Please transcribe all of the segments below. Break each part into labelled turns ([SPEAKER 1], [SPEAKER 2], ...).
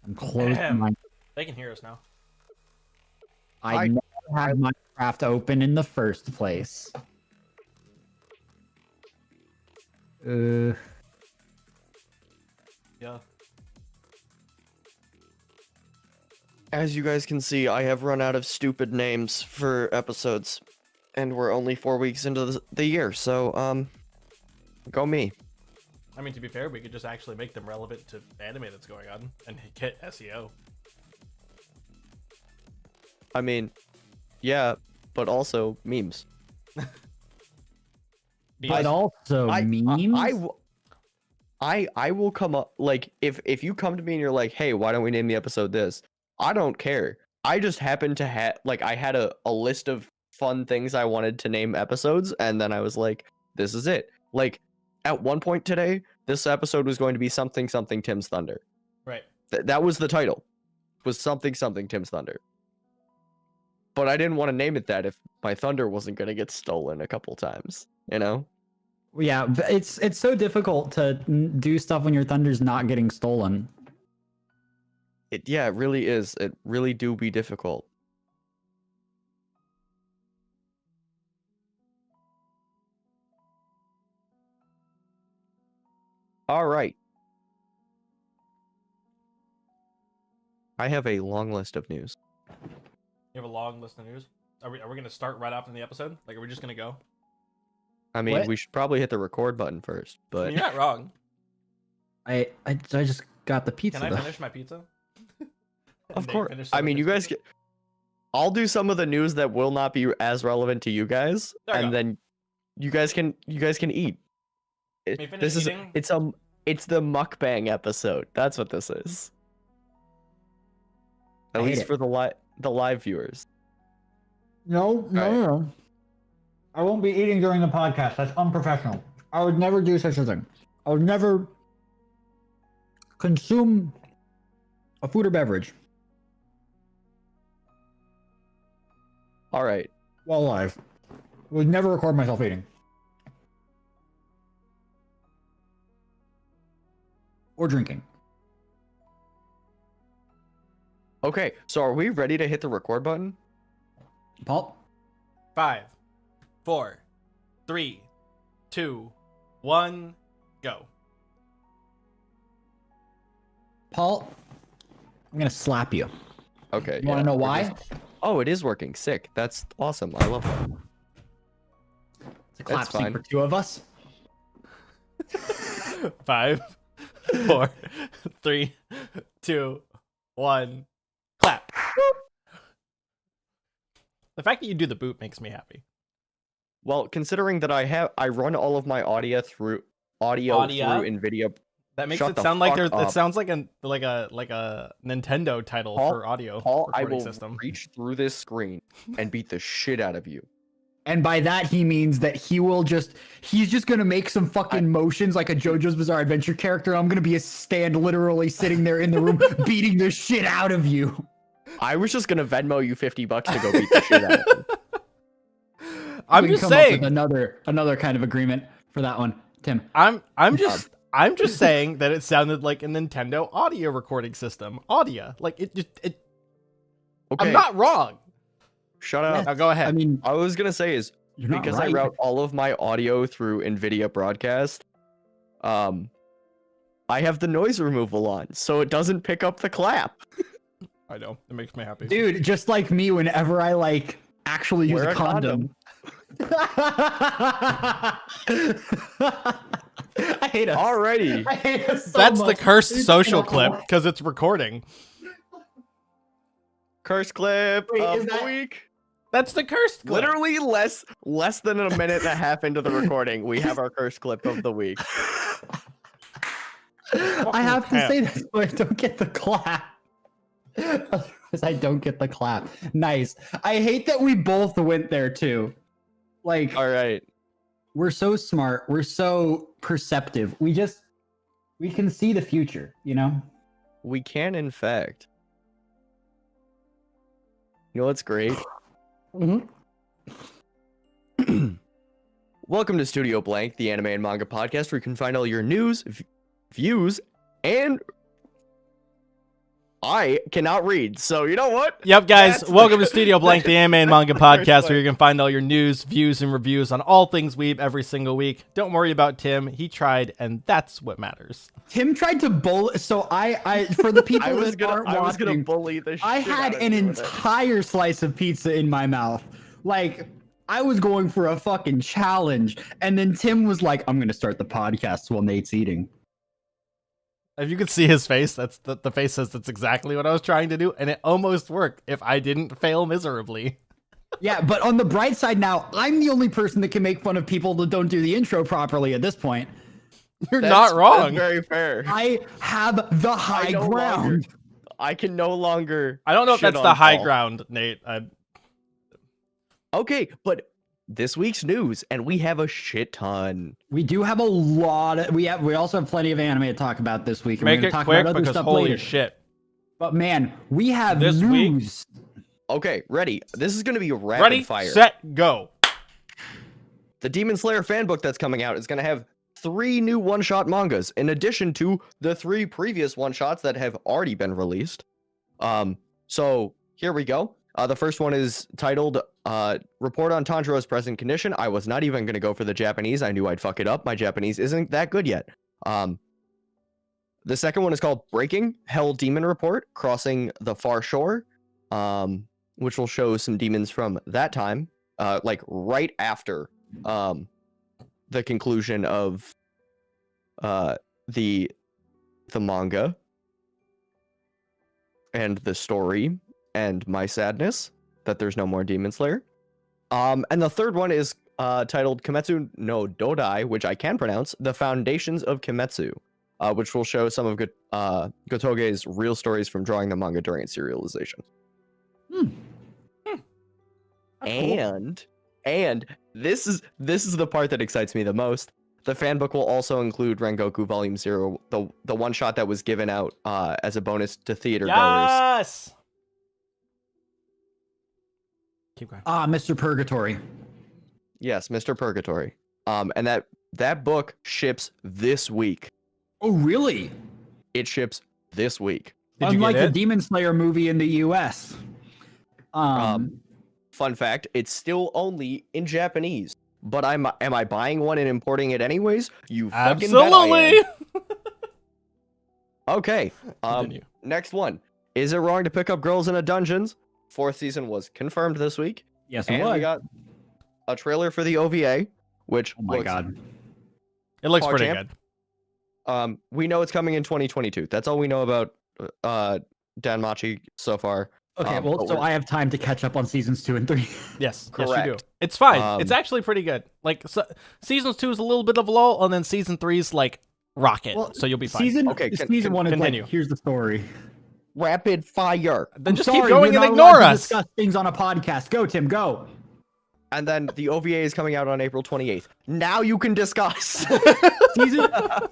[SPEAKER 1] I'm close to my.
[SPEAKER 2] They can hear us now.
[SPEAKER 1] I never had Minecraft open in the first place.
[SPEAKER 2] Yeah.
[SPEAKER 3] As you guys can see, I have run out of stupid names for episodes, and we're only 4 weeks into the year, so go me.
[SPEAKER 2] I mean, to be fair, we could just actually make them relevant to anime that's going on and get SEO.
[SPEAKER 3] I mean, yeah, but also memes.
[SPEAKER 1] But also memes.
[SPEAKER 3] I will come up, like, if you come to me and you're like, hey, why don't we name the episode this? I don't care. I just happened to have, like, I had a list of fun things I wanted to name episodes, and then I was like, this is it. Like, at one point today, this episode was going to be something Tim's Thunder.
[SPEAKER 2] Right.
[SPEAKER 3] That was the title. Was something Tim's Thunder. But I didn't want to name it that if my thunder wasn't going to get stolen a couple times, you know?
[SPEAKER 1] Yeah, it's so difficult to do stuff when your thunder's not getting stolen.
[SPEAKER 3] It really is. It really do be difficult. All right. I have a long list of news.
[SPEAKER 2] You have a long list of news? Are we going to start right after the episode? Like, are we just going to go?
[SPEAKER 3] I mean,
[SPEAKER 1] What?
[SPEAKER 3] we should probably hit the record button first,
[SPEAKER 2] I
[SPEAKER 3] but
[SPEAKER 2] mean, you're not wrong.
[SPEAKER 1] I just got the pizza.
[SPEAKER 2] Can I
[SPEAKER 1] though.
[SPEAKER 2] finish my pizza?
[SPEAKER 3] Of course. I mean, you guys get. I'll do some of the news that will not be as relevant to you guys,
[SPEAKER 2] There you
[SPEAKER 3] and
[SPEAKER 2] go.
[SPEAKER 3] then you guys can eat.
[SPEAKER 2] Me finish eating?
[SPEAKER 3] It's the mukbang episode. That's what this is. At
[SPEAKER 1] I hate
[SPEAKER 3] least
[SPEAKER 1] it.
[SPEAKER 3] for the live viewers.
[SPEAKER 1] No,
[SPEAKER 3] Right.
[SPEAKER 1] no. I won't be eating during the podcast. That's unprofessional. I would never do such a thing. I would never consume a food or beverage
[SPEAKER 3] All right.
[SPEAKER 1] while alive. Would never record myself eating. Or drinking.
[SPEAKER 3] Okay, so are we ready to hit the record button?
[SPEAKER 1] Paul?
[SPEAKER 2] 5, 4, 3, 2, 1, go.
[SPEAKER 3] Paul,
[SPEAKER 1] I'm gonna slap you.
[SPEAKER 3] Okay.
[SPEAKER 1] You wanna know why?
[SPEAKER 3] Oh, it is working. Sick. That's awesome. I love that.
[SPEAKER 1] It's a clap
[SPEAKER 3] That's
[SPEAKER 1] scene
[SPEAKER 3] fine.
[SPEAKER 1] for two of us.
[SPEAKER 2] 5, 4, 3, 2, 1, clap. The fact that you do the boot makes me happy.
[SPEAKER 3] Well, considering that I run all of my audio through NVIDIA.
[SPEAKER 2] That makes
[SPEAKER 3] Shut
[SPEAKER 2] it
[SPEAKER 3] the
[SPEAKER 2] sound like
[SPEAKER 3] fuck
[SPEAKER 2] there's.
[SPEAKER 3] up.
[SPEAKER 2] It sounds like a Nintendo title
[SPEAKER 3] Paul-
[SPEAKER 2] for audio
[SPEAKER 3] Paul, I
[SPEAKER 2] recording
[SPEAKER 3] will
[SPEAKER 2] system.
[SPEAKER 3] reach through this screen and beat the shit out of you.
[SPEAKER 1] And by that he means that he's just gonna make some fucking motions like a JoJo's Bizarre Adventure character. I'm gonna be a stand literally sitting there in the room beating the shit out of you.
[SPEAKER 3] I was just gonna Venmo you $50 to go beat the shit out of you.
[SPEAKER 2] I'm
[SPEAKER 1] We can
[SPEAKER 2] just
[SPEAKER 1] come up with
[SPEAKER 2] saying.
[SPEAKER 1] another kind of agreement for that one, Tim.
[SPEAKER 2] I'm just saying that it sounded like a Nintendo audio recording system. Audio, like it.
[SPEAKER 3] Okay,
[SPEAKER 2] I'm not wrong.
[SPEAKER 3] shut up.
[SPEAKER 2] Now go ahead.
[SPEAKER 1] I mean,
[SPEAKER 3] I was gonna say is
[SPEAKER 1] you're not
[SPEAKER 3] because
[SPEAKER 1] right.
[SPEAKER 3] I route all of my audio through NVIDIA Broadcast, I have the noise removal on, so it doesn't pick up the clap.
[SPEAKER 2] I know it makes me happy.
[SPEAKER 1] Dude, just like me whenever I like actually use
[SPEAKER 3] Wear
[SPEAKER 1] a
[SPEAKER 3] a
[SPEAKER 1] condom. I hate us.
[SPEAKER 3] Alrighty.
[SPEAKER 1] I hate us so
[SPEAKER 2] That's the
[SPEAKER 1] much.
[SPEAKER 2] cursed
[SPEAKER 1] It's
[SPEAKER 2] social
[SPEAKER 1] so-
[SPEAKER 2] clip because it's recording.
[SPEAKER 3] Curse clip
[SPEAKER 1] Wait,
[SPEAKER 3] of
[SPEAKER 1] is
[SPEAKER 3] the
[SPEAKER 1] that-
[SPEAKER 3] week.
[SPEAKER 2] That's the cursed clip.
[SPEAKER 3] Literally less than a minute and a half into the recording, we have our curse clip of the week.
[SPEAKER 1] I have to
[SPEAKER 2] cap.
[SPEAKER 1] say that so I don't get the clap. Otherwise, I don't get the clap. Nice. I hate that we both went there too. Like,
[SPEAKER 3] All right.
[SPEAKER 1] we're so smart. We're so perceptive. We can see the future, you know?
[SPEAKER 3] We can, in fact. You know what's great? Welcome to Studio Blank, the anime and manga podcast where you can find all your news, views, and I cannot read, so you know what?
[SPEAKER 2] Yep, guys,
[SPEAKER 3] That's
[SPEAKER 2] welcome
[SPEAKER 3] the-
[SPEAKER 2] to Studio Blank, the anime and manga podcast, where you can find all your news, views, and reviews on all things weeb every single week. Don't worry about Tim; he tried, and that's what matters.
[SPEAKER 1] Tim tried to bully. So I for the people
[SPEAKER 3] I was
[SPEAKER 1] that aren't
[SPEAKER 3] gonna
[SPEAKER 1] watching,
[SPEAKER 3] bully the shit
[SPEAKER 1] I
[SPEAKER 3] out
[SPEAKER 1] had
[SPEAKER 3] of
[SPEAKER 1] an
[SPEAKER 3] you with it.
[SPEAKER 1] entire slice of pizza in my mouth. Like, I was going for a fucking challenge. And then Tim was like, I'm going to start the podcast while Nate's eating.
[SPEAKER 2] If you could see his face, that's the face says that's exactly what I was trying to do, and it almost worked if I didn't fail miserably.
[SPEAKER 1] Yeah, but on the bright side now, I'm the only person that can make fun of people that don't do the intro properly at this point.
[SPEAKER 2] You're
[SPEAKER 3] That's-
[SPEAKER 2] not wrong.
[SPEAKER 3] That's very fair.
[SPEAKER 1] I have the high
[SPEAKER 3] no
[SPEAKER 1] ground.
[SPEAKER 3] longer- I can no longer.
[SPEAKER 2] I don't know if
[SPEAKER 3] shit
[SPEAKER 2] that's the
[SPEAKER 3] on
[SPEAKER 2] high
[SPEAKER 3] Paul.
[SPEAKER 2] ground, Nate.
[SPEAKER 3] Okay, but this week's news, and we have a shit ton.
[SPEAKER 1] We do have a lot of, we also have plenty of anime to talk about this week. And
[SPEAKER 2] Make
[SPEAKER 1] we're
[SPEAKER 2] it
[SPEAKER 1] gonna talk
[SPEAKER 2] quick
[SPEAKER 1] about other
[SPEAKER 2] because
[SPEAKER 1] stuff
[SPEAKER 2] holy
[SPEAKER 1] later.
[SPEAKER 2] shit.
[SPEAKER 1] But man, we have
[SPEAKER 2] This week-
[SPEAKER 1] news.
[SPEAKER 3] Okay, ready. This is gonna be rapid
[SPEAKER 2] Ready,
[SPEAKER 3] fire.
[SPEAKER 2] set, go.
[SPEAKER 3] The Demon Slayer fan book that's coming out is gonna have 3 new one-shot mangas, in addition to the 3 previous one-shots that have already been released. So here we go. The first one is titled Report on Tanjiro's Present Condition. I was not even gonna go for the Japanese. I knew I'd fuck it up. My Japanese isn't that good yet. The second one is called Breaking Hell Demon Report, Crossing the Far Shore, which will show some demons from that time, like right after the conclusion of the manga and the story and my sadness. that there's no more Demon Slayer. And the third one is titled Kimetsu no Dodai, which I can pronounce, The Foundations of Kimetsu, which will show some of Gotoge's real stories from drawing the manga during its serialization. And this is the part that excites me the most. The fan book will also include Rengoku Volume 0, the one shot that was given out as a bonus to theater goers.
[SPEAKER 2] Yes. Keep going.
[SPEAKER 1] Mr. Purgatory.
[SPEAKER 3] Yes, Mr. Purgatory. And that book ships this week.
[SPEAKER 1] Oh, really?
[SPEAKER 3] It ships this week.
[SPEAKER 2] Did you
[SPEAKER 1] Unlike
[SPEAKER 2] get
[SPEAKER 1] the
[SPEAKER 2] it?
[SPEAKER 1] Demon Slayer movie in the U.S.
[SPEAKER 3] Fun fact, it's still only in Japanese. But am I buying one and importing it anyways? You fucking bet I
[SPEAKER 2] Absolutely.
[SPEAKER 3] am. Okay.
[SPEAKER 2] Continue.
[SPEAKER 3] Next one. Is it wrong to pick up girls in a dungeons? 4th season was confirmed this week.
[SPEAKER 1] Yes, it
[SPEAKER 3] And
[SPEAKER 1] was.
[SPEAKER 3] we got a trailer for the OVA, which
[SPEAKER 1] Oh my
[SPEAKER 3] looks,
[SPEAKER 1] god.
[SPEAKER 2] It looks pretty
[SPEAKER 3] PogChamp?
[SPEAKER 2] good.
[SPEAKER 3] We know it's coming in 2022. That's all we know about Danmachi so far.
[SPEAKER 1] Okay,
[SPEAKER 3] but
[SPEAKER 1] well, so
[SPEAKER 3] we're-
[SPEAKER 1] I have time to catch up on seasons 2 and 3.
[SPEAKER 2] Yes, yes, you do.
[SPEAKER 3] Correct.
[SPEAKER 2] It's fine. It's
[SPEAKER 3] Um,
[SPEAKER 2] actually pretty good. Like season 2 is a little bit of a lull, and then season 3 is like rocket.
[SPEAKER 1] Well,
[SPEAKER 2] So you'll be fine.
[SPEAKER 1] Season
[SPEAKER 3] Okay,
[SPEAKER 1] season 1 is
[SPEAKER 2] continue.
[SPEAKER 1] like, here's the story.
[SPEAKER 3] Rapid fire.
[SPEAKER 2] Then
[SPEAKER 1] I'm
[SPEAKER 2] just
[SPEAKER 1] sorry,
[SPEAKER 2] keep going
[SPEAKER 1] we're
[SPEAKER 2] and
[SPEAKER 1] not
[SPEAKER 2] ignore
[SPEAKER 1] allowed to
[SPEAKER 2] us.
[SPEAKER 1] discuss things on a podcast. Go, Tim, go.
[SPEAKER 3] And then the OVA is coming out on April 28th. Now you can discuss.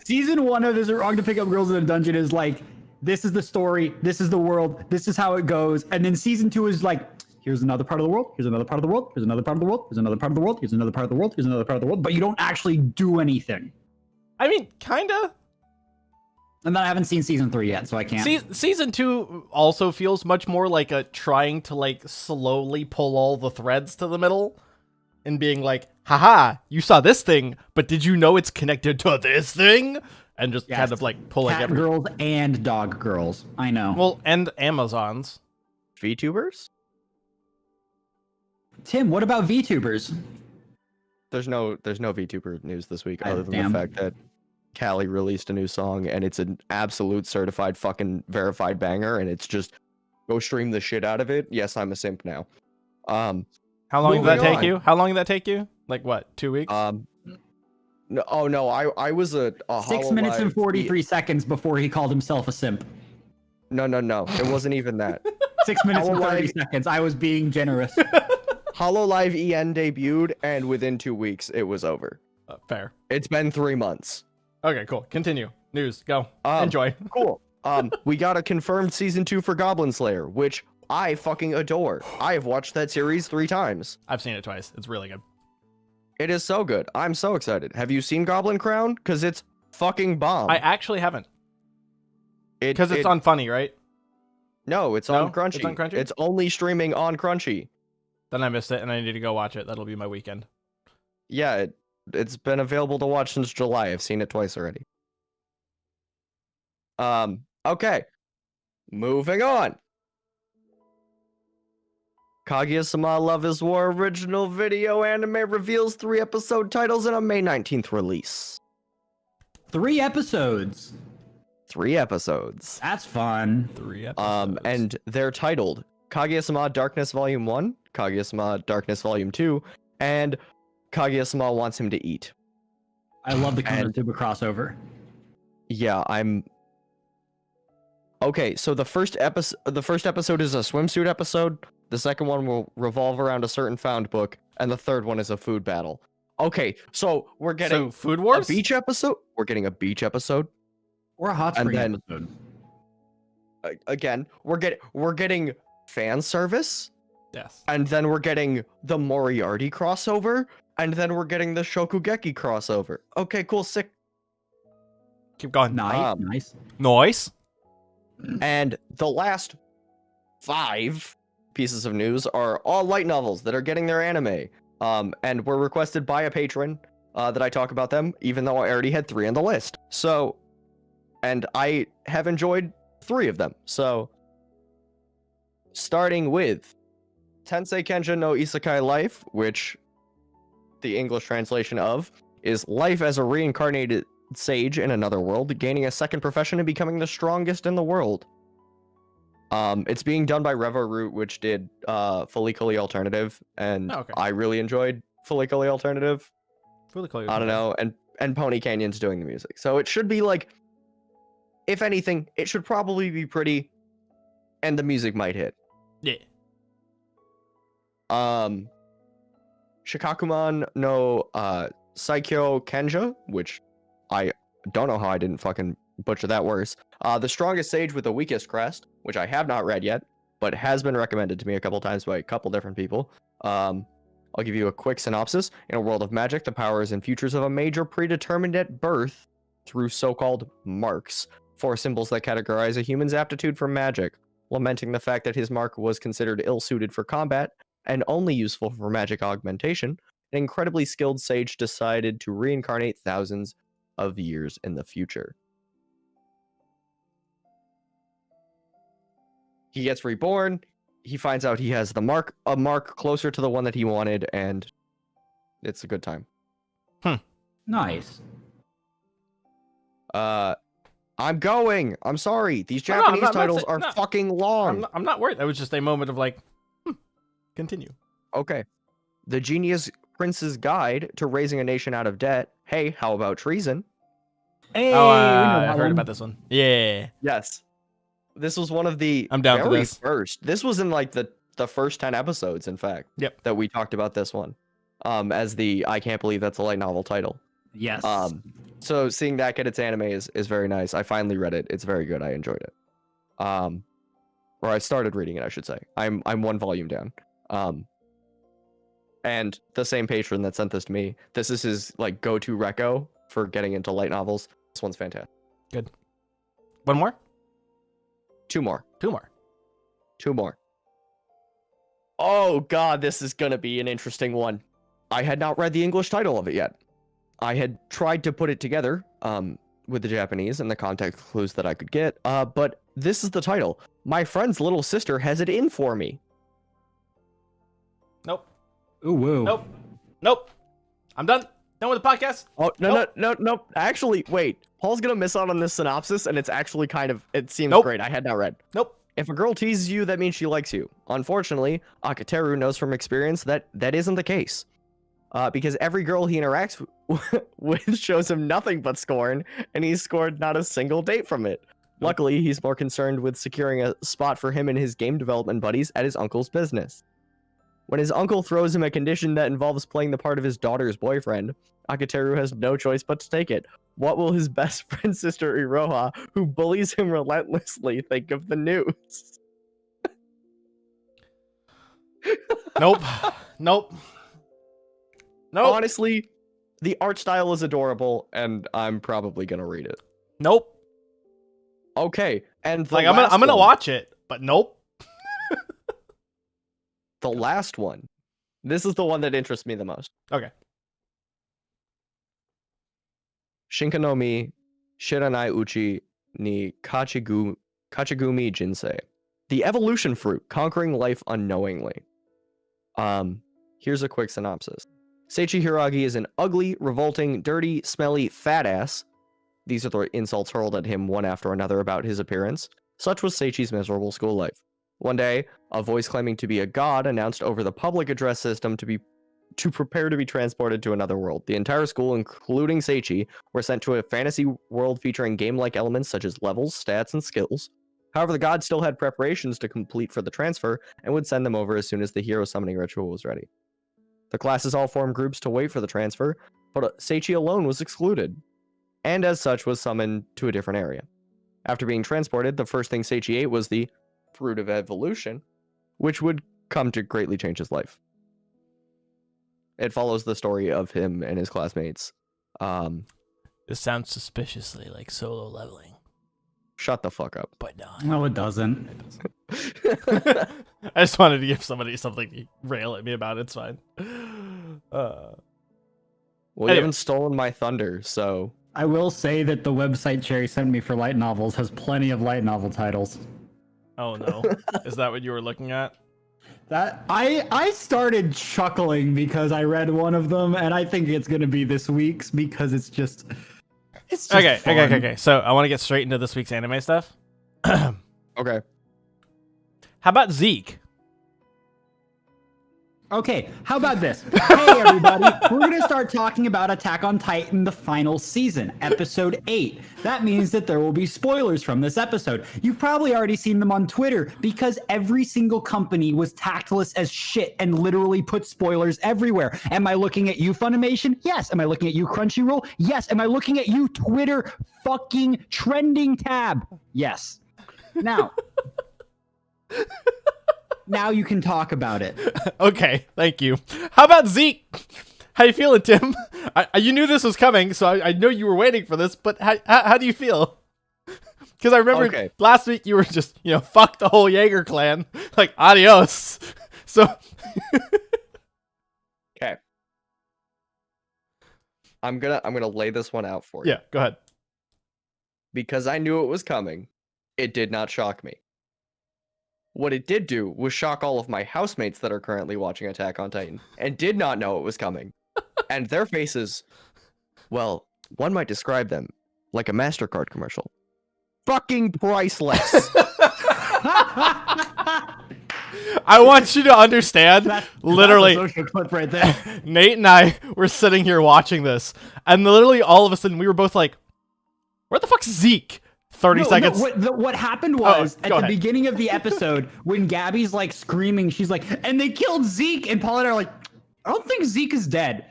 [SPEAKER 1] Season 1 of Is It Wrong to Pick Up Girls in a Dungeon is like, this is the story, this is the world, this is how it goes. And then season 2 is like, here's another part of the world, here's another part of the world, here's another part of the world, here's another part of the world, here's another part of the world, here's another part of the world, but you don't actually do anything.
[SPEAKER 2] I mean, kinda.
[SPEAKER 1] And then I haven't seen season 3 yet, so I can't.
[SPEAKER 2] Season 2 also feels much more like a trying to like slowly pull all the threads to the middle and being like, haha, you saw this thing, but did you know it's connected to this thing? And just
[SPEAKER 1] Yes.
[SPEAKER 2] kind of like pulling
[SPEAKER 1] Cat
[SPEAKER 2] everything.
[SPEAKER 1] girls and dog girls. I know.
[SPEAKER 2] Well, and Amazons.
[SPEAKER 3] VTubers?
[SPEAKER 1] Tim, what about VTubers?
[SPEAKER 3] There's no VTuber news this week
[SPEAKER 1] Ah,
[SPEAKER 3] other than
[SPEAKER 1] damn.
[SPEAKER 3] the fact that Callie released a new song and it's an absolute certified fucking verified banger and it's just go stream the shit out of it. Yes, I'm a simp now.
[SPEAKER 2] How long did that
[SPEAKER 3] Moving
[SPEAKER 2] take
[SPEAKER 3] on.
[SPEAKER 2] you? How long did that take you? Like what, 2 weeks?
[SPEAKER 3] No, I was a
[SPEAKER 1] 6 minutes and
[SPEAKER 3] Hololive-
[SPEAKER 1] 43 seconds before he called himself a simp.
[SPEAKER 3] No, it wasn't even that.
[SPEAKER 1] 6 minutes and 30
[SPEAKER 3] Hololive-
[SPEAKER 1] seconds. I was being generous.
[SPEAKER 3] Hololive EN debuted and within 2 weeks it was over.
[SPEAKER 2] Fair.
[SPEAKER 3] It's been 3 months.
[SPEAKER 2] Okay, cool. Continue. News. Go.
[SPEAKER 3] Um,
[SPEAKER 2] Enjoy.
[SPEAKER 3] Cool. We got a confirmed season 2 for Goblin Slayer, which I fucking adore. I have watched that series 3 times.
[SPEAKER 2] I've seen it twice. It's really good.
[SPEAKER 3] It is so good. I'm so excited. Have you seen Goblin Crown? Because it's fucking bomb.
[SPEAKER 2] I actually haven't. Because it's
[SPEAKER 3] it-
[SPEAKER 2] on Funny, right?
[SPEAKER 3] No, it's
[SPEAKER 2] No?
[SPEAKER 3] on Crunchy.
[SPEAKER 2] It's on Crunchy?
[SPEAKER 3] It's only streaming on Crunchy.
[SPEAKER 2] Then I missed it, and I need to go watch it. That'll be my weekend.
[SPEAKER 3] Yeah, it's been available to watch since July. I've seen it twice already. Okay. Moving on. Kaguya-sama Love is War original video anime reveals 3 episode titles in a May 19th release.
[SPEAKER 1] 3 episodes.
[SPEAKER 3] 3 episodes.
[SPEAKER 1] That's fun.
[SPEAKER 2] 3 episodes.
[SPEAKER 3] And they're titled Kaguya-sama Darkness Volume 1, Kaguya-sama Darkness Volume 2, and Kaguya-sama Wants Him to Eat.
[SPEAKER 1] I love the
[SPEAKER 3] And-
[SPEAKER 1] Konosuba crossover.
[SPEAKER 3] Yeah, I'm okay. So the first episode is a swimsuit episode. The second one will revolve around a certain found book, and the third one is a food battle. Okay, so we're
[SPEAKER 2] so
[SPEAKER 3] getting
[SPEAKER 2] Food
[SPEAKER 3] a
[SPEAKER 2] Wars?
[SPEAKER 3] beach episode. We're getting a beach episode
[SPEAKER 1] Or a hot
[SPEAKER 3] And
[SPEAKER 1] spring
[SPEAKER 3] then-
[SPEAKER 1] episode.
[SPEAKER 3] again. We're getting fan service,
[SPEAKER 2] Yes.
[SPEAKER 3] and then we're getting the Moriarty crossover, and then we're getting the Shokugeki crossover. Okay, cool, sick.
[SPEAKER 2] Keep going.
[SPEAKER 1] Nice, nice.
[SPEAKER 2] Noise.
[SPEAKER 3] And the last 5 pieces of news are all light novels that are getting their anime. And were requested by a patron that I talk about them, even though I already had 3 on the list. So, and I have enjoyed 3 of them. So, starting with Tensei Kenja no Isekai Life, which the English translation of is life as a reincarnated sage in another world, gaining a second profession and becoming the strongest in the world. It's being done by RevoRoot, which did Fully Cully Alternative, and
[SPEAKER 2] Oh, okay.
[SPEAKER 3] I really enjoyed Fully Cully Alternative.
[SPEAKER 2] Really cool.
[SPEAKER 3] I don't know, and Pony Canyon's doing the music, so it should be like, if anything, it should probably be pretty, and the music might hit.
[SPEAKER 2] Yeah.
[SPEAKER 3] Shikakuman no Saikyo Kenja, which I don't know how I didn't fucking butcher that worse. The Strongest Sage with the Weakest Crest, which I have not read yet, but has been recommended to me a couple times by a couple different people. I'll give you a quick synopsis. In a world of magic, the powers and futures of a major predetermined at birth through so-called marks, 4 symbols that categorize a human's aptitude for magic. Lamenting the fact that his mark was considered ill-suited for combat and only useful for magic augmentation, an incredibly skilled sage decided to reincarnate thousands of years in the future. He gets reborn. He finds out he has a mark closer to the one that he wanted, and it's a good time.
[SPEAKER 1] Nice.
[SPEAKER 3] I'm going. I'm sorry. These
[SPEAKER 2] No, I'm
[SPEAKER 3] Japanese
[SPEAKER 2] not
[SPEAKER 3] titles
[SPEAKER 2] saying-
[SPEAKER 3] are
[SPEAKER 2] no.
[SPEAKER 3] fucking long.
[SPEAKER 2] I'm not worried. That was just a moment of like, continue.
[SPEAKER 3] Okay. The Genius Prince's Guide to Raising a Nation Out of Debt. Hey, how about treason?
[SPEAKER 1] Hey,
[SPEAKER 2] Oh,
[SPEAKER 1] we know
[SPEAKER 2] I
[SPEAKER 1] that
[SPEAKER 2] heard
[SPEAKER 1] one.
[SPEAKER 2] about this one. Yeah.
[SPEAKER 3] Yes. This was one of the
[SPEAKER 2] I'm down for
[SPEAKER 3] very
[SPEAKER 2] this.
[SPEAKER 3] first. This was in like the first 10 episodes, in fact.
[SPEAKER 2] Yep.
[SPEAKER 3] That we talked about this one. As the I can't believe that's a light novel title.
[SPEAKER 1] Yes.
[SPEAKER 3] So seeing that get its anime is very nice. I finally read it. It's very good. I enjoyed it. Or I started reading it, I should say. I'm 1 volume down. And the same patron that sent this to me, this is his like go-to reco for getting into light novels. This one's fantastic.
[SPEAKER 2] Good. One more?
[SPEAKER 3] 2 more.
[SPEAKER 2] 2 more.
[SPEAKER 3] 2 more. Oh god, this is gonna be an interesting one. I had not read the English title of it yet. I had tried to put it together with the Japanese and the context clues that I could get, but this is the title. My friend's little sister has it in for me.
[SPEAKER 2] Nope.
[SPEAKER 1] Ooh, woo.
[SPEAKER 2] Nope. Nope. I'm done. Done with the podcast.
[SPEAKER 3] Oh,
[SPEAKER 2] Nope.
[SPEAKER 3] no. Actually, wait. Paul's gonna miss out on this synopsis, and it's actually it seems
[SPEAKER 2] Nope.
[SPEAKER 3] great. I had not read.
[SPEAKER 2] Nope.
[SPEAKER 3] If a girl teases you, that means she likes you. Unfortunately, Akateru knows from experience that isn't the case. Because every girl he interacts with shows him nothing but scorn, and he's scored not a single date from it. Luckily, he's more concerned with securing a spot for him and his game development buddies at his uncle's business. When his uncle throws him a condition that involves playing the part of his daughter's boyfriend, Akateru has no choice but to take it. What will his best friend sister Iroha, who bullies him relentlessly, think of the news?
[SPEAKER 2] Nope. Nope. Nope.
[SPEAKER 3] Honestly, the art style is adorable, and I'm probably gonna read it.
[SPEAKER 2] Nope.
[SPEAKER 3] Okay, and the
[SPEAKER 2] Like I'm gonna
[SPEAKER 3] one-
[SPEAKER 2] watch it, but nope.
[SPEAKER 3] The last one. This is the one that interests me the most.
[SPEAKER 2] Okay.
[SPEAKER 3] Shinkanomi Shiranai Uchi ni Kachigumi Jinsei. The evolution fruit, conquering life unknowingly. Here's a quick synopsis. Seichi Hiragi is an ugly, revolting, dirty, smelly, fat ass. These are the insults hurled at him one after another about his appearance. Such was Seichi's miserable school life. One day, a voice claiming to be a god announced over the public address system to prepare to be transported to another world. The entire school, including Seichi, were sent to a fantasy world featuring game-like elements such as levels, stats, and skills. However, the god still had preparations to complete for the transfer and would send them over as soon as the hero summoning ritual was ready. The classes all formed groups to wait for the transfer, but Seichi alone was excluded, and as such was summoned to a different area. After being transported, the first thing Seichi ate was the fruit of evolution, which would come to greatly change his life. It follows the story of him and his classmates.
[SPEAKER 2] This sounds suspiciously like solo leveling,
[SPEAKER 3] Shut the fuck up.
[SPEAKER 2] but not.
[SPEAKER 1] No, it doesn't.
[SPEAKER 2] I just wanted to give somebody something to rail at me about. It's fine.
[SPEAKER 3] Well, you
[SPEAKER 2] Anyway.
[SPEAKER 3] haven't stolen my thunder, so
[SPEAKER 1] I will say that the website Cherry sent me for light novels has plenty of light novel titles.
[SPEAKER 2] Oh no, is that what you were looking at?
[SPEAKER 1] That I started chuckling because I read one of them, and I think it's gonna be this week's because it's just
[SPEAKER 2] Okay.
[SPEAKER 1] fun.
[SPEAKER 2] So I want to get straight into this week's anime stuff.
[SPEAKER 3] okay.
[SPEAKER 2] How about Zeke?
[SPEAKER 1] Okay, how about this? Hey, everybody, we're going to start talking about Attack on Titan, the final season, episode 8. That means that there will be spoilers from this episode. You've probably already seen them on Twitter because every single company was tactless as shit and literally put spoilers everywhere. Am I looking at you, Funimation? Yes. Am I looking at you, Crunchyroll? Yes. Am I looking at you, Twitter fucking trending tab? Yes. Now... Now you can talk about it.
[SPEAKER 2] Okay, thank you. How about Zeke? How you feeling, Tim? You knew this was coming, so I know you were waiting for this, but how do you feel? Because I remember last week you were just, fuck the whole Jaeger clan. Like, adios. So...
[SPEAKER 3] Okay. I'm gonna lay this one out for you.
[SPEAKER 2] Yeah, go ahead.
[SPEAKER 3] Because I knew it was coming, it did not shock me. What it did do was shock all of my housemates that are currently watching Attack on Titan and did not know it was coming. And their faces, well, one might describe them like a MasterCard commercial. Fucking priceless.
[SPEAKER 2] I want you to understand, literally,
[SPEAKER 1] that's a social clip right there.
[SPEAKER 2] Nate and I were sitting here watching this, and literally all of a sudden we were both like, where the fuck's Zeke? 30 seconds.
[SPEAKER 1] What happened was at the beginning of the episode when Gabby's like screaming, she's like, and they killed Zeke, and Paul and I are like, I don't think Zeke is dead.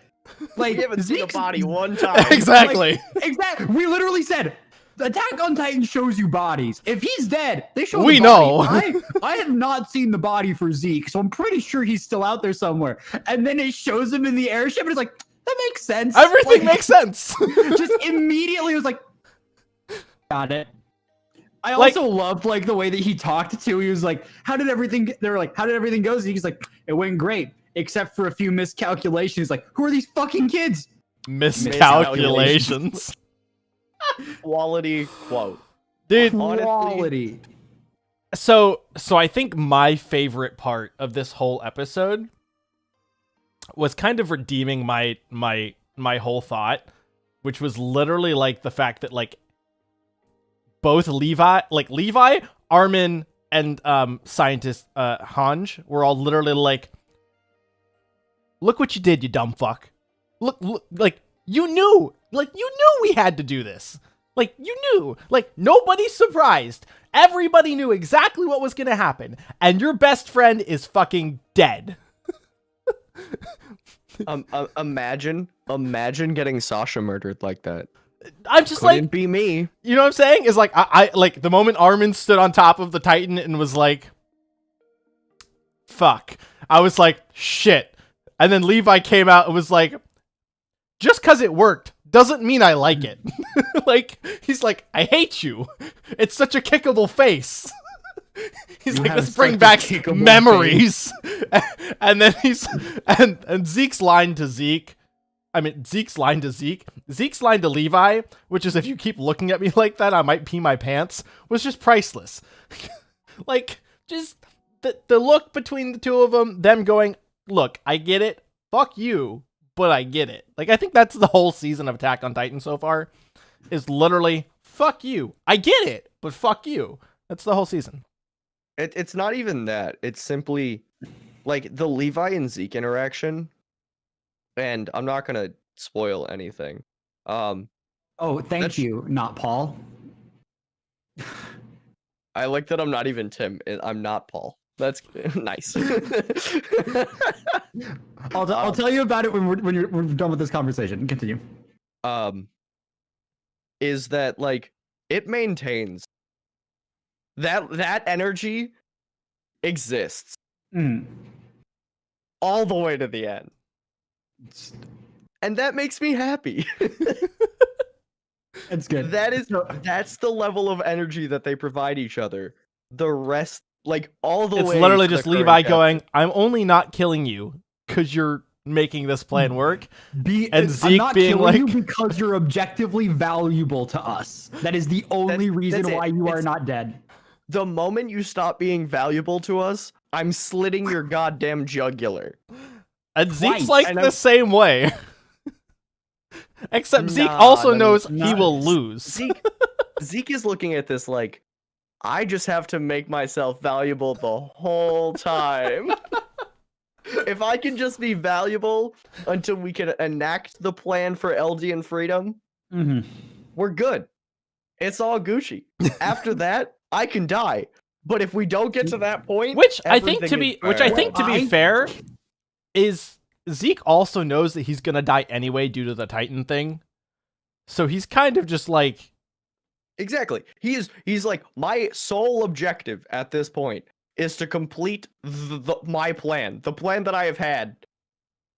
[SPEAKER 1] Like,
[SPEAKER 3] you haven't seen a body one time.
[SPEAKER 2] Exactly.
[SPEAKER 1] Like, exactly. We literally said, Attack on Titan shows you bodies. If he's dead, they show
[SPEAKER 2] we
[SPEAKER 1] the body.
[SPEAKER 2] know.
[SPEAKER 1] I have not seen the body for Zeke, so I'm pretty sure he's still out there somewhere. And then it shows him in the airship, and it's like, that makes sense.
[SPEAKER 2] Everything makes sense.
[SPEAKER 1] Just immediately was like, got it. I also loved like the way that he talked too. He was like, how did everything go? He's like, it went great, except for a few miscalculations. Like, who are these fucking kids?
[SPEAKER 2] Miscalculations.
[SPEAKER 3] Quality quote.
[SPEAKER 2] Dude,
[SPEAKER 1] quality.
[SPEAKER 2] So I think my favorite part of this whole episode was kind of redeeming my whole thought, which was literally like the fact that like both Levi, Armin, and scientist Hanj were all literally like, look what you did, you dumb fuck. Look, like, you knew we had to do this. Like, you knew. Like, nobody's surprised. Everybody knew exactly what was gonna happen. And your best friend is fucking dead.
[SPEAKER 3] Imagine getting Sasha murdered like that.
[SPEAKER 2] I'm just
[SPEAKER 3] Couldn't
[SPEAKER 2] like,
[SPEAKER 3] be me.
[SPEAKER 2] You know what I'm saying? Is like, I like the moment Armin stood on top of the Titan and was like, fuck. I was like, shit. And then Levi came out and was like, just cause it worked doesn't mean I like it. Like, he's like, I hate you. It's such a kickable face. He's like, let's bring back memories. And then and Zeke's line to Zeke. Zeke's line to Levi, which is, if you keep looking at me like that, I might pee my pants, was just priceless. Like, just the look between the two of them going, look, I get it, fuck you, but I get it. Like, I think that's the whole season of Attack on Titan so far, is literally, fuck you, I get it, but fuck you. That's the whole season.
[SPEAKER 3] It's not even that. It's simply, like, the Levi and Zeke interaction. And I'm not gonna spoil anything.
[SPEAKER 1] Thank you, not Paul.
[SPEAKER 3] I like that I'm not even Tim. I'm not Paul. That's nice.
[SPEAKER 1] I'll tell you about it when we're done with this conversation. Continue.
[SPEAKER 3] Is that like it maintains that energy exists all the way to the end. And that makes me happy.
[SPEAKER 1] It's good.
[SPEAKER 3] That's the level of energy that they provide each other. The rest, like, all the way.
[SPEAKER 2] It's literally just Levi going, I'm only not killing you because you're making this plan work. And Zeke
[SPEAKER 1] I'm not
[SPEAKER 2] being
[SPEAKER 1] killing
[SPEAKER 2] like,
[SPEAKER 1] you because you're objectively valuable to us. That is the only reason why you are not dead.
[SPEAKER 3] The moment you stop being valuable to us, I'm slitting your goddamn jugular.
[SPEAKER 2] And Zeke's like the same way. Except Zeke also knows he will lose.
[SPEAKER 3] Zeke is looking at this like, I just have to make myself valuable the whole time. If I can just be valuable until we can enact the plan for Eldian freedom, we're good. It's all Gucci. After that, I can die. But if we don't get to that point,
[SPEAKER 2] which I think to be fair, is Zeke also knows that he's gonna die anyway due to the Titan thing. So he's kind of just like,
[SPEAKER 3] exactly. He's like, my sole objective at this point is to complete my plan, the plan that I have had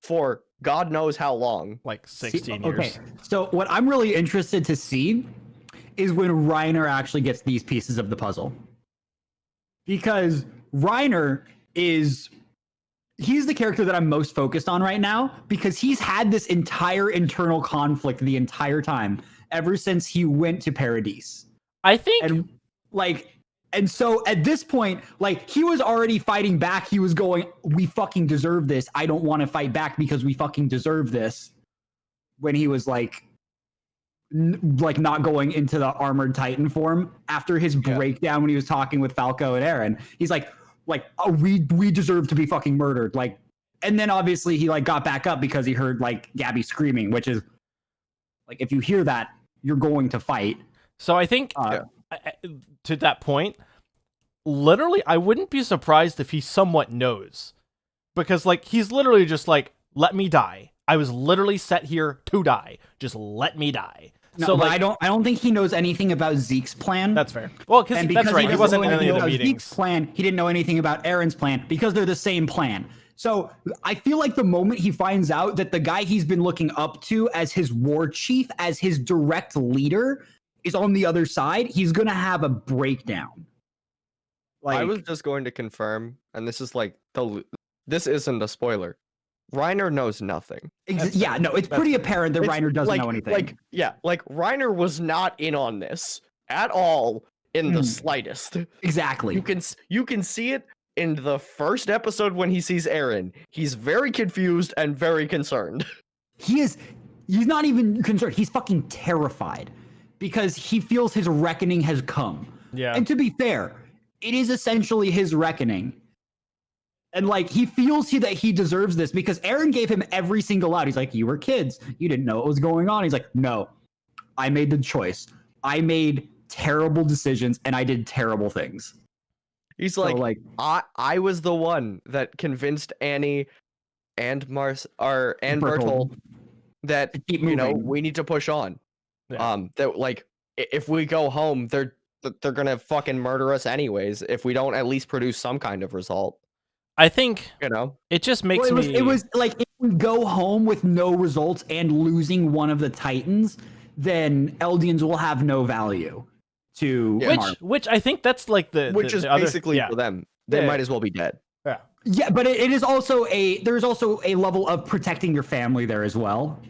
[SPEAKER 3] for God knows how long,
[SPEAKER 2] like 16 years.
[SPEAKER 1] Okay, so what I'm really interested to see is when Reiner actually gets these pieces of the puzzle, because Reiner he's the character that I'm most focused on right now, because he's had this entire internal conflict the entire time ever since he went to Paradise.
[SPEAKER 2] I think,
[SPEAKER 1] and so at this point, like, he was already fighting back. He was going, we fucking deserve this. I don't want to fight back because we fucking deserve this. When he was like not going into the armored Titan form after his breakdown when he was talking with Falco and Eren, he's like, oh, we deserve to be fucking murdered. Like, and then obviously he like got back up because he heard like Gabby screaming, which is like, if you hear that, you're going to fight.
[SPEAKER 2] So I think to that point, literally, I wouldn't be surprised if he somewhat knows, because like he's literally just like, let me die. I was literally set here to die. Just let me die.
[SPEAKER 1] No,
[SPEAKER 2] so
[SPEAKER 1] but
[SPEAKER 2] like,
[SPEAKER 1] I don't think he knows anything about Zeke's plan.
[SPEAKER 2] That's fair. Well, because that's right. He wasn't in any of the meetings.
[SPEAKER 1] Zeke's plan. He didn't know anything about Eren's plan because they're the same plan. So I feel like the moment he finds out that the guy he's been looking up to as his war chief, as his direct leader, is on the other side, he's gonna have a breakdown.
[SPEAKER 3] Like, I was just going to confirm, and this is like this isn't a spoiler. Reiner knows nothing.
[SPEAKER 1] Yeah, no, it's pretty apparent that Reiner doesn't know anything.
[SPEAKER 3] Like Reiner was not in on this at all in the slightest.
[SPEAKER 1] Exactly.
[SPEAKER 3] You can see it in the first episode when he sees Eren. He's very confused and very concerned.
[SPEAKER 1] He's not even concerned. He's fucking terrified because he feels his reckoning has come.
[SPEAKER 2] Yeah.
[SPEAKER 1] And to be fair, it is essentially his reckoning. And like, he feels that he deserves this because Eren gave him every single out. He's like, you were kids. You didn't know what was going on. He's like, no, I made the choice. I made terrible decisions and I did terrible things.
[SPEAKER 3] He's like, I was the one that convinced Annie and Bertolt that, you know, we need to push on. Yeah. That like, if we go home, they're gonna fucking murder us anyways if we don't at least produce some kind of result.
[SPEAKER 2] I think,
[SPEAKER 3] you know,
[SPEAKER 2] it just makes me.
[SPEAKER 1] It was like, if we go home with no results and losing one of the Titans, then Eldians will have no value to
[SPEAKER 2] which I think that's like
[SPEAKER 3] which is basically for them. They might as well be dead.
[SPEAKER 2] Yeah.
[SPEAKER 1] Yeah, but it is also there's also a level of protecting your family there as well.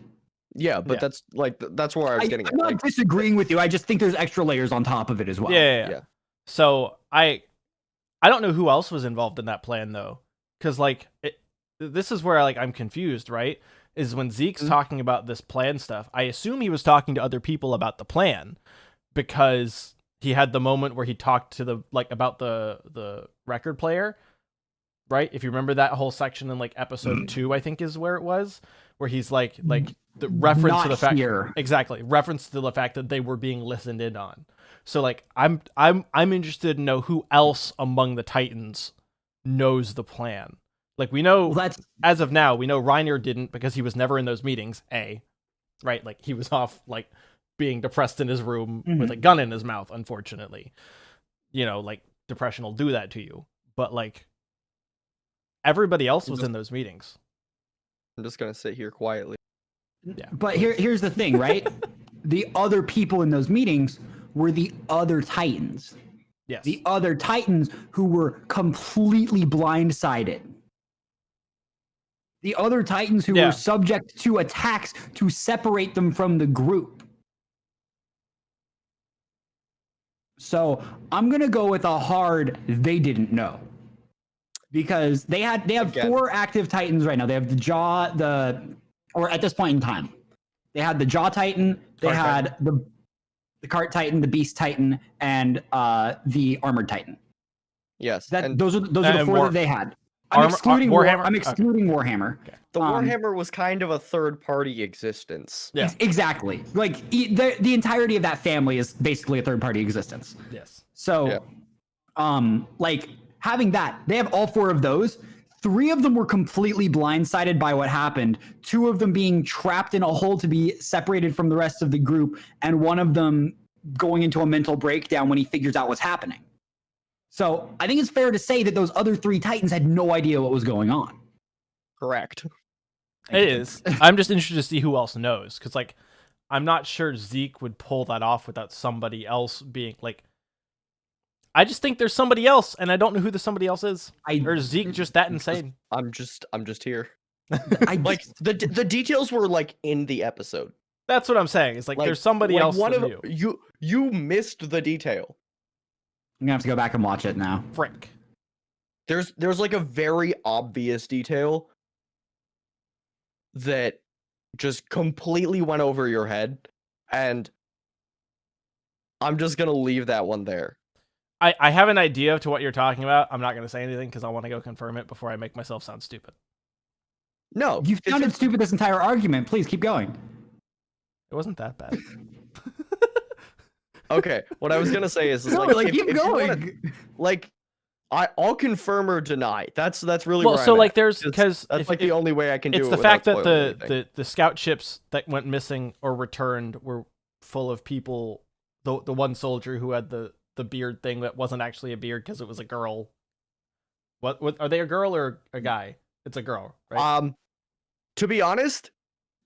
[SPEAKER 3] Yeah, but that's where I was getting at.
[SPEAKER 1] I'm not disagreeing with you. I just think there's extra layers on top of it as well.
[SPEAKER 2] Yeah. So I don't know who else was involved in that plan though, because like this is where I'm confused. Right, is when Zeke's talking about this plan stuff. I assume he was talking to other people about the plan because he had the moment where he talked to about the record player. Right, if you remember that whole section in like episode 2, I think is where it was, where he's like the reference to the fact reference to the fact that they were being listened in on. So like I'm interested to know who else among the Titans knows the plan. Like we know as of now, we know Reiner didn't because he was never in those meetings. Right? Like he was off like being depressed in his room with a gun in his mouth, unfortunately. You know, like depression will do that to you. But like everybody else was in those meetings.
[SPEAKER 3] I'm just gonna sit here quietly.
[SPEAKER 1] Yeah. But here's the thing, right? The other people in those meetings were the other Titans.
[SPEAKER 2] Yes.
[SPEAKER 1] The other Titans who were completely blindsided. The other Titans who were subject to attacks to separate them from the group. So I'm going to go with a hard they didn't know. Because they have 4 active Titans right now. They have the Jaw, or at this point in time. They had the Jaw Titan, they had the the Cart Titan, the Beast Titan, and the Armored Titan.
[SPEAKER 3] Yes.
[SPEAKER 1] That
[SPEAKER 3] And
[SPEAKER 1] those are the
[SPEAKER 2] and
[SPEAKER 1] four that they had. I'm excluding
[SPEAKER 2] Warhammer.
[SPEAKER 1] I'm excluding Warhammer.
[SPEAKER 2] Okay.
[SPEAKER 3] the Warhammer was kind of a third-party existence.
[SPEAKER 2] Yeah.
[SPEAKER 1] Exactly. Like the entirety of that family is basically a third-party existence.
[SPEAKER 2] Yes.
[SPEAKER 1] So, like having that, they have all four of those. 3 of them were completely blindsided by what happened. 2 of them being trapped in a hole to be separated from the rest of the group, and 1 of them going into a mental breakdown when he figures out what's happening. So I think it's fair to say that those other 3 Titans had no idea what was going on.
[SPEAKER 3] Correct.
[SPEAKER 2] It is. I'm just interested to see who else knows, because like, I'm not sure Zeke would pull that off without somebody else being like. I just think there's somebody else, and I don't know who the somebody else is. Or is Zeke just that insane?
[SPEAKER 3] I'm just here.
[SPEAKER 1] I
[SPEAKER 3] Like the details were like in the episode.
[SPEAKER 2] That's what I'm saying. It's like there's somebody else.
[SPEAKER 3] One
[SPEAKER 2] than
[SPEAKER 3] of you missed the detail.
[SPEAKER 1] I'm gonna have to go back and watch it now.
[SPEAKER 2] Frick.
[SPEAKER 3] There's like a very obvious detail that just completely went over your head, and I'm just gonna leave that one there.
[SPEAKER 2] I have an idea to what you're talking about. I'm not going to say anything because I want to go confirm it before I make myself sound stupid.
[SPEAKER 3] No,
[SPEAKER 1] You've sounded stupid this entire argument. Please keep going.
[SPEAKER 2] It wasn't that bad.
[SPEAKER 3] Okay, what I was gonna say is
[SPEAKER 1] No,
[SPEAKER 3] like,
[SPEAKER 1] keep
[SPEAKER 3] if
[SPEAKER 1] going.
[SPEAKER 3] You wanna, like, I'll confirm or deny. That's really
[SPEAKER 2] Well,
[SPEAKER 3] where
[SPEAKER 2] so
[SPEAKER 3] I'm
[SPEAKER 2] like
[SPEAKER 3] at.
[SPEAKER 2] there's because
[SPEAKER 3] that's like the only way I can do it.
[SPEAKER 2] it's the
[SPEAKER 3] without
[SPEAKER 2] fact that
[SPEAKER 3] spoiling anything.
[SPEAKER 2] the scout ships that went missing or returned were full of people. The one soldier who had the beard thing that wasn't actually a beard because it was a girl. What are they, a girl or a guy? It's a girl, right?
[SPEAKER 3] To be honest,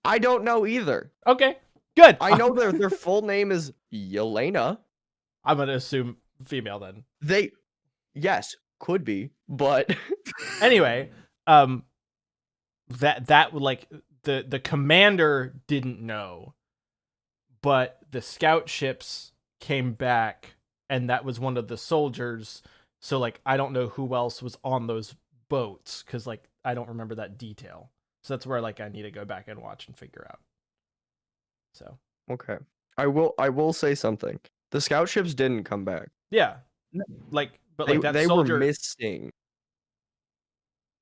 [SPEAKER 3] I don't know either.
[SPEAKER 2] Okay, good.
[SPEAKER 3] I know their full name is Yelena.
[SPEAKER 2] I'm gonna assume female then.
[SPEAKER 3] Yes, could be, but
[SPEAKER 2] Anyway, that like the commander didn't know, but the scout ships came back, and that was one of the soldiers. So like, I don't know who else was on those boats because like I don't remember that detail. So that's where like I need to go back and watch and figure out. So
[SPEAKER 3] okay, I will say something. The scout ships didn't come back.
[SPEAKER 2] yeah, like but like that
[SPEAKER 3] they
[SPEAKER 2] soldier
[SPEAKER 3] were missing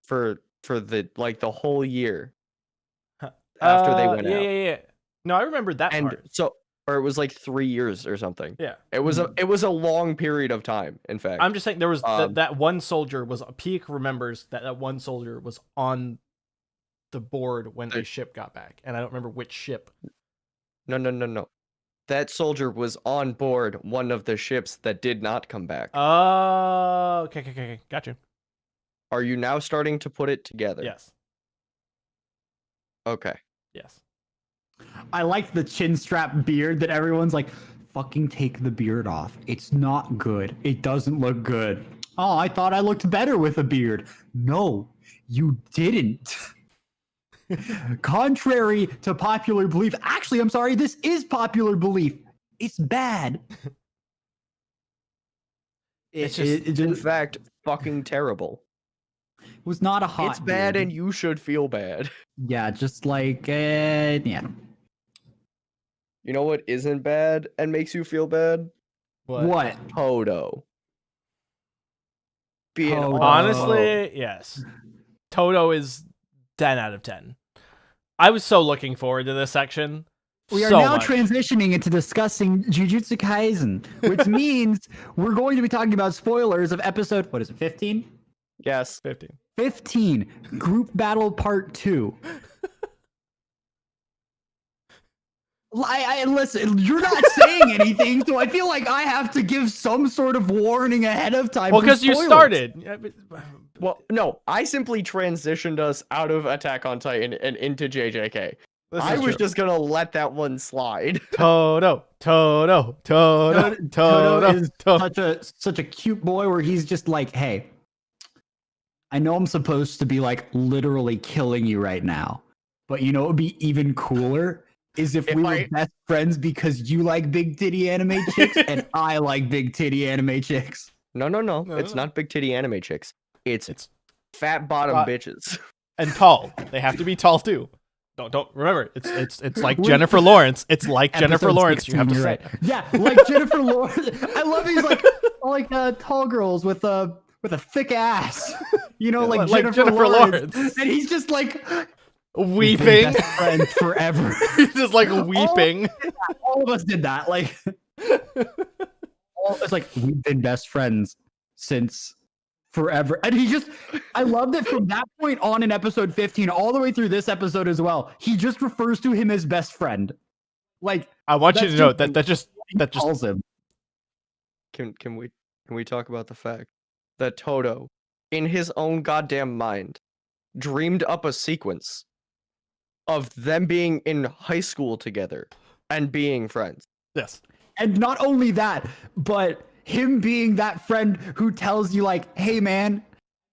[SPEAKER 3] for the whole year after they went out.
[SPEAKER 2] Yeah. No, I remember that
[SPEAKER 3] And
[SPEAKER 2] part.
[SPEAKER 3] or it was like 3 years or something.
[SPEAKER 2] Yeah.
[SPEAKER 3] It was a long period of time, in fact.
[SPEAKER 2] I'm just saying there was that one soldier was Peak remembers that one soldier was on the board when the ship got back, and I don't remember which ship.
[SPEAKER 3] No. That soldier was on board one of the ships that did not come back.
[SPEAKER 2] Oh, okay. Gotcha.
[SPEAKER 3] Are you now starting to put it together?
[SPEAKER 2] Yes.
[SPEAKER 3] Okay.
[SPEAKER 2] Yes.
[SPEAKER 1] I like the chin strap beard that everyone's like, fucking take the beard off. It's not good. It doesn't look good. Oh, I thought I looked better with a beard. No, you didn't. Contrary to popular belief, actually, I'm sorry, this is popular belief. It's bad.
[SPEAKER 3] In fact, fucking terrible.
[SPEAKER 1] It was not a hot.
[SPEAKER 3] It's bad,
[SPEAKER 1] beard.
[SPEAKER 3] and you should feel bad.
[SPEAKER 1] Yeah, just like yeah.
[SPEAKER 3] You know what isn't bad and makes you feel bad?
[SPEAKER 1] What?
[SPEAKER 3] Toto.
[SPEAKER 1] Toto.
[SPEAKER 2] Honestly, yes. Toto is 10 out of 10. I was so looking forward to this section.
[SPEAKER 1] We are
[SPEAKER 2] so
[SPEAKER 1] now
[SPEAKER 2] much.
[SPEAKER 1] transitioning into discussing Jujutsu Kaisen, which means we're going to be talking about spoilers of episode, what is it, 15?
[SPEAKER 3] Yes.
[SPEAKER 2] 15.
[SPEAKER 1] 15, Group Battle Part 2. I listen, you're not saying anything, so I feel like I have to give some sort of warning ahead of time.
[SPEAKER 2] Well,
[SPEAKER 1] because
[SPEAKER 2] you started. Yeah,
[SPEAKER 3] Well, no, I simply transitioned us out of Attack on Titan and into JJK. I was just gonna let that one slide.
[SPEAKER 2] Toto
[SPEAKER 1] is such a cute boy where he's just like, hey, I know I'm supposed to be like literally killing you right now, but you know what would be even cooler is if we were best friends because you like big titty anime chicks and I like big titty anime chicks.
[SPEAKER 3] No. It's not big titty anime chicks. It's fat bottom bitches.
[SPEAKER 2] And tall. They have to be tall too. Don't remember. It's like
[SPEAKER 1] With-
[SPEAKER 2] Jennifer Lawrence. It's like Jennifer
[SPEAKER 1] Episode
[SPEAKER 2] Lawrence. You have to
[SPEAKER 1] 16,
[SPEAKER 2] say.
[SPEAKER 1] you're right. Yeah, like Jennifer Lawrence. I love these like tall girls with a thick ass. You know, like Jennifer Lawrence. And he's just like "We've been
[SPEAKER 2] Weeping.
[SPEAKER 1] best friends forever.
[SPEAKER 2] He's just like weeping.
[SPEAKER 1] All of us did that. Like, it's like we've been best friends since forever. And I love that from that point on in episode 15, all the way through this episode as well, he just refers to him as best friend. Like,
[SPEAKER 2] I want you to know that just
[SPEAKER 1] calls him.
[SPEAKER 3] Can we talk about the fact that Toto, in his own goddamn mind, dreamed up a sequence of them being in high school together and being friends.
[SPEAKER 2] yes.
[SPEAKER 1] And not only that, but him being that friend who tells you like, "Hey man,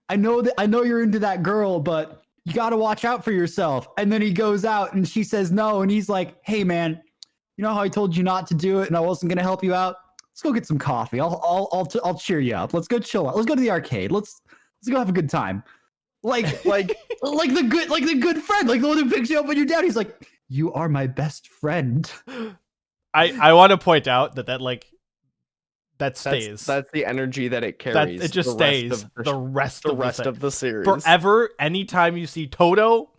[SPEAKER 1] I know you're into that girl, but you got to watch out for yourself." And then he goes out and she says no, and he's like, "Hey man, you know how I told you not to do it and I wasn't going to help you out? Let's go get some coffee. I'll cheer you up. Let's go chill out. Let's go to the arcade. Let's go have a good time." Like the good friend, like the one who picks you up when you're down. He's like, "You are my best friend."
[SPEAKER 2] I want to point out that stays.
[SPEAKER 3] That's the energy that it carries.
[SPEAKER 2] It just stays the rest
[SPEAKER 3] of the series.
[SPEAKER 2] Forever, anytime you see Toto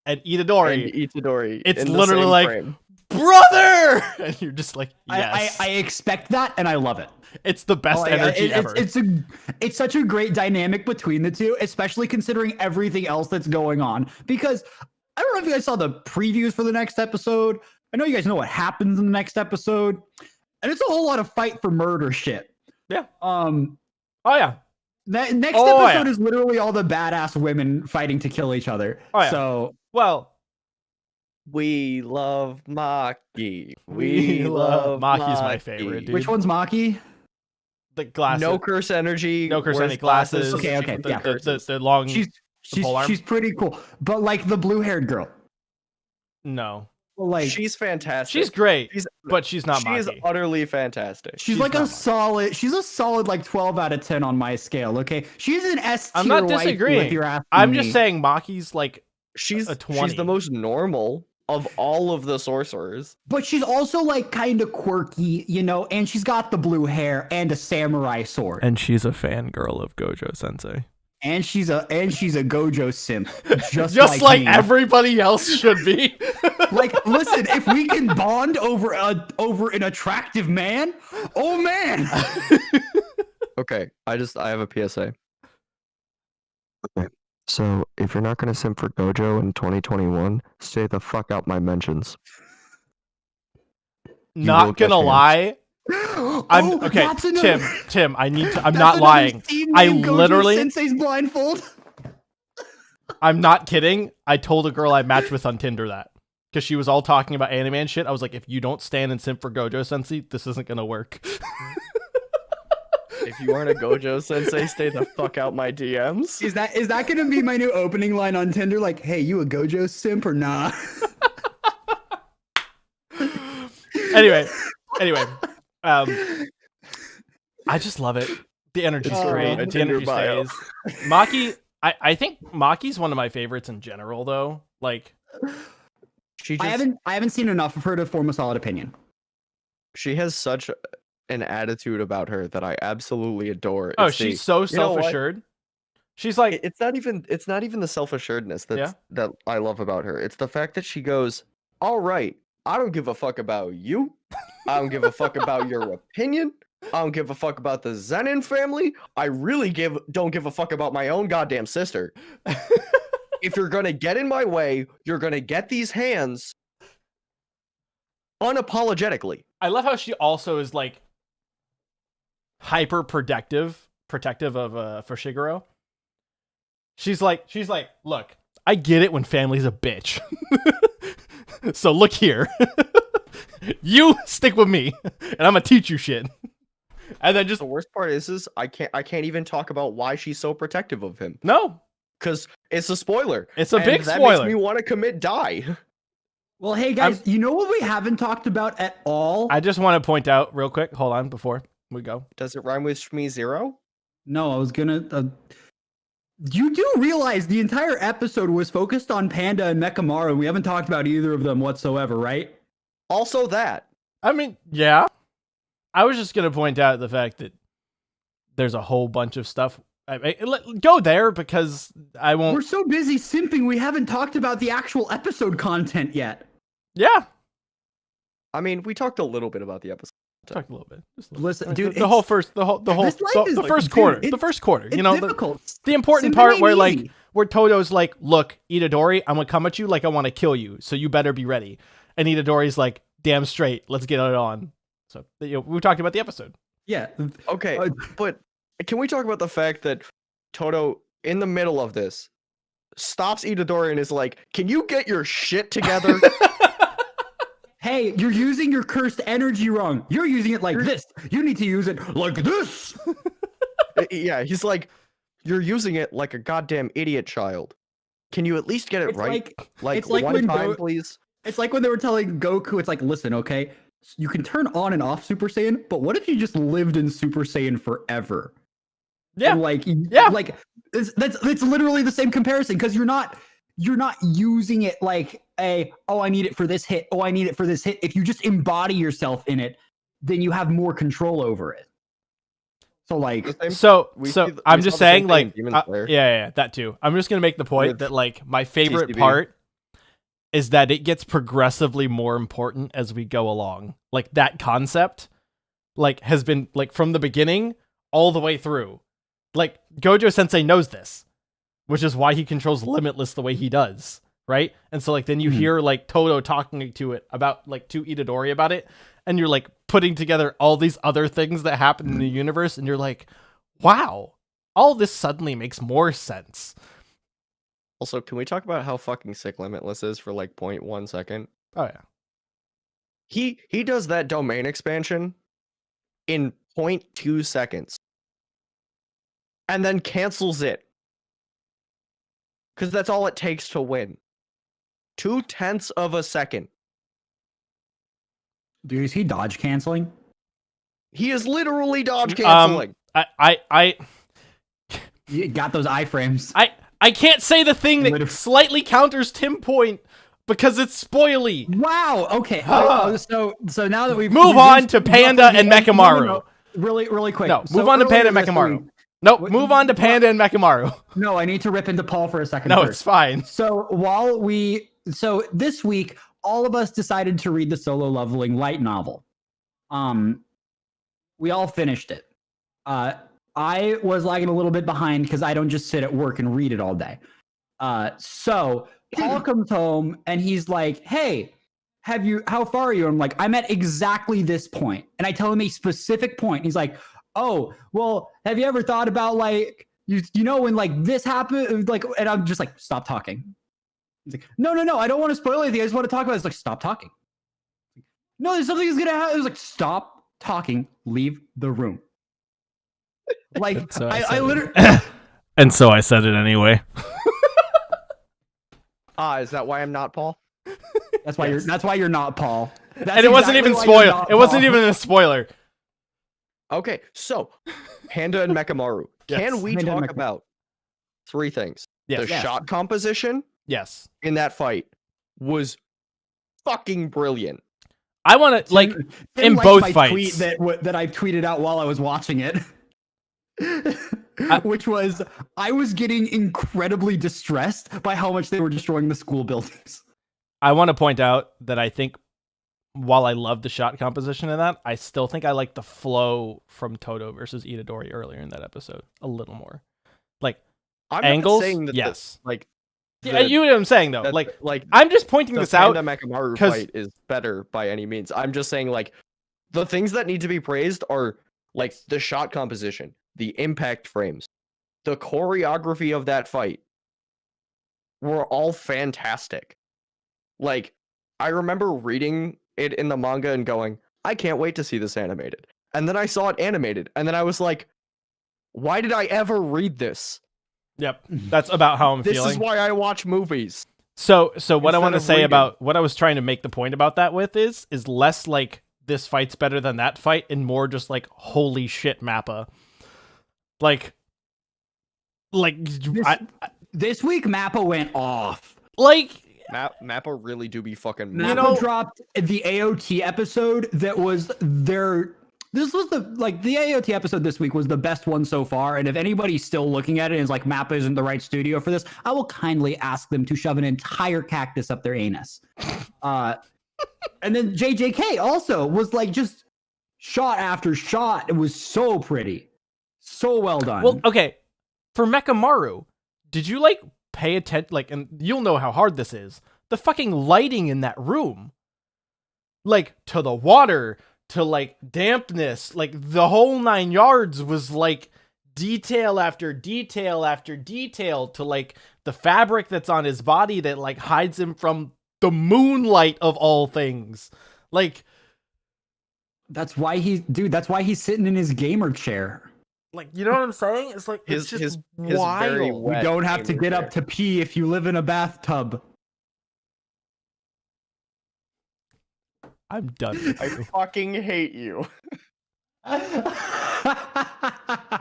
[SPEAKER 2] and Itadori, it's
[SPEAKER 3] in the
[SPEAKER 2] literally
[SPEAKER 3] same
[SPEAKER 2] like,
[SPEAKER 3] frame.
[SPEAKER 2] brother! And you're just like, yes.
[SPEAKER 1] I expect that and I love it.
[SPEAKER 2] It's the best energy ever.
[SPEAKER 1] It's such a great dynamic between the two, especially considering everything else that's going on. Because I don't know if you guys saw the previews for the next episode. I know you guys know what happens in the next episode, and it's a whole lot of fight for murder shit.
[SPEAKER 2] Yeah.
[SPEAKER 1] Oh
[SPEAKER 2] yeah.
[SPEAKER 1] That next episode is literally all the badass women fighting to kill each other.
[SPEAKER 2] Oh, yeah.
[SPEAKER 1] So
[SPEAKER 3] we love Maki. We love
[SPEAKER 2] Maki's my favorite, dude.
[SPEAKER 1] Which one's Maki?
[SPEAKER 2] The glasses.
[SPEAKER 3] No curse energy.
[SPEAKER 2] No curse
[SPEAKER 3] wears
[SPEAKER 2] any glasses.
[SPEAKER 1] Okay, yeah.
[SPEAKER 2] The long.
[SPEAKER 1] She's pretty cool, but like the blue-haired girl.
[SPEAKER 2] No.
[SPEAKER 1] Like
[SPEAKER 3] she's fantastic.
[SPEAKER 2] She's great, but she's not Maki.
[SPEAKER 3] She's utterly fantastic.
[SPEAKER 1] She's like a solid like 12 out of 10 on my scale. Okay, she's an S tier.
[SPEAKER 2] I'm not disagreeing.
[SPEAKER 1] If you're asking
[SPEAKER 2] I'm
[SPEAKER 1] me.
[SPEAKER 2] just saying Maki's like
[SPEAKER 3] she's
[SPEAKER 2] a 20.
[SPEAKER 3] She's the most normal of all of the sorcerers.
[SPEAKER 1] But she's also like kind of quirky, you know, and she's got the blue hair and a samurai sword.
[SPEAKER 2] And she's a fangirl of Gojo Sensei.
[SPEAKER 1] And she's a Gojo simp, just
[SPEAKER 2] like
[SPEAKER 1] me.
[SPEAKER 2] everybody else should be.
[SPEAKER 1] Like, listen, if we can bond over an attractive man, oh man.
[SPEAKER 3] Okay, I have a PSA. Okay, so if you're not gonna simp for Gojo in 2021, stay the fuck out my mentions.
[SPEAKER 2] Not gonna lie. I'm okay, Tim. I'm not lying. I literally
[SPEAKER 1] Sensei's blindfold.
[SPEAKER 2] I'm not kidding. I told a girl I matched with on Tinder that because she was all talking about anime and shit. I was like, if you don't stand and simp for Gojo Sensei, this isn't gonna work.
[SPEAKER 3] If you aren't a Gojo Sensei, stay the fuck out my DMs.
[SPEAKER 1] Is that gonna be my new opening line on Tinder? Like, hey, you a Gojo simp or nah?
[SPEAKER 2] Anyway. I just love it. The energy's great. The energy stays. Maki, I think Maki's one of my favorites in general, though. Like,
[SPEAKER 1] I haven't seen enough of her to form a solid opinion.
[SPEAKER 3] She has such an attitude about her that I absolutely adore.
[SPEAKER 2] She's so self-assured. She's like,
[SPEAKER 3] it's not even the self-assuredness that I love about her. It's the fact that she goes, "All right, I don't give a fuck about you. I don't give a fuck about your opinion. I don't give a fuck about the Zenin family. I really don't give a fuck about my own goddamn sister. If you're gonna get in my way, you're gonna get these hands unapologetically."
[SPEAKER 2] I love how she also is like hyper protective of for Shigeru. She's like, look, I get it when family's a bitch. So look here. You stick with me and I'm gonna teach you shit. And then just
[SPEAKER 3] the worst part is I can't even talk about why she's so protective of him.
[SPEAKER 2] No.
[SPEAKER 3] Because it's a spoiler.
[SPEAKER 2] It's a big
[SPEAKER 3] that
[SPEAKER 2] spoiler.
[SPEAKER 3] Makes me want to commit die.
[SPEAKER 1] Well, hey guys, you know what we haven't talked about at all?
[SPEAKER 2] I just want to point out real quick. Hold on before we go.
[SPEAKER 3] Does it rhyme with Shmi Zero?
[SPEAKER 1] No, I was gonna. You do realize the entire episode was focused on Panda and Mechamaru, and we haven't talked about either of them whatsoever, right?
[SPEAKER 3] Also that.
[SPEAKER 2] I mean, yeah. I was just gonna point out the fact that there's a whole bunch of stuff. Go there because I won't.
[SPEAKER 1] We're so busy simping, we haven't talked about the actual episode content yet.
[SPEAKER 2] Yeah,
[SPEAKER 3] I mean, we talked a little bit about the episode.
[SPEAKER 2] talk a little bit. Just a little
[SPEAKER 1] Listen,
[SPEAKER 2] bit.
[SPEAKER 1] dude,
[SPEAKER 2] the whole first, the
[SPEAKER 1] this life is
[SPEAKER 2] the
[SPEAKER 1] like-
[SPEAKER 2] first
[SPEAKER 1] dude,
[SPEAKER 2] quarter, the
[SPEAKER 1] it's-
[SPEAKER 2] first quarter.
[SPEAKER 1] It's
[SPEAKER 2] You know,
[SPEAKER 1] difficult.
[SPEAKER 2] the important
[SPEAKER 1] Simping
[SPEAKER 2] part
[SPEAKER 1] ain't
[SPEAKER 2] where
[SPEAKER 1] easy.
[SPEAKER 2] like where Toto's like, look, Itadori, I'm gonna come at you like I want to kill you, so you better be ready. And Itadori's like, damn straight, let's get it on. So we talked about the episode.
[SPEAKER 1] Yeah.
[SPEAKER 3] Okay,
[SPEAKER 1] Uh,
[SPEAKER 3] but can we talk about the fact that Toto, in the middle of this, stops Itadori and is like, "Can you get your shit together?"
[SPEAKER 1] Hey, you're using your cursed energy wrong. You're using it like this. You need to use it like this.
[SPEAKER 3] Yeah, he's like, "You're using it like a goddamn idiot child. Can you at least get it
[SPEAKER 1] It's
[SPEAKER 3] right?
[SPEAKER 1] it's like
[SPEAKER 3] one
[SPEAKER 1] when
[SPEAKER 3] time, please."
[SPEAKER 1] It's like when they were telling Goku, it's like, listen, okay, you can turn on and off Super Saiyan, but what if you just lived in Super Saiyan forever?
[SPEAKER 2] Yeah,
[SPEAKER 1] And like,
[SPEAKER 2] Yeah.
[SPEAKER 1] like that's literally the same comparison because you're not using it like I need it for this hit. Oh, I need it for this hit. If you just embody yourself in it, then you have more control over it. So like,
[SPEAKER 3] The same-
[SPEAKER 2] So
[SPEAKER 3] we
[SPEAKER 2] so
[SPEAKER 3] see the-
[SPEAKER 2] I'm
[SPEAKER 3] we
[SPEAKER 2] just
[SPEAKER 3] saw the same
[SPEAKER 2] saying
[SPEAKER 3] thing
[SPEAKER 2] like
[SPEAKER 3] in Demon
[SPEAKER 2] yeah,
[SPEAKER 3] Slayer.
[SPEAKER 2] yeah, that too. I'm just gonna make the point
[SPEAKER 3] With
[SPEAKER 2] that like my favorite
[SPEAKER 3] TCB.
[SPEAKER 2] part is that it gets progressively more important as we go along. Like that concept like has been like from the beginning all the way through. Like Gojo Sensei knows this, which is why he controls Limitless the way he does, right? And so like then you
[SPEAKER 1] Mhm.
[SPEAKER 2] hear like Toto talking to it about like to Itadori about it, and you're like putting together all these other things that happen in the universe, and you're like, wow, all this suddenly makes more sense.
[SPEAKER 3] Also, can we talk about how fucking sick Limitless is for like 0.1 second?
[SPEAKER 2] Oh yeah.
[SPEAKER 3] He does that domain expansion in 0.2 seconds. And then cancels it. Because that's all it takes to win. 0.2 of a second.
[SPEAKER 1] dude, is he dodge canceling?
[SPEAKER 3] He is literally dodge canceling.
[SPEAKER 2] I
[SPEAKER 1] You got those iframes.
[SPEAKER 2] I can't say the thing that
[SPEAKER 1] Literally.
[SPEAKER 2] slightly counters Tim Point because it's spoily.
[SPEAKER 1] Wow. Okay. So now that we've
[SPEAKER 2] Move
[SPEAKER 1] we've
[SPEAKER 2] on
[SPEAKER 1] reached
[SPEAKER 2] to Panda
[SPEAKER 1] roughly
[SPEAKER 2] and
[SPEAKER 1] the end-
[SPEAKER 2] Mechamaru.
[SPEAKER 1] Really quick.
[SPEAKER 2] No,
[SPEAKER 1] So
[SPEAKER 2] move on to
[SPEAKER 1] earlier
[SPEAKER 2] Panda and
[SPEAKER 1] this
[SPEAKER 2] Mechamaru.
[SPEAKER 1] week-
[SPEAKER 2] Nope,
[SPEAKER 1] What-
[SPEAKER 2] move on to Panda and Mechamaru.
[SPEAKER 1] No, I need to rip into Paul for a second.
[SPEAKER 2] No,
[SPEAKER 1] first.
[SPEAKER 2] it's fine.
[SPEAKER 1] So so this week, all of us decided to read the solo leveling light novel. We all finished it. I was lagging a little bit behind because I don't just sit at work and read it all day. So Paul comes home and he's like, "Hey, how far are you?" I'm like, "I'm at exactly this point." And I tell him a specific point. He's like, "Oh, well, have you ever thought about like you know when like this happened?" Like, and I'm just like, "Stop talking." He's like, "No, I don't want to spoil anything. I just want to talk about it." It's like, "Stop talking." No, there's something that's gonna happen. It was like, "Stop talking. Leave the room." Like,
[SPEAKER 2] So
[SPEAKER 1] I
[SPEAKER 2] said it.
[SPEAKER 1] literally.
[SPEAKER 2] And so I said it anyway.
[SPEAKER 3] Is that why I'm not Paul?
[SPEAKER 1] That's why you're not Paul. That's
[SPEAKER 2] And it wasn't
[SPEAKER 1] exactly
[SPEAKER 2] even
[SPEAKER 1] why you're
[SPEAKER 2] spoiler.
[SPEAKER 1] not
[SPEAKER 2] It wasn't
[SPEAKER 1] Paul.
[SPEAKER 2] even a spoiler.
[SPEAKER 3] Okay, so Panda and Mechamaru.
[SPEAKER 2] Yes.
[SPEAKER 3] Can we
[SPEAKER 1] Panda and
[SPEAKER 3] talk
[SPEAKER 1] Mechamaru.
[SPEAKER 3] about three things?
[SPEAKER 2] Yes.
[SPEAKER 3] The
[SPEAKER 1] Yes.
[SPEAKER 3] shot composition
[SPEAKER 2] Yes.
[SPEAKER 3] in that fight was fucking brilliant.
[SPEAKER 2] I want to like
[SPEAKER 1] Tim
[SPEAKER 2] in
[SPEAKER 1] liked
[SPEAKER 2] both
[SPEAKER 1] my
[SPEAKER 2] fights.
[SPEAKER 1] tweet that I tweeted out while I was watching it. Which was, I was getting incredibly distressed by how much they were destroying the school buildings.
[SPEAKER 2] I want to point out that I think while I love the shot composition in that, I still think I like the flow from Toto versus Itadori earlier in that episode a little more. Like
[SPEAKER 3] I'm
[SPEAKER 2] angles,
[SPEAKER 3] not saying that
[SPEAKER 2] yes. Yeah,
[SPEAKER 3] the-
[SPEAKER 2] you know what I'm saying though.
[SPEAKER 3] that-
[SPEAKER 2] Like I'm just pointing
[SPEAKER 3] the
[SPEAKER 2] this out.
[SPEAKER 3] Panda Mechamaru
[SPEAKER 2] 'cause-
[SPEAKER 3] fight is better by any means. I'm just saying like the things that need to be praised are like the shot composition, the impact frames, the choreography of that fight were all fantastic. Like I remember reading it in the manga and going, I can't wait to see this animated. And then I saw it animated and then I was like, why did I ever read this?
[SPEAKER 2] Yep, that's about how I'm
[SPEAKER 3] This
[SPEAKER 2] feeling.
[SPEAKER 3] is why I watch movies.
[SPEAKER 2] So what I
[SPEAKER 3] Instead
[SPEAKER 2] want to
[SPEAKER 3] of
[SPEAKER 2] say
[SPEAKER 3] reading.
[SPEAKER 2] about what I was trying to make the point about that with is less like this fight's better than that fight and more just like holy shit Mappa. Like Like,
[SPEAKER 1] This week, Mappa went off.
[SPEAKER 2] like,
[SPEAKER 3] Mappa really do be fucking.
[SPEAKER 1] Mappa dropped the AOT episode that was their. This was the AOT episode this week was the best one so far. And if anybody's still looking at it and is like Mappa isn't the right studio for this, I will kindly ask them to shove an entire cactus up their anus. And then JJK also was like just shot after shot. It was so pretty, so well done.
[SPEAKER 2] well, okay. For Mechamaru, did you like pay attention? Like, and you'll know how hard this is. The fucking lighting in that room, like to the water, to like dampness, like the whole 9 yards was like detail after detail after detail to like the fabric that's on his body that like hides him from the moonlight of all things. Like,
[SPEAKER 1] that's why he's sitting in his gamer chair.
[SPEAKER 2] like, you know what I'm saying? It's like, it's just wild.
[SPEAKER 3] very
[SPEAKER 1] You
[SPEAKER 3] wet
[SPEAKER 1] don't have to
[SPEAKER 3] gamer
[SPEAKER 1] get
[SPEAKER 3] chair.
[SPEAKER 1] up to pee if you live in a bathtub.
[SPEAKER 2] I'm done with
[SPEAKER 3] I
[SPEAKER 2] you.
[SPEAKER 3] fucking hate you.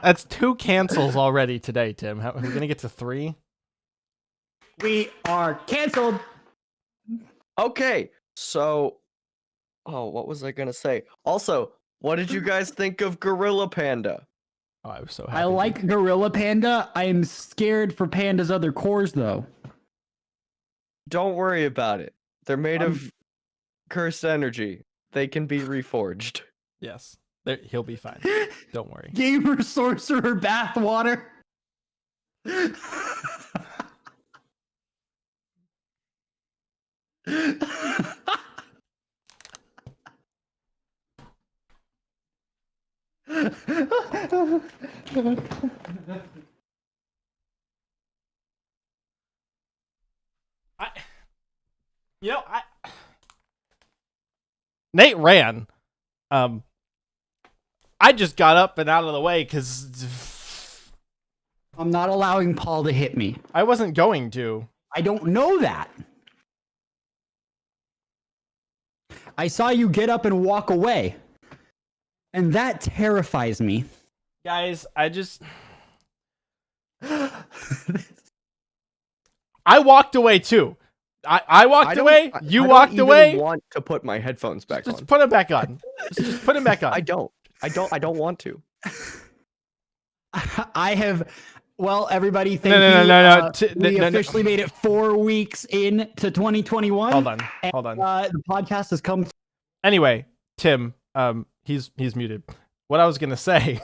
[SPEAKER 2] That's 2 cancels already today, Tim. How, are we gonna get to 3?
[SPEAKER 1] We are canceled.
[SPEAKER 3] Okay, so, what was I gonna say? Also, what did you guys think of Gorilla Panda?
[SPEAKER 2] Oh, I was so happy.
[SPEAKER 1] I like Gorilla Panda. I am scared for Panda's other cores, though.
[SPEAKER 3] Don't worry about it. They're made of cursed energy. They can be reforged.
[SPEAKER 2] Yes, he'll be fine. Don't worry.
[SPEAKER 1] Gamer sorcerer bathwater.
[SPEAKER 2] Nate ran. I just got up and out of the way because
[SPEAKER 1] I'm not allowing Paul to hit me.
[SPEAKER 2] I wasn't going to.
[SPEAKER 1] I don't know that. I saw you get up and walk away. And that terrifies me.
[SPEAKER 2] Guys, I walked away too. I walked away. You walked away.
[SPEAKER 3] I want to put my headphones back
[SPEAKER 2] Just
[SPEAKER 3] on.
[SPEAKER 2] put them back on. Just put them back on.
[SPEAKER 3] I don't want to.
[SPEAKER 1] I have. Well, everybody, thank
[SPEAKER 2] No.
[SPEAKER 1] you. We officially made it 4 weeks into 2021.
[SPEAKER 2] Hold on.
[SPEAKER 1] The podcast has come.
[SPEAKER 2] Anyway, Tim, he's muted. What I was gonna say.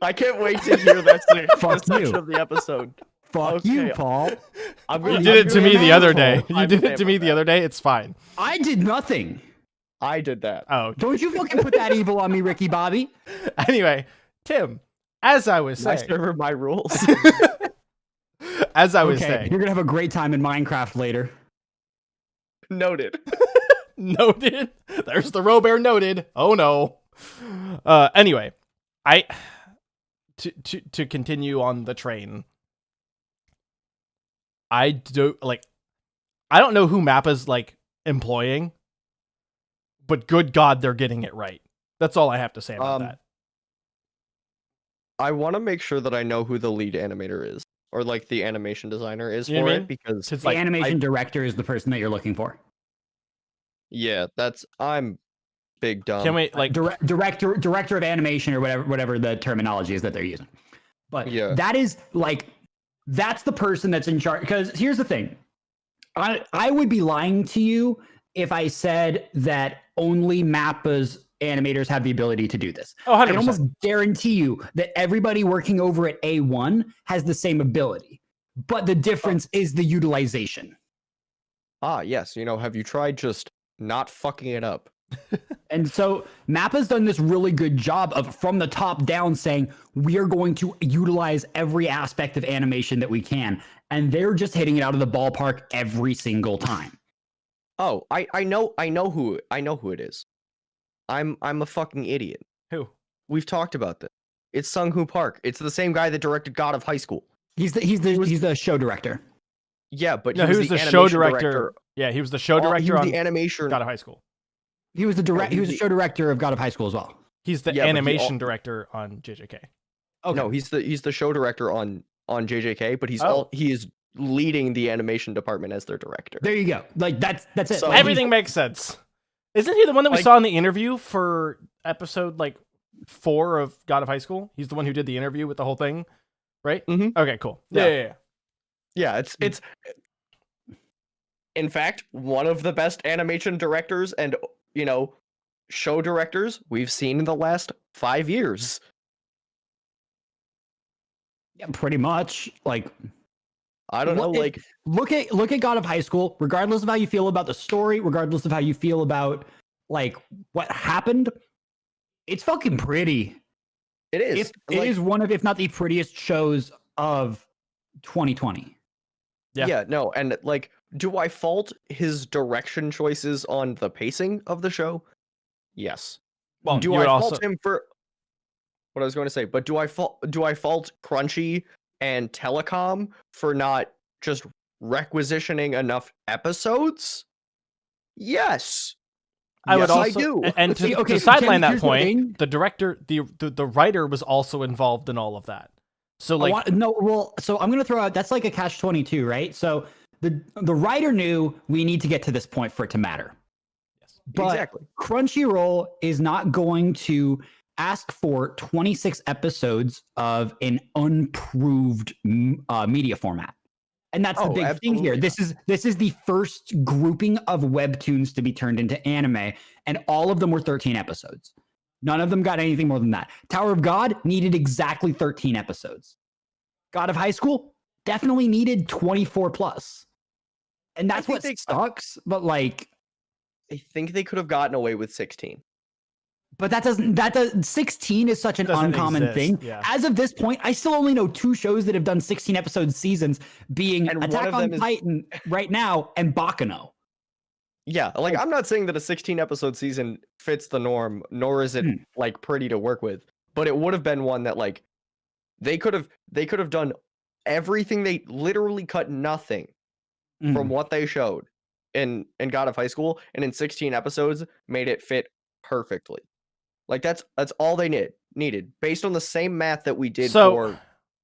[SPEAKER 3] I can't wait to hear that
[SPEAKER 1] Fuck
[SPEAKER 3] section
[SPEAKER 1] you.
[SPEAKER 3] of the episode.
[SPEAKER 1] Fuck you, Paul.
[SPEAKER 2] You did it to me the other day. You did it to me the other day. It's fine.
[SPEAKER 1] I did nothing.
[SPEAKER 3] I did that.
[SPEAKER 2] Oh.
[SPEAKER 1] Don't you fucking put that evil on me, Ricky Bobby.
[SPEAKER 2] Anyway, Tim, as I was
[SPEAKER 3] My
[SPEAKER 2] saying.
[SPEAKER 3] server, my rules.
[SPEAKER 2] As I was saying.
[SPEAKER 1] You're gonna have a great time in Minecraft later.
[SPEAKER 3] Noted.
[SPEAKER 2] Noted. There's the Robear noted. Oh no. Anyway, to continue on the train. I don't know who Mappa's like employing, but good God, they're getting it right. That's all I have to say about that.
[SPEAKER 3] I want to make sure that I know who the lead animator is, or like the animation designer is
[SPEAKER 2] You know
[SPEAKER 3] for
[SPEAKER 2] what I
[SPEAKER 3] it,
[SPEAKER 2] mean?
[SPEAKER 3] because
[SPEAKER 1] The animation director is the person that you're looking for.
[SPEAKER 3] yeah, I'm big dumb.
[SPEAKER 2] Can we like
[SPEAKER 1] Director of animation or whatever the terminology is that they're using. But
[SPEAKER 3] Yeah.
[SPEAKER 1] that is like that's the person that's in charge. Because here's the thing, I would be lying to you if I said that only Mappa's animators have the ability to do this.
[SPEAKER 2] Oh, 100%.
[SPEAKER 1] I almost guarantee you that everybody working over at A1 has the same ability, but the difference is the utilization.
[SPEAKER 3] Yes, have you tried just not fucking it up?
[SPEAKER 1] And so Mappa's done this really good job of from the top down saying we are going to utilize every aspect of animation that we can, and they're just hitting it out of the ballpark every single time.
[SPEAKER 3] Oh, I know who it is. I'm a fucking idiot.
[SPEAKER 2] who?
[SPEAKER 3] We've talked about this. It's Sung-Hoo Park. It's the same guy that directed God of High School.
[SPEAKER 1] He's the show director.
[SPEAKER 3] Yeah, but
[SPEAKER 2] No, he was the show director. Yeah, he was the show director on
[SPEAKER 3] the animation.
[SPEAKER 2] God of High School.
[SPEAKER 1] He was the show director of God of High School as well.
[SPEAKER 2] He's the
[SPEAKER 3] Yeah, but he
[SPEAKER 2] animation director on JJK.
[SPEAKER 1] Okay.
[SPEAKER 3] No, he's the show director on JJK, but
[SPEAKER 2] Oh.
[SPEAKER 3] he is leading the animation department as their director.
[SPEAKER 1] There you go. Like that's it.
[SPEAKER 3] So-
[SPEAKER 1] Like,
[SPEAKER 2] Everything makes sense. Isn't he the one that we
[SPEAKER 3] Like-
[SPEAKER 2] saw in the interview for episode like 4 of God of High School? He's the one who did the interview with the whole thing, right?
[SPEAKER 3] Mhm.
[SPEAKER 2] Okay, cool.
[SPEAKER 3] Yeah.
[SPEAKER 2] Yeah.
[SPEAKER 3] Yeah, it's in fact one of the best animation directors and show directors we've seen in the last 5 years.
[SPEAKER 1] yeah, pretty much. Like
[SPEAKER 3] I don't know, like
[SPEAKER 1] look at God of High School. Regardless of how you feel about the story, regardless of how you feel about like what happened, it's fucking pretty.
[SPEAKER 3] it is.
[SPEAKER 1] It is one of, if not the prettiest shows of 2020.
[SPEAKER 2] Yeah.
[SPEAKER 3] No, and like, do I fault his direction choices on the pacing of the show? Yes.
[SPEAKER 2] Well,
[SPEAKER 3] Do
[SPEAKER 2] you
[SPEAKER 3] I
[SPEAKER 2] would
[SPEAKER 3] fault him for what I was going to say? But do I fault Crunchy and Telecom for not just requisitioning enough episodes? Yes.
[SPEAKER 2] I would
[SPEAKER 3] Yes,
[SPEAKER 2] also,
[SPEAKER 3] I do.
[SPEAKER 2] and
[SPEAKER 1] See, okay,
[SPEAKER 2] to
[SPEAKER 1] so
[SPEAKER 2] sideline that
[SPEAKER 1] here's the
[SPEAKER 2] point,
[SPEAKER 1] thing.
[SPEAKER 2] the director, the writer was also involved in all of that. So like,
[SPEAKER 1] So I'm gonna throw out, that's like a catch-22, right? So the writer knew we need to get to this point for it to matter.
[SPEAKER 2] yes.
[SPEAKER 1] But
[SPEAKER 3] Exactly.
[SPEAKER 1] Crunchyroll is not going to ask for 26 episodes of an unproved media format. And that's the
[SPEAKER 3] Oh,
[SPEAKER 1] big thing here.
[SPEAKER 3] absolutely
[SPEAKER 1] This is the first grouping of webtoons to be turned into anime, and all of them were 13 episodes. None of them got anything more than that. Tower of God needed exactly 13 episodes. God of High School definitely needed 24 plus. And that's
[SPEAKER 3] think
[SPEAKER 1] what
[SPEAKER 3] they-
[SPEAKER 1] sucks, but like,
[SPEAKER 3] I think they could have gotten away with 16.
[SPEAKER 1] but 16 is such an
[SPEAKER 2] Doesn't
[SPEAKER 1] uncommon
[SPEAKER 2] exist,
[SPEAKER 1] thing.
[SPEAKER 2] yeah.
[SPEAKER 1] As of this point, I still only know 2 shows that have done 16 episode seasons, being
[SPEAKER 3] And one
[SPEAKER 1] Attack
[SPEAKER 3] of
[SPEAKER 1] on
[SPEAKER 3] them is-
[SPEAKER 1] Titan right now and Bakano.
[SPEAKER 3] Yeah, like I'm not saying that a 16 episode season fits the norm, nor is it
[SPEAKER 1] Hmm.
[SPEAKER 3] like pretty to work with, but it would have been one that like they could have done everything. They literally cut nothing from what they showed in God of High School, and in 16 episodes made it fit perfectly. Like that's all they needed based on the same math that we did
[SPEAKER 2] So-
[SPEAKER 3] for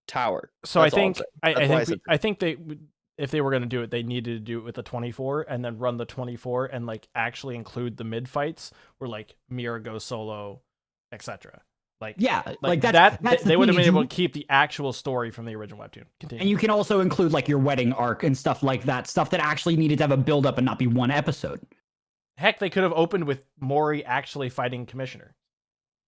[SPEAKER 3] Tower.
[SPEAKER 2] So I
[SPEAKER 3] That's all I'm
[SPEAKER 2] think
[SPEAKER 3] saying.
[SPEAKER 2] I
[SPEAKER 3] That's why I
[SPEAKER 2] think
[SPEAKER 3] said
[SPEAKER 2] I think they would, if they were going to do it, they needed to do it with the 24 and then run the 24 and like actually include the mid fights where like Mira goes solo, etc. Like
[SPEAKER 1] Yeah,
[SPEAKER 2] like
[SPEAKER 1] that's
[SPEAKER 2] that
[SPEAKER 1] that's the
[SPEAKER 2] they would have
[SPEAKER 1] thing,
[SPEAKER 2] been
[SPEAKER 1] is
[SPEAKER 2] able
[SPEAKER 1] you-
[SPEAKER 2] to keep the actual story from the original webtoon. Continue.
[SPEAKER 1] And you can also include like your wedding arc and stuff like that, stuff that actually needed to have a build up and not be one episode.
[SPEAKER 2] Heck, they could have opened with Mori actually fighting Commissioner.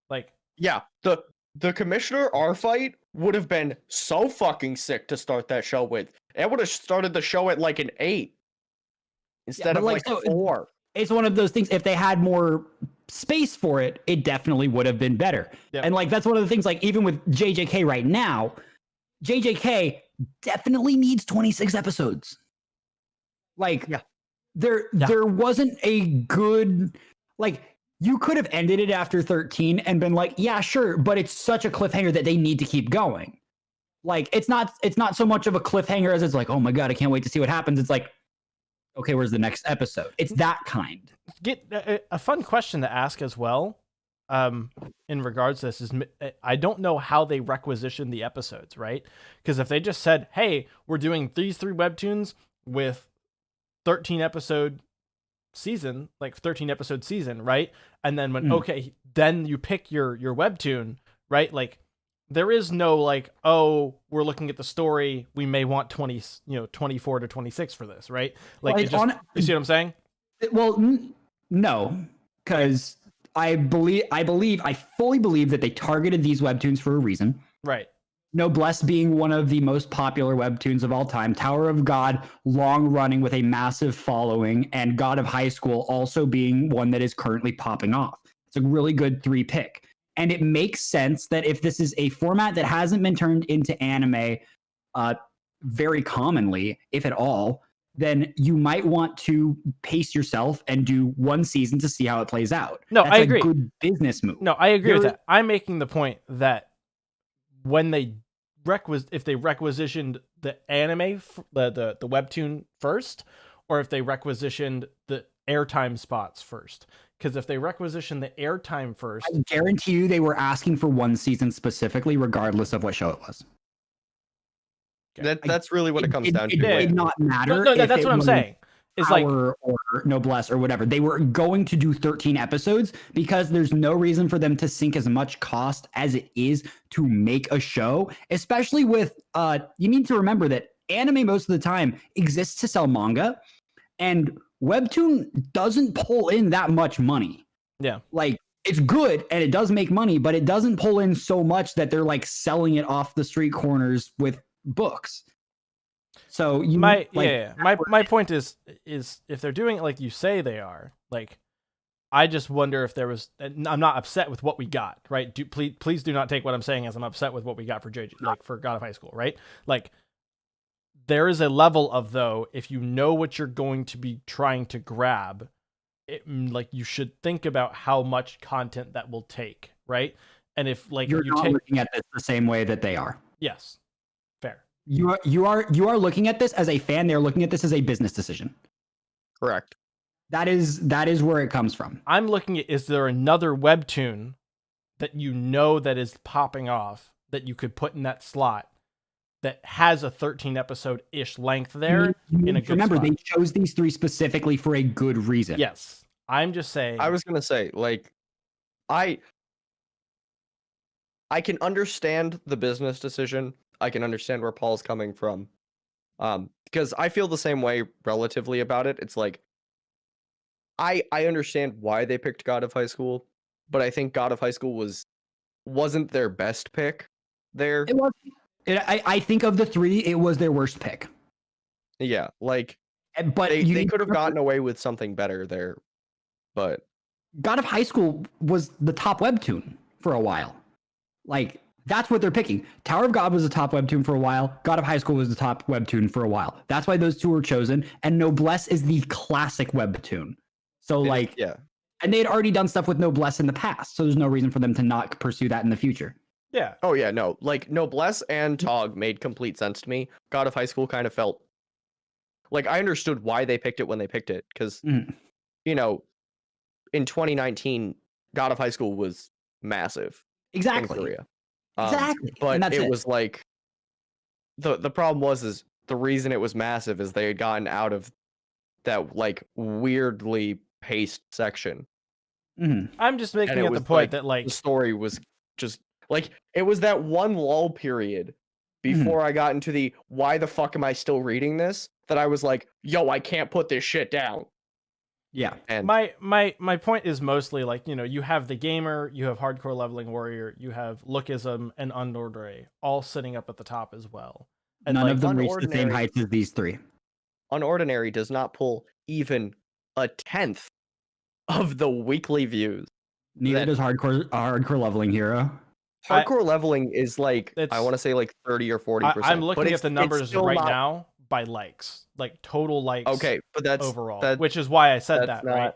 [SPEAKER 2] Like
[SPEAKER 3] Yeah, the Commissioner R fight would have been so fucking sick to start that show with. It would have started the show at like an 8 instead
[SPEAKER 1] but
[SPEAKER 3] of
[SPEAKER 1] like,
[SPEAKER 3] like
[SPEAKER 1] so-
[SPEAKER 3] a 4.
[SPEAKER 1] It's one of those things, if they had more space for it, it definitely would have been better.
[SPEAKER 2] Yeah.
[SPEAKER 1] And like that's one of the things, like even with JJK right now, JJK definitely needs 26 episodes. Like
[SPEAKER 3] Yeah.
[SPEAKER 1] there wasn't a good, like, you could have ended it after 13 and been like, yeah, sure, but it's such a cliffhanger that they need to keep going. Like it's not so much of a cliffhanger as it's like, oh my god, I can't wait to see what happens. It's like, okay, where's the next episode? It's that kind.
[SPEAKER 2] get a fun question to ask as well. In regards to this is I don't know how they requisition the episodes, right? Because if they just said, "Hey, we're doing these 3 webtoons with 13 episode season, like 13 episode season, right?" And then when okay, then you pick your webtoon, right? Like there is no like, "Oh, we're looking at the story, we may want 24 to 26 for this," right? Like
[SPEAKER 1] Well,
[SPEAKER 2] it just, you see what I'm saying?
[SPEAKER 1] Well, no, because I fully believe that they targeted these webtoons for a reason.
[SPEAKER 2] Right.
[SPEAKER 1] Noblesse being one of the most popular webtoons of all time, Tower of God, long running with a massive following, and God of High School also being one that is currently popping off. It's a really good 3 pick. And it makes sense that if this is a format that hasn't been turned into anime very commonly, if at all, then you might want to pace yourself and do 1 season to see how it plays out.
[SPEAKER 2] No,
[SPEAKER 1] That's
[SPEAKER 2] I
[SPEAKER 1] a
[SPEAKER 2] agree.
[SPEAKER 1] good business move.
[SPEAKER 2] No, I agree with
[SPEAKER 1] You're-
[SPEAKER 2] that. I'm making the point that when they if they requisitioned the anime, the webtoon first, or if they requisitioned the airtime spots first, Because if they requisition the airtime first,
[SPEAKER 1] I guarantee you they were asking for one season specifically, regardless of what show it was.
[SPEAKER 3] That's really what it comes down to.
[SPEAKER 1] It
[SPEAKER 3] like,
[SPEAKER 1] did not matter.
[SPEAKER 2] no,
[SPEAKER 1] if
[SPEAKER 2] that's
[SPEAKER 1] it
[SPEAKER 2] what I'm
[SPEAKER 1] was
[SPEAKER 2] saying. Is like,
[SPEAKER 1] Power or Noblesse or whatever. They were going to do 13 episodes because there's no reason for them to sink as much cost as it is to make a show, especially with you need to remember that anime most of the time exists to sell manga, and Webtoon doesn't pull in that much money.
[SPEAKER 2] yeah,
[SPEAKER 1] Like, it's good and it does make money, but it doesn't pull in so much that they're like selling it off the street corners with books. So
[SPEAKER 2] my point is if they're doing it like you say they are, like, I just wonder if there was. I'm not upset with what we got, right? Please do not take what I'm saying as I'm upset with what we got for like for God of High School, right? Like, there is a level of, though, if you know what you're going to be trying to grab, like, you should think about how much content that will take, right? And if like
[SPEAKER 1] you're not looking at this the same way that they are.
[SPEAKER 2] Yes, fair.
[SPEAKER 1] You are looking at this as a fan. They're looking at this as a business decision.
[SPEAKER 3] correct.
[SPEAKER 1] That is where it comes from.
[SPEAKER 2] I'm looking at, is there another webtoon that you know that is popping off that you could put in that slot that has a 13 episode ish length there in a good
[SPEAKER 1] remember
[SPEAKER 2] spot?
[SPEAKER 1] they chose these 3 specifically for a good reason.
[SPEAKER 2] Yes, I'm just saying.
[SPEAKER 3] I was gonna say, like, I can understand the business decision. I can understand where Paul's coming from. Because I feel the same way relatively about it. It's like, I understand why they picked God of High School, but I think God of High School wasn't their best pick there.
[SPEAKER 1] It was. I think of the 3, it was their worst pick.
[SPEAKER 3] Yeah, like,
[SPEAKER 1] But
[SPEAKER 3] they could have gotten away with something better there, but
[SPEAKER 1] God of High School was the top webtoon for a while. Like, that's what they're picking. Tower of God was the top webtoon for a while. God of High School was the top webtoon for a while. That's why those 2 were chosen. And Noblesse is the classic webtoon. So, like,
[SPEAKER 3] yeah.
[SPEAKER 1] And they had already done stuff with Noblesse in the past. So there's no reason for them to not pursue that in the future.
[SPEAKER 2] Yeah.
[SPEAKER 3] Oh yeah, no. Like, Noblesse and Tog made complete sense to me. God of High School kind of felt like I understood why they picked it when they picked it, because you know, in 2019, God of High School was massive
[SPEAKER 1] Exactly.
[SPEAKER 3] in Korea.
[SPEAKER 1] Exactly.
[SPEAKER 3] But
[SPEAKER 1] And that's
[SPEAKER 3] it was like the problem is the reason it was massive is they had gotten out of that like weirdly paced section.
[SPEAKER 2] I'm just making
[SPEAKER 3] it
[SPEAKER 2] it the
[SPEAKER 3] was,
[SPEAKER 2] point that, like,
[SPEAKER 3] the story was just like, it was that one lull period before I got into the why the fuck am I still reading this, that I was like, yo, I can't put this shit down.
[SPEAKER 1] Yeah.
[SPEAKER 3] And
[SPEAKER 2] my point is mostly, like, you know, you have the gamer, you have Hardcore Leveling Warrior, you have Lookism and Unordinary all sitting up at the top as well. And
[SPEAKER 1] none
[SPEAKER 2] like,
[SPEAKER 1] of them reach the same
[SPEAKER 3] Unordinary-
[SPEAKER 1] heights as these 3.
[SPEAKER 3] Unordinary does not pull even a tenth of the weekly views.
[SPEAKER 1] Neither does hardcore leveling hero.
[SPEAKER 3] Hardcore leveling is like, I want to say like 30 or 40%.
[SPEAKER 2] I'm looking at the numbers right
[SPEAKER 3] not,
[SPEAKER 2] now by likes, like total likes.
[SPEAKER 3] Okay, but that's
[SPEAKER 2] overall, which is why I said that,
[SPEAKER 3] not,
[SPEAKER 2] right?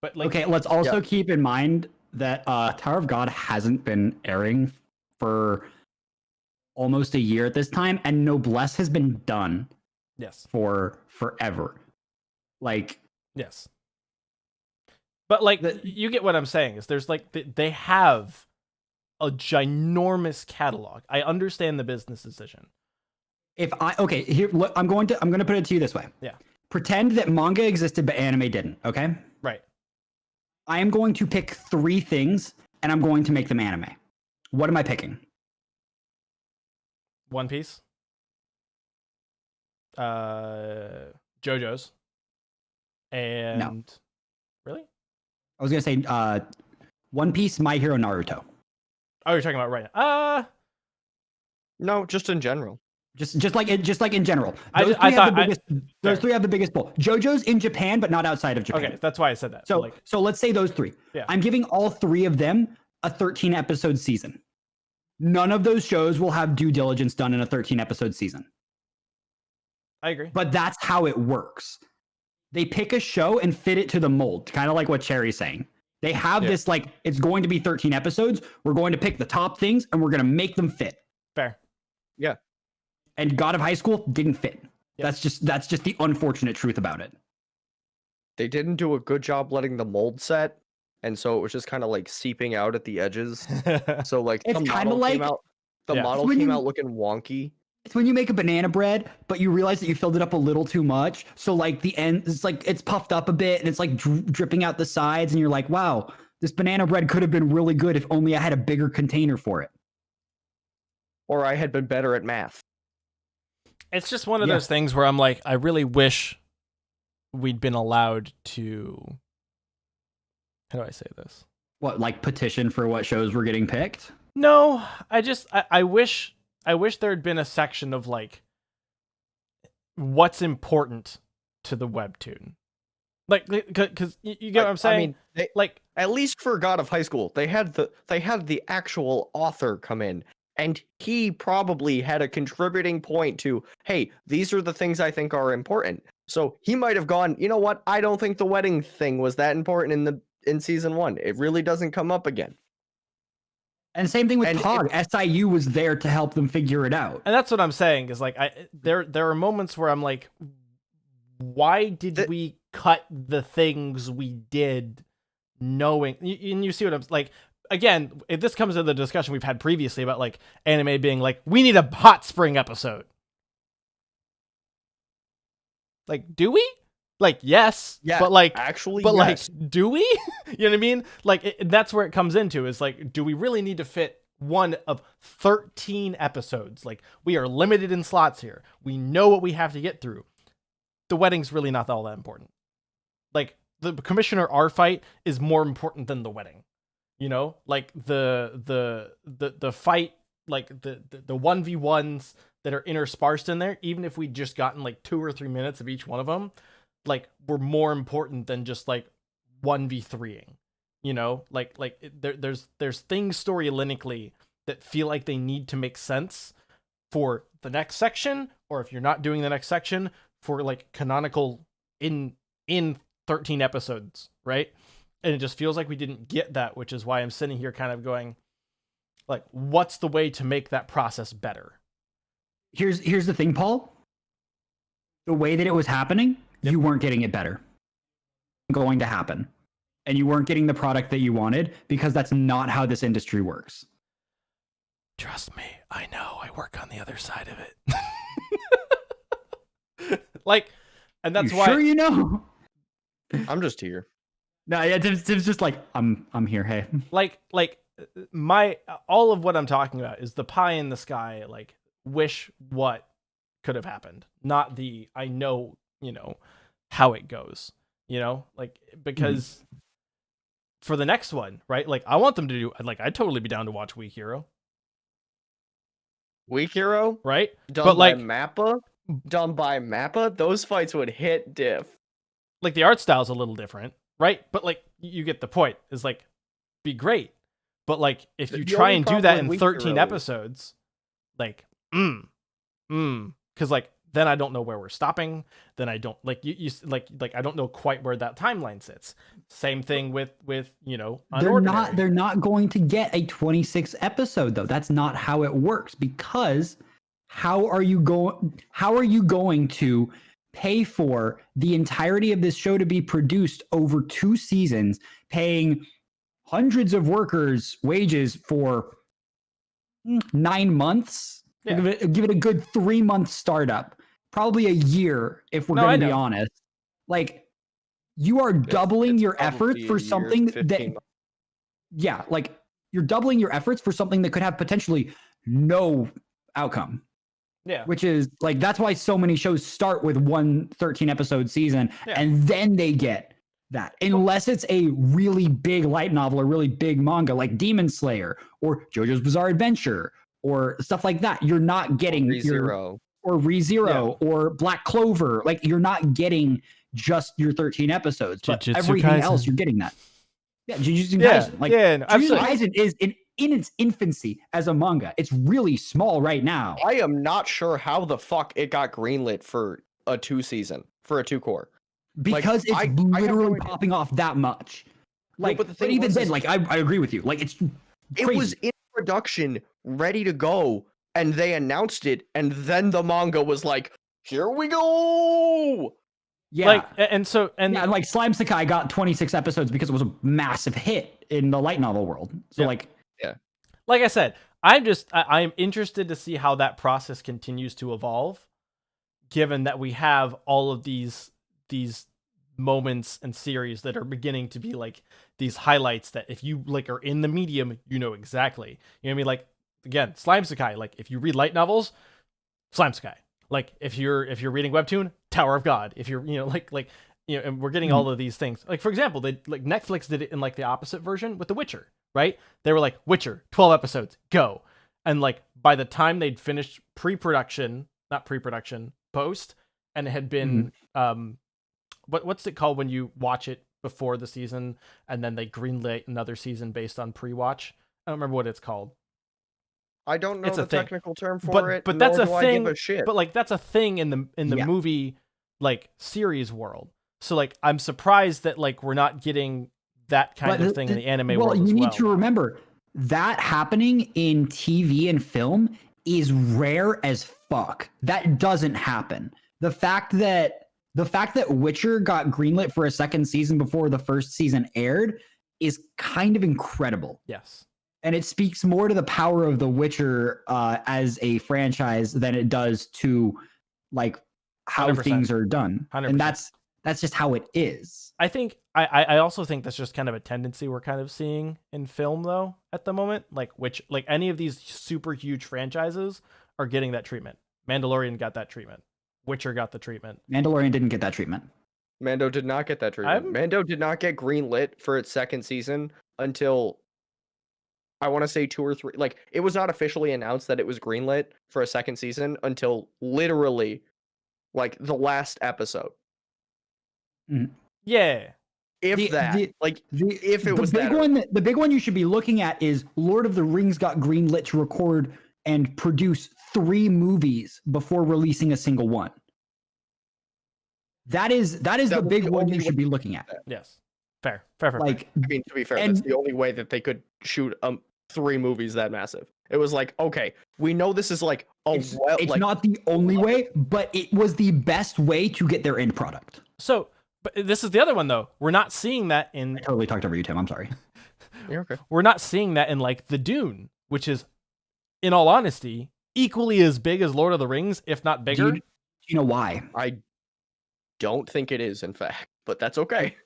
[SPEAKER 2] But like,
[SPEAKER 1] okay, let's also keep in mind that Tower of God hasn't been airing for almost a year at this time, and Noblesse has been done.
[SPEAKER 2] Yes.
[SPEAKER 1] For forever. Like,
[SPEAKER 2] yes. But like, you get what I'm saying. Is there's like they have a ginormous catalog. I understand the business decision.
[SPEAKER 1] Here, look, I'm going to put it to you this way.
[SPEAKER 2] Yeah.
[SPEAKER 1] Pretend that manga existed but anime didn't. Okay.
[SPEAKER 2] Right.
[SPEAKER 1] I am going to pick 3 things and I'm going to make them anime. What am I picking?
[SPEAKER 2] One Piece. JoJo's. And
[SPEAKER 1] No.
[SPEAKER 2] Really?
[SPEAKER 1] I was gonna say One Piece, My Hero, Naruto.
[SPEAKER 2] Oh, you're talking about right now.
[SPEAKER 3] No, just in general.
[SPEAKER 1] Just like in general.
[SPEAKER 2] Those
[SPEAKER 1] 3 have the biggest pull. JoJo's in Japan, but not outside of Japan.
[SPEAKER 2] Okay, that's why I said that.
[SPEAKER 1] So let's say those 3.
[SPEAKER 2] Yeah.
[SPEAKER 1] I'm giving all 3 of them a 13 episode season. None of those shows will have due diligence done in a 13 episode season.
[SPEAKER 2] I agree.
[SPEAKER 1] But that's how it works. They pick a show and fit it to the mold, kind of like what Cherry's saying. They have this, like, it's going to be 13 episodes. We're going to pick the top things and we're going to make them fit.
[SPEAKER 2] Fair.
[SPEAKER 3] Yeah.
[SPEAKER 1] And God of High School didn't fit.
[SPEAKER 2] Yep.
[SPEAKER 1] That's just the unfortunate truth about it.
[SPEAKER 3] They didn't do a good job letting the mold set. and so it was just kind of like seeping out at the edges. So like
[SPEAKER 1] It's
[SPEAKER 3] the
[SPEAKER 1] kinda
[SPEAKER 3] model
[SPEAKER 1] like-
[SPEAKER 3] came out. The
[SPEAKER 2] Yeah.
[SPEAKER 3] model
[SPEAKER 1] When
[SPEAKER 3] came
[SPEAKER 1] you-
[SPEAKER 3] out looking wonky.
[SPEAKER 1] It's when you make a banana bread, but you realize that you filled it up a little too much. So like the end, it's like it's puffed up a bit and it's like dripping out the sides, and you're like, wow, this banana bread could have been really good if only I had a bigger container for it.
[SPEAKER 3] Or I had been better at math.
[SPEAKER 2] It's just one of
[SPEAKER 1] Yeah.
[SPEAKER 2] those things where I'm like, I really wish we'd been allowed to. How do I say this?
[SPEAKER 1] What, like petition for what shows were getting picked?
[SPEAKER 2] No, I wish there had been a section of like what's important to the webtoon. Like, because you get what I'm saying?
[SPEAKER 3] I mean,
[SPEAKER 2] Like,
[SPEAKER 3] at least for God of High School, they had the actual author come in, and he probably had a contributing point to, hey, these are the things I think are important. So he might have gone, you know what? I don't think the wedding thing was that important in season 1. It really doesn't come up again.
[SPEAKER 1] And same thing with
[SPEAKER 3] And
[SPEAKER 1] Pog. SIU was there to help them figure it out.
[SPEAKER 2] and that's what I'm saying is like, there are moments where I'm like, why did we cut the things we did knowing, and you see what I'm like, again, if this comes to the discussion we've had previously about like anime being like, we need a hot spring episode. Like, do we? Like, yes,
[SPEAKER 3] Yeah,
[SPEAKER 2] but like,
[SPEAKER 3] actually,
[SPEAKER 2] but
[SPEAKER 3] yes.
[SPEAKER 2] like, do we? You know what I mean? Like, that's where it comes into is like, do we really need to fit one of 13 episodes? Like, we are limited in slots here. We know what we have to get through. The wedding's really not all that important. Like, the Commissioner R fight is more important than the wedding. You know, like the fight, like the 1v1s that are interspersed in there, even if we just gotten like 2 or 3 minutes of each one of them, like, were more important than just like 1v3ing. You know, like there's things storylineally that feel like they need to make sense for the next section, or if you're not doing the next section, for like canonical in 13 episodes, right? And it just feels like we didn't get that, which is why I'm sitting here kind of going, like, what's the way to make that process better?
[SPEAKER 1] Here's the thing, Paul. The way that it was happening, you weren't getting it better. Going to happen. And you weren't getting the product that you wanted because that's not how this industry works.
[SPEAKER 2] Trust me, I know. I work on the other side of it. Like, and that's
[SPEAKER 1] you
[SPEAKER 2] why.
[SPEAKER 1] Sure, you know.
[SPEAKER 3] I'm just here.
[SPEAKER 1] No, yeah, Tim's just like, I'm here. Hey,
[SPEAKER 2] like my all of what I'm talking about is the pie in the sky. Like, wish what could have happened, not the I know, you know, how it goes. You know, like, because for the next one, right? Like, I want them to do, like, I'd totally be down to watch Weak Hero,
[SPEAKER 3] Weak Hero,
[SPEAKER 2] right?
[SPEAKER 3] done
[SPEAKER 2] But,
[SPEAKER 3] by
[SPEAKER 2] like,
[SPEAKER 3] Mappa, those fights would hit diff.
[SPEAKER 2] like, the art style's a little different, right? But like, you get the point. Is like, be great, but like, if you
[SPEAKER 3] The
[SPEAKER 2] try
[SPEAKER 3] only
[SPEAKER 2] and do
[SPEAKER 3] problem
[SPEAKER 2] that
[SPEAKER 3] with
[SPEAKER 2] in
[SPEAKER 3] Weak
[SPEAKER 2] 13
[SPEAKER 3] Hero is-
[SPEAKER 2] episodes, like, because like, then I don't know where we're stopping. Then I don't like you like I don't know quite where that timeline sits. Same thing with you know, Unordinary.
[SPEAKER 1] they're not going to get a 26 episode though. That's not how it works, because how are you going to pay for the entirety of this show to be produced over 2 seasons, paying hundreds of workers wages for 9 months?
[SPEAKER 2] Yeah.
[SPEAKER 1] Give it a good 3-month startup, probably a year if we're
[SPEAKER 2] No, I
[SPEAKER 1] going to be
[SPEAKER 2] know.
[SPEAKER 1] honest. Like, you are doubling
[SPEAKER 3] It's
[SPEAKER 1] your efforts
[SPEAKER 3] probably
[SPEAKER 1] for
[SPEAKER 3] a year,
[SPEAKER 1] something
[SPEAKER 3] 15
[SPEAKER 1] that,
[SPEAKER 3] months.
[SPEAKER 1] yeah, like, you're doubling your efforts for something that could have potentially no outcome.
[SPEAKER 2] Yeah.
[SPEAKER 1] Which is like, that's why so many shows start with 1 13 episode season,
[SPEAKER 2] Yeah.
[SPEAKER 1] and then they get that, unless it's a really big light novel or really big manga like Demon Slayer or JoJo's Bizarre Adventure or stuff like that. You're not getting
[SPEAKER 3] ReZero.
[SPEAKER 1] or ReZero or Black Clover. Like, you're not getting just your 13 episodes, but
[SPEAKER 2] Jujutsu
[SPEAKER 1] everything
[SPEAKER 2] Kaisen.
[SPEAKER 1] else you're getting that. Yeah, Jujutsu
[SPEAKER 2] Yeah,
[SPEAKER 1] Kaisen. Like,
[SPEAKER 2] yeah, no,
[SPEAKER 1] Jujutsu
[SPEAKER 2] absolutely.
[SPEAKER 1] Kaisen is in its infancy as a manga. It's really small right now.
[SPEAKER 3] I am not sure how the fuck it got greenlit for a 2 core.
[SPEAKER 1] Because it's
[SPEAKER 3] I have no
[SPEAKER 1] literally
[SPEAKER 3] idea.
[SPEAKER 1] popping off that much. Like,
[SPEAKER 3] but the
[SPEAKER 1] but
[SPEAKER 3] thing
[SPEAKER 1] even
[SPEAKER 3] was
[SPEAKER 1] then,
[SPEAKER 3] is-
[SPEAKER 1] like, I agree with you. Like, it's
[SPEAKER 3] It
[SPEAKER 1] crazy.
[SPEAKER 3] was in production, ready to go, and they announced it, and then the manga was like, "Here we go!"
[SPEAKER 1] Yeah.
[SPEAKER 2] Like, and so, and
[SPEAKER 1] yeah, like Slime Sakai got 26 episodes because it was a massive hit in the light novel world. So
[SPEAKER 2] Yeah.
[SPEAKER 1] like,
[SPEAKER 2] like I said, I'm interested to see how that process continues to evolve, given that we have all of these moments and series that are beginning to be like these highlights that if you like are in the medium, you know exactly. You know what I mean? Like, again, Slime Sakai. Like, if you read light novels, Slime Sakai. Like, if you're reading webtoon, Tower of God. If you're, and we're getting all of these things. Like, for example, they like Netflix did it in like the opposite version with The Witcher, right? They were like, Witcher, 12 episodes, go. And like by the time they'd finished not pre-production, post, and it had been what's it called when you watch it before the season and then they greenlight another season based on pre-watch? I don't remember what it's called.
[SPEAKER 3] I don't know
[SPEAKER 2] It's a
[SPEAKER 3] the
[SPEAKER 2] thing.
[SPEAKER 3] technical term for it.
[SPEAKER 2] But that's
[SPEAKER 3] nor
[SPEAKER 2] a
[SPEAKER 3] do I
[SPEAKER 2] thing.
[SPEAKER 3] give a shit.
[SPEAKER 2] But like that's a thing in the
[SPEAKER 1] Yeah.
[SPEAKER 2] movie like series world. So like I'm surprised that like we're not getting that kind of thing in the anime world as well.
[SPEAKER 1] You need to remember that happening in TV and film is rare as fuck. That doesn't happen. The fact that Witcher got greenlit for a second season before the first season aired is kind of incredible.
[SPEAKER 2] Yes.
[SPEAKER 1] And it speaks more to the power of The Witcher as a franchise than it does to like how
[SPEAKER 2] 100%.
[SPEAKER 1] things are done.
[SPEAKER 2] 100%.
[SPEAKER 1] And that's just how it is.
[SPEAKER 2] I think I also think that's just kind of a tendency we're kind of seeing in film though at the moment, like any of these super huge franchises are getting that treatment. Mandalorian got that treatment. Witcher got the treatment.
[SPEAKER 1] Mandalorian didn't get that treatment.
[SPEAKER 3] Mando did not get that treatment. Mando did not get greenlit for its second season until I want to say 2 or 3. Like, it was not officially announced that it was greenlit for a second season until literally like the last episode.
[SPEAKER 2] Yeah.
[SPEAKER 3] If if it was
[SPEAKER 1] the big
[SPEAKER 3] that
[SPEAKER 1] one, the big one you should be looking at is Lord of the Rings got greenlit to record and produce 3 movies before releasing a single one. That is the big one you should be looking at.
[SPEAKER 2] Yes. Fair.
[SPEAKER 1] Like,
[SPEAKER 3] I mean, to be fair, that's the only way that they could shoot 3 movies that massive. It was like, okay, we know this is like
[SPEAKER 1] it's not the only way, but it was the best way to get their end product.
[SPEAKER 2] So, but this is the other one though. We're not seeing that in.
[SPEAKER 1] I totally talked over you, Tim. I'm sorry.
[SPEAKER 3] You're okay.
[SPEAKER 2] We're not seeing that in like the Dune, which is, in all honesty, equally as big as Lord of the Rings, if not bigger.
[SPEAKER 1] Do you know why?
[SPEAKER 3] I don't think it is, in fact, but that's okay.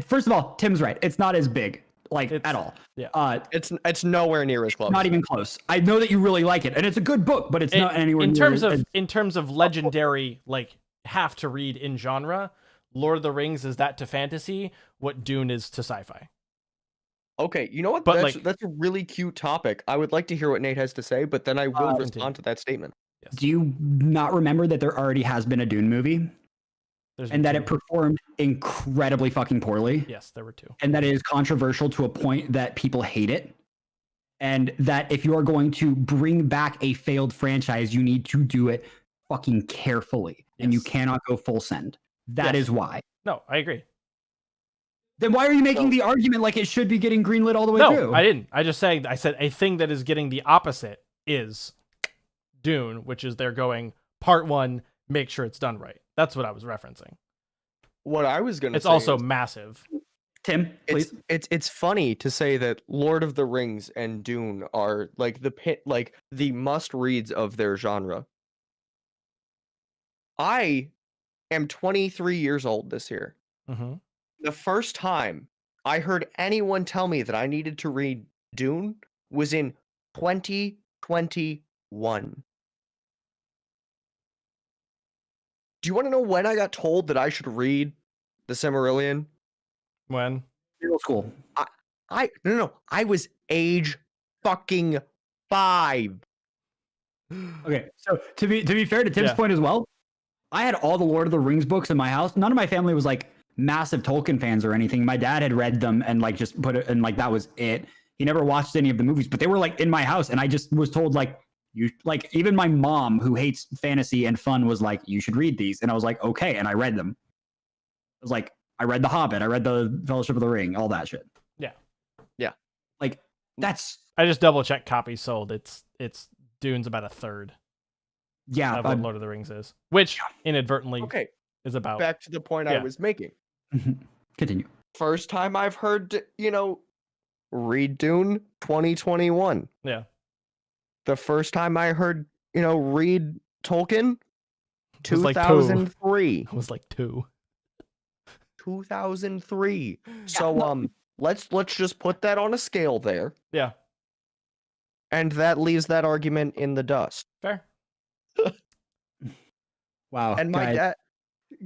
[SPEAKER 1] First of all, Tim's right. It's not as big, at all.
[SPEAKER 2] Yeah.
[SPEAKER 3] It's nowhere near as close.
[SPEAKER 1] Not even close. I know that you really like it, and it's a good book, but it's not anywhere near
[SPEAKER 2] in terms of legendary, like have to read in genre. Lord of the Rings is that to fantasy what Dune is to sci-fi.
[SPEAKER 3] Okay, you know what?
[SPEAKER 2] But
[SPEAKER 3] that's a really cute topic. I would like to hear what Nate has to say, but then I will respond to that statement.
[SPEAKER 2] Yes.
[SPEAKER 1] Do you not remember that there already has been a Dune movie? And that it performed incredibly fucking poorly?
[SPEAKER 2] Yes, there were 2.
[SPEAKER 1] And that it is controversial to a point that people hate it? And that if you are going to bring back a failed franchise, you need to do it fucking carefully. And you cannot go full send. That is why.
[SPEAKER 2] No, I agree.
[SPEAKER 1] Then why are you making the argument like it should be getting greenlit all the way through?
[SPEAKER 2] No, I didn't. I said a thing that is getting the opposite is Dune, which is they're going part 1, make sure it's done right. That's what I was referencing.
[SPEAKER 3] What I was going to say
[SPEAKER 2] It's also massive.
[SPEAKER 1] Tim, please.
[SPEAKER 3] It's funny to say that Lord of the Rings and Dune are like the must reads of their genre. I am 23 years old this year.
[SPEAKER 2] Mm-hmm.
[SPEAKER 3] The first time I heard anyone tell me that I needed to read Dune was in 2021. Do you want to know when I got told that I should read The Silmarillion?
[SPEAKER 2] When?
[SPEAKER 1] Middle school.
[SPEAKER 3] No. I was age fucking 5.
[SPEAKER 1] Okay, so to be fair to Tim's point as well, I had all the Lord of the Rings books in my house. None of my family was like massive Tolkien fans or anything. My dad had read them and like just put it and like that was it. He never watched any of the movies, but they were like in my house, and I just was told like you like even my mom who hates fantasy and fun was like you should read these, and I was like okay, and I read them. I was like I read The Hobbit, I read the Fellowship of the Ring, all that shit.
[SPEAKER 3] Yeah.
[SPEAKER 1] Like that's
[SPEAKER 2] I just double checked copies sold. It's Dune's about a third.
[SPEAKER 1] Yeah,
[SPEAKER 2] of what Lord of the Rings is, which inadvertently is about.
[SPEAKER 3] back to the point I
[SPEAKER 2] Yeah.
[SPEAKER 3] was making.
[SPEAKER 1] Continue.
[SPEAKER 3] First time I've heard, read Dune 2021.
[SPEAKER 2] Yeah.
[SPEAKER 3] The first time I heard, read Tolkien
[SPEAKER 2] It was like
[SPEAKER 3] 2003.
[SPEAKER 2] It was like 2.
[SPEAKER 3] 2003. So let's just put that on a scale there.
[SPEAKER 2] Yeah.
[SPEAKER 3] And that leaves that argument in the dust.
[SPEAKER 2] Fair.
[SPEAKER 1] Wow.
[SPEAKER 3] And my
[SPEAKER 1] guys.
[SPEAKER 3] dad,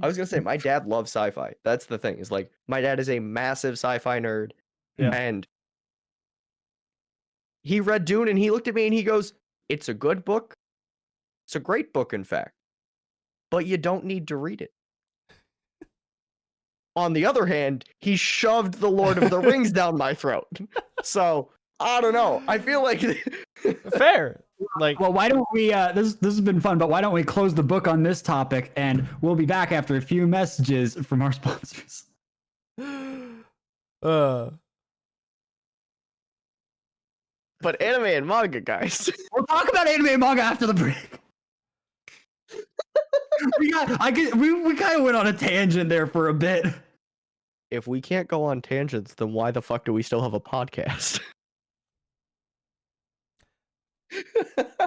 [SPEAKER 3] I was gonna say, my dad loves sci-fi. That's the thing. Is like my dad is a massive sci-fi nerd,
[SPEAKER 2] Yeah.
[SPEAKER 3] and he read Dune and he looked at me and he goes, "It's a good book. It's a great book, in fact, but you don't need to read it." On the other hand, he shoved the Lord of the Rings down my throat. So I don't know. I feel like
[SPEAKER 2] Fair. Like,
[SPEAKER 1] Well, why don't we? This has been fun, but why don't we close the book on this topic, and we'll be back after a few messages from our sponsors.
[SPEAKER 3] But anime and manga, guys.
[SPEAKER 1] We'll talk about anime and manga after the break. we kind of went on a tangent there for a bit.
[SPEAKER 3] If we can't go on tangents, then why the fuck do we still have a podcast?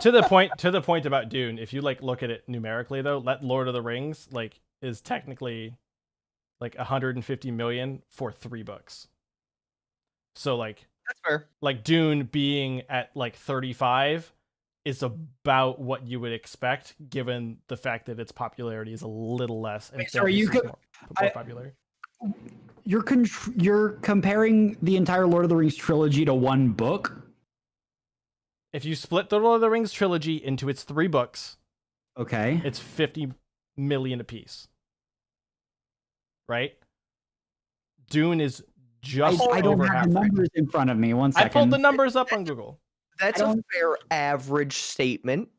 [SPEAKER 2] to the point about Dune, if you like look at it numerically though, let Lord of the Rings like is technically like 150 million for 3 books. So like
[SPEAKER 3] That's fair.
[SPEAKER 2] Like Dune being at like 35 is about what you would expect given the fact that its popularity is a little less and
[SPEAKER 1] Wait, sorry, you could-
[SPEAKER 2] more popular.
[SPEAKER 1] You're comparing the entire Lord of the Rings trilogy to one book?
[SPEAKER 2] If you split the Lord of the Rings trilogy into its 3 books,
[SPEAKER 1] Okay.
[SPEAKER 2] it's 50 million apiece. Right? Dune is just
[SPEAKER 1] I don't
[SPEAKER 2] over
[SPEAKER 1] have
[SPEAKER 2] half.
[SPEAKER 1] the numbers in front of me. One
[SPEAKER 2] I
[SPEAKER 1] second.
[SPEAKER 2] pulled the numbers up on Google.
[SPEAKER 3] That's
[SPEAKER 1] I
[SPEAKER 3] a
[SPEAKER 1] don't-
[SPEAKER 3] fair average statement.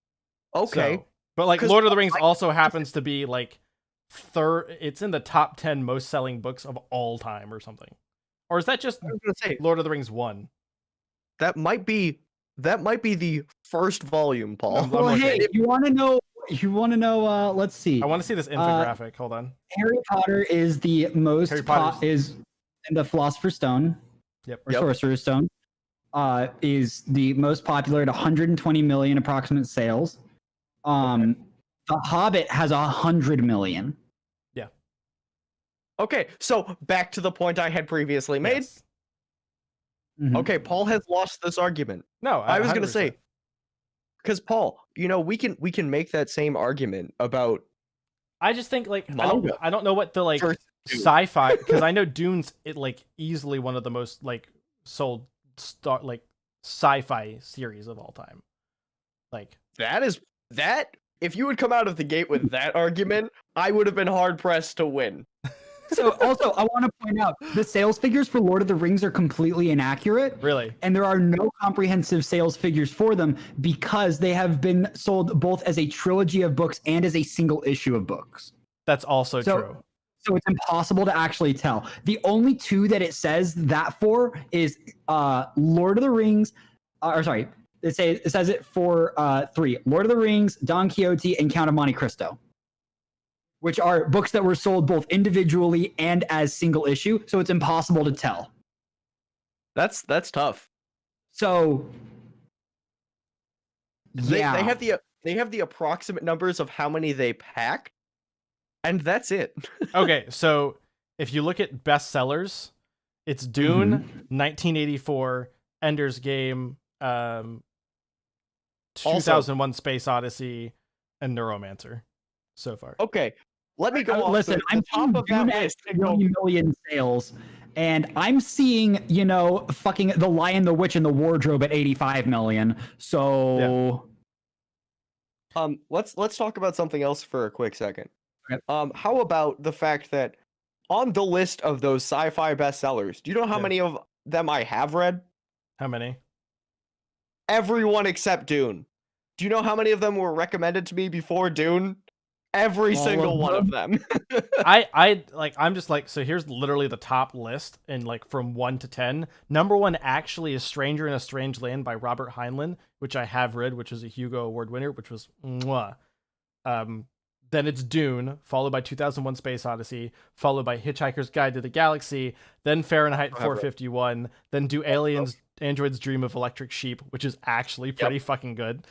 [SPEAKER 3] Okay.
[SPEAKER 2] So, but like
[SPEAKER 3] 'Cause
[SPEAKER 2] Lord of the Rings also happens to be like it's in the top 10 most selling books of all time or something. Or is that just
[SPEAKER 3] I was gonna say
[SPEAKER 2] Lord of the Rings 1?
[SPEAKER 3] that might be the first volume, Paul.
[SPEAKER 2] I'm
[SPEAKER 1] Well,
[SPEAKER 2] looking.
[SPEAKER 1] hey, you want to know? Let's see.
[SPEAKER 2] I want to see this infographic. Hold on.
[SPEAKER 1] Harry Potter is the most
[SPEAKER 2] Harry Potter's-
[SPEAKER 1] is in the Philosopher's Stone
[SPEAKER 2] Yep.
[SPEAKER 1] or
[SPEAKER 3] Yep.
[SPEAKER 1] Sorcerer's Stone. Is the most popular at 120 million approximate sales. The Hobbit has 100 million.
[SPEAKER 3] Okay, so back to the point I had previously made.
[SPEAKER 2] Yes.
[SPEAKER 1] Mhm.
[SPEAKER 3] Okay, Paul has lost this argument.
[SPEAKER 2] No,
[SPEAKER 3] I was gonna
[SPEAKER 2] 100%.
[SPEAKER 3] say, because Paul, we can make that same argument about
[SPEAKER 2] I just think like
[SPEAKER 3] Manga.
[SPEAKER 2] I don't know what the like
[SPEAKER 3] First Dune.
[SPEAKER 2] sci-fi because I know Dune's like easily one of the most like sold sci-fi series of all time. Like
[SPEAKER 3] that. If you would come out of the gate with that argument, I would have been hard pressed to win.
[SPEAKER 1] So also, I want to point out the sales figures for Lord of the Rings are completely inaccurate.
[SPEAKER 2] really,
[SPEAKER 1] And there are no comprehensive sales figures for them because they have been sold both as a trilogy of books and as a single issue of books.
[SPEAKER 2] that's also
[SPEAKER 1] So-
[SPEAKER 2] true.
[SPEAKER 1] So it's impossible to actually tell. The only 2 that it says that for is Lord of the Rings, it says it for 3: Lord of the Rings, Don Quixote, and Count of Monte Cristo, which are books that were sold both individually and as single issue. So it's impossible to tell.
[SPEAKER 3] That's tough.
[SPEAKER 1] So
[SPEAKER 3] They
[SPEAKER 1] yeah.
[SPEAKER 3] they have the approximate numbers of how many they pack, and that's it.
[SPEAKER 2] Okay, so if you look at bestsellers, it's Dune,
[SPEAKER 1] Mm-hmm.
[SPEAKER 2] 1984, Ender's Game,
[SPEAKER 3] Also-
[SPEAKER 2] 2001: Space Odyssey, and Neuromancer so far.
[SPEAKER 3] Okay, let me go off
[SPEAKER 1] Listen,
[SPEAKER 3] the
[SPEAKER 1] I'm
[SPEAKER 3] top of that list. and go,
[SPEAKER 1] 20 million sales, and I'm seeing, fucking The Lion, the Witch, and the Wardrobe at 85 million. So
[SPEAKER 3] let's talk about something else for a quick second.
[SPEAKER 1] Okay.
[SPEAKER 3] How about the fact that on the list of those sci-fi bestsellers, do you know how
[SPEAKER 2] Yeah.
[SPEAKER 3] many of them I have read?
[SPEAKER 2] How many?
[SPEAKER 3] Everyone except Dune. Do you know how many of them were recommended to me before Dune? Every
[SPEAKER 1] All
[SPEAKER 3] single
[SPEAKER 1] of
[SPEAKER 3] one of them.
[SPEAKER 2] I'm just like, so here's literally the top list, and like from 1 to 10. Number 1 actually is Stranger in a Strange Land by Robert Heinlein, which I have read, which is a Hugo Award winner, which was mwah. then it's Dune, followed by 2001: Space Odyssey, followed by Hitchhiker's Guide to the Galaxy, then Fahrenheit 451, then Do Aliens, Androids Dream of Electric Sheep, which is actually pretty fucking good.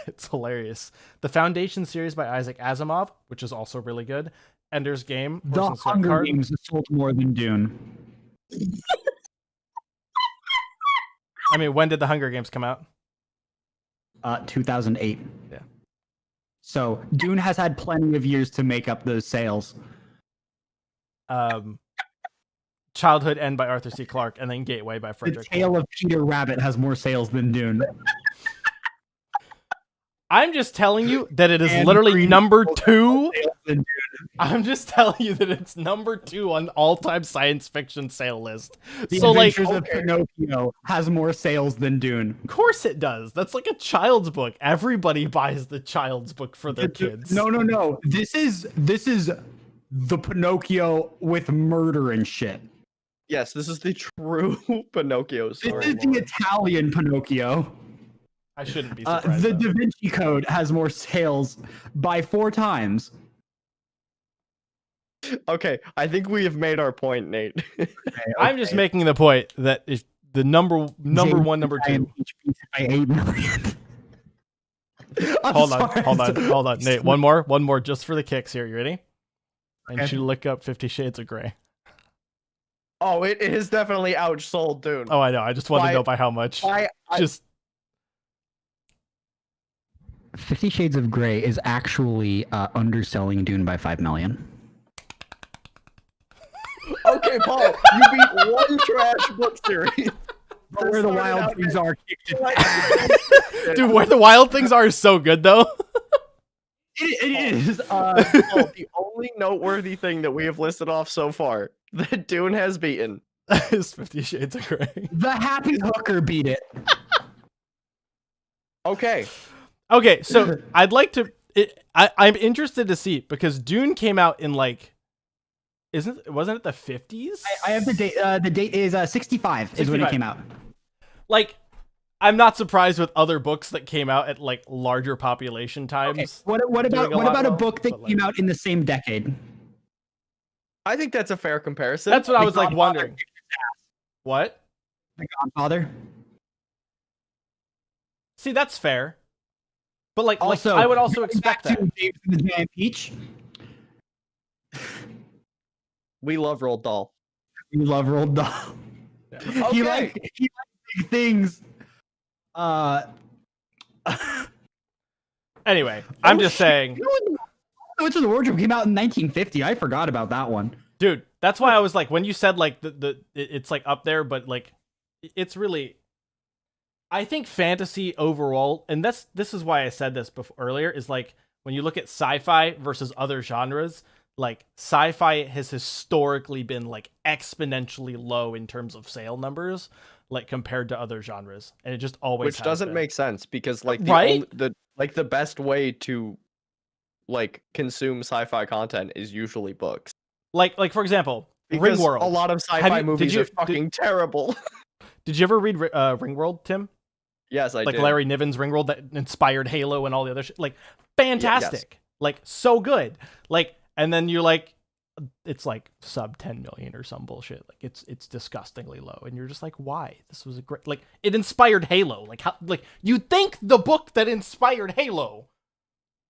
[SPEAKER 2] It's hilarious. The Foundation series by Isaac Asimov, which is also really good. Ender's Game.
[SPEAKER 1] The Hunger Games sold more than Dune.
[SPEAKER 2] I mean, when did the Hunger Games come out?
[SPEAKER 1] 2008.
[SPEAKER 2] Yeah.
[SPEAKER 1] So Dune has had plenty of years to make up those sales.
[SPEAKER 2] Childhood End by Arthur C. Clarke, and then Gateway by Frederick.
[SPEAKER 1] The Tale of Peter Rabbit has more sales than Dune.
[SPEAKER 2] I'm just telling you that it is literally number 2. I'm just telling you that it's number 2 on all-time science fiction sale list.
[SPEAKER 1] The
[SPEAKER 2] So, like,
[SPEAKER 1] Adventures of Pinocchio has more sales than Dune.
[SPEAKER 2] of course it does. That's like a child's book. Everybody buys the child's book for their kids.
[SPEAKER 1] No. This is the Pinocchio with murder and shit.
[SPEAKER 3] Yes, this is the true Pinocchio story.
[SPEAKER 1] This is the Italian Pinocchio.
[SPEAKER 2] I shouldn't be surprised.
[SPEAKER 1] The Da Vinci Code has more sales by 4 times.
[SPEAKER 3] Okay, I think we have made our point, Nate.
[SPEAKER 1] Okay.
[SPEAKER 2] I'm just making the point that if the number 1, number 2.
[SPEAKER 1] By 8 million.
[SPEAKER 2] Hold on, Nate. One more, just for the kicks here. You ready? I need you to look up 50 Shades of Grey.
[SPEAKER 3] Oh, it is definitely outsold Dune.
[SPEAKER 2] Oh, I know. I just want to know by how much. Just
[SPEAKER 1] 50 Shades of Grey is actually underselling Dune by 5 million.
[SPEAKER 3] Okay, Paul, you beat one trash book series.
[SPEAKER 1] Where the Wild Things Are kicked it.
[SPEAKER 2] dude, Where the Wild Things Are is so good though.
[SPEAKER 1] It is.
[SPEAKER 3] Paul, the only noteworthy thing that we have listed off so far that Dune has beaten
[SPEAKER 2] is 50 Shades of Grey.
[SPEAKER 1] The Happy Hooker beat it.
[SPEAKER 3] Okay,
[SPEAKER 2] so I'd like to. I'm interested to see because Dune came out in like. Wasn't it the 50s?
[SPEAKER 1] I have the date. The date is 65 is when it came out.
[SPEAKER 2] Like, I'm not surprised with other books that came out at like larger population times.
[SPEAKER 1] Okay. What about a book that came out in the same decade?
[SPEAKER 3] I think that's a fair comparison.
[SPEAKER 2] That's what I was like wondering. What?
[SPEAKER 1] The Godfather.
[SPEAKER 2] See, that's fair. But like,
[SPEAKER 1] Also,
[SPEAKER 2] I would also expect that.
[SPEAKER 1] James and the Giant Peach.
[SPEAKER 3] We love Roald Dahl.
[SPEAKER 1] We love Roald Dahl.
[SPEAKER 3] Yeah.
[SPEAKER 1] He likes big things.
[SPEAKER 2] Anyway, I'm just saying.
[SPEAKER 1] Witch of the Wardrobe came out in 1950. I forgot about that one.
[SPEAKER 2] Dude, that's why I was like, when you said like it's like up there, but like it's really. I think fantasy overall, and this is why I said this earlier, is like when you look at sci-fi versus other genres. Like sci-fi has historically been like exponentially low in terms of sale numbers, like compared to other genres, and it just always
[SPEAKER 3] which doesn't
[SPEAKER 2] been.
[SPEAKER 3] make sense because like the best way to like consume sci-fi content is usually books.
[SPEAKER 2] Like for example,
[SPEAKER 3] because
[SPEAKER 2] Ringworld.
[SPEAKER 3] A lot of sci-fi movies are fucking terrible.
[SPEAKER 2] Did you ever read Ringworld, Tim?
[SPEAKER 3] Yes, I did.
[SPEAKER 2] Like Larry Niven's Ringworld that inspired Halo and all the other shit. Like fantastic,
[SPEAKER 3] yes.
[SPEAKER 2] Like so good, like. And then you're like, it's like sub 10 million or some bullshit. Like it's disgustingly low. And you're just like, why? This was a great, like it inspired Halo. Like how, like you'd think the book that inspired Halo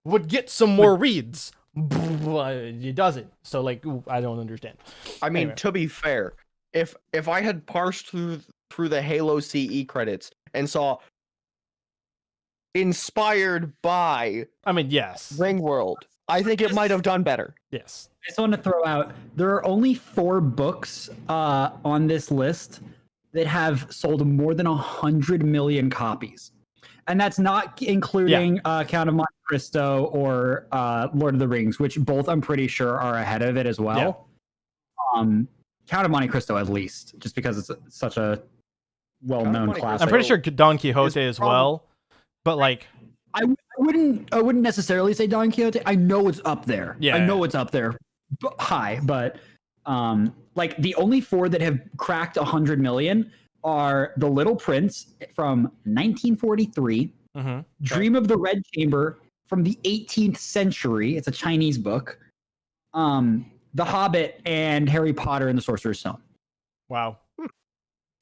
[SPEAKER 2] would get some more reads. It doesn't. So like, I don't understand.
[SPEAKER 3] I mean,
[SPEAKER 2] Anyway.
[SPEAKER 3] To be fair, if I had parsed through the Halo CE credits and saw inspired by,
[SPEAKER 2] I mean, yes.
[SPEAKER 3] Ringworld, I think it might have done better.
[SPEAKER 2] Yes.
[SPEAKER 1] I just want to throw out, there are only 4 books on this list that have sold more than 100 million copies. And that's not including Count of Monte Cristo or Lord of the Rings, which both I'm pretty sure are ahead of it as well. Yeah. Count of Monte Cristo at least, just because it's such a well-known classic.
[SPEAKER 2] I'm pretty sure Don Quixote as well, but like...
[SPEAKER 1] I wouldn't necessarily say Don Quixote. I know it's up there.
[SPEAKER 2] Yeah,
[SPEAKER 1] I know it's up there high, but like the only 4 that have cracked 100 million are The Little Prince from 1943, Dream of the Red Chamber from the 18th century. It's a Chinese book. The Hobbit and Harry Potter and the Sorcerer's Stone.
[SPEAKER 2] Wow.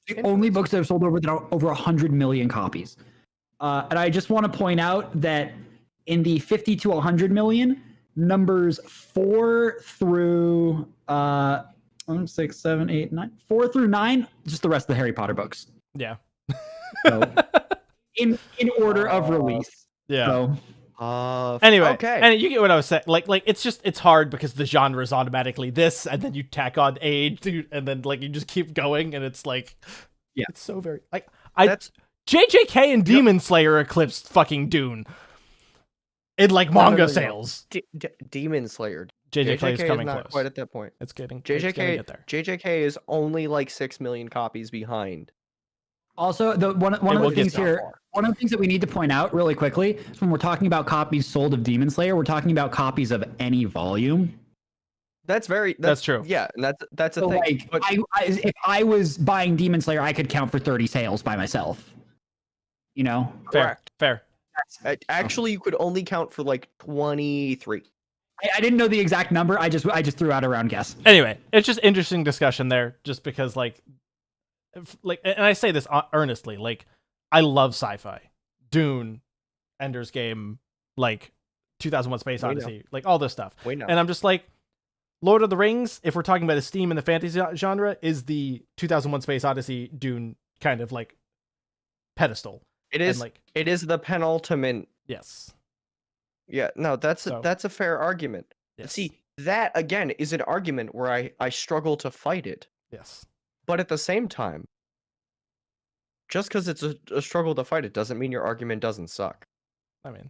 [SPEAKER 1] The only books that have sold over 100 million copies. And I just want to point out that in the 50 to 100 million, numbers 4 through 6, 7, 8, 9, 4 through 9, just the rest of the Harry Potter books.
[SPEAKER 2] Yeah.
[SPEAKER 1] So, in order of release.
[SPEAKER 2] Yeah.
[SPEAKER 1] So,
[SPEAKER 2] anyway,
[SPEAKER 3] okay.
[SPEAKER 2] And you get what I was saying. Like it's hard because the genre is automatically this, and then you tack on age, and then like you just keep going, and it's like,
[SPEAKER 1] yeah,
[SPEAKER 2] it's so very like
[SPEAKER 3] That's
[SPEAKER 2] JJK and Demon Slayer eclipsed fucking Dune in like manga sales.
[SPEAKER 3] Demon Slayer.
[SPEAKER 2] JJK is coming
[SPEAKER 3] not
[SPEAKER 2] close.
[SPEAKER 3] quite at that point.
[SPEAKER 2] It's getting
[SPEAKER 3] JJK.
[SPEAKER 2] it's gonna get there.
[SPEAKER 3] JJK is only like 6 million copies behind.
[SPEAKER 1] also, one of the things here, one of the things that we need to point out really quickly is when we're talking about copies sold of Demon Slayer, we're talking about copies of any volume.
[SPEAKER 3] That's
[SPEAKER 2] true.
[SPEAKER 3] Yeah, and that's a
[SPEAKER 1] So
[SPEAKER 3] thing.
[SPEAKER 1] like,
[SPEAKER 3] But
[SPEAKER 1] if I was buying Demon Slayer, I could count for 30 sales by myself. You know,
[SPEAKER 3] correct.
[SPEAKER 2] Fair.
[SPEAKER 3] Actually, you could only count for like 23.
[SPEAKER 1] I didn't know the exact number. I just threw out a round guess.
[SPEAKER 2] Anyway, it's just interesting discussion there, just because like, and I say this earnestly, like, I love sci-fi, Dune, Ender's Game, like 2001: Space Odyssey, like all this stuff.
[SPEAKER 3] We know.
[SPEAKER 2] And I'm just like, Lord of the Rings, if we're talking about esteem in the fantasy genre, is the 2001: Space Odyssey Dune kind of like pedestal.
[SPEAKER 3] It is
[SPEAKER 2] And, like,
[SPEAKER 3] it is the penultimate.
[SPEAKER 2] yes.
[SPEAKER 3] Yeah, no, that's
[SPEAKER 2] So-
[SPEAKER 3] a fair argument.
[SPEAKER 2] Yes.
[SPEAKER 3] See, that again is an argument where I struggle to fight it.
[SPEAKER 2] Yes.
[SPEAKER 3] But at the same time, just because it's a struggle to fight it doesn't mean your argument doesn't suck.
[SPEAKER 2] I mean,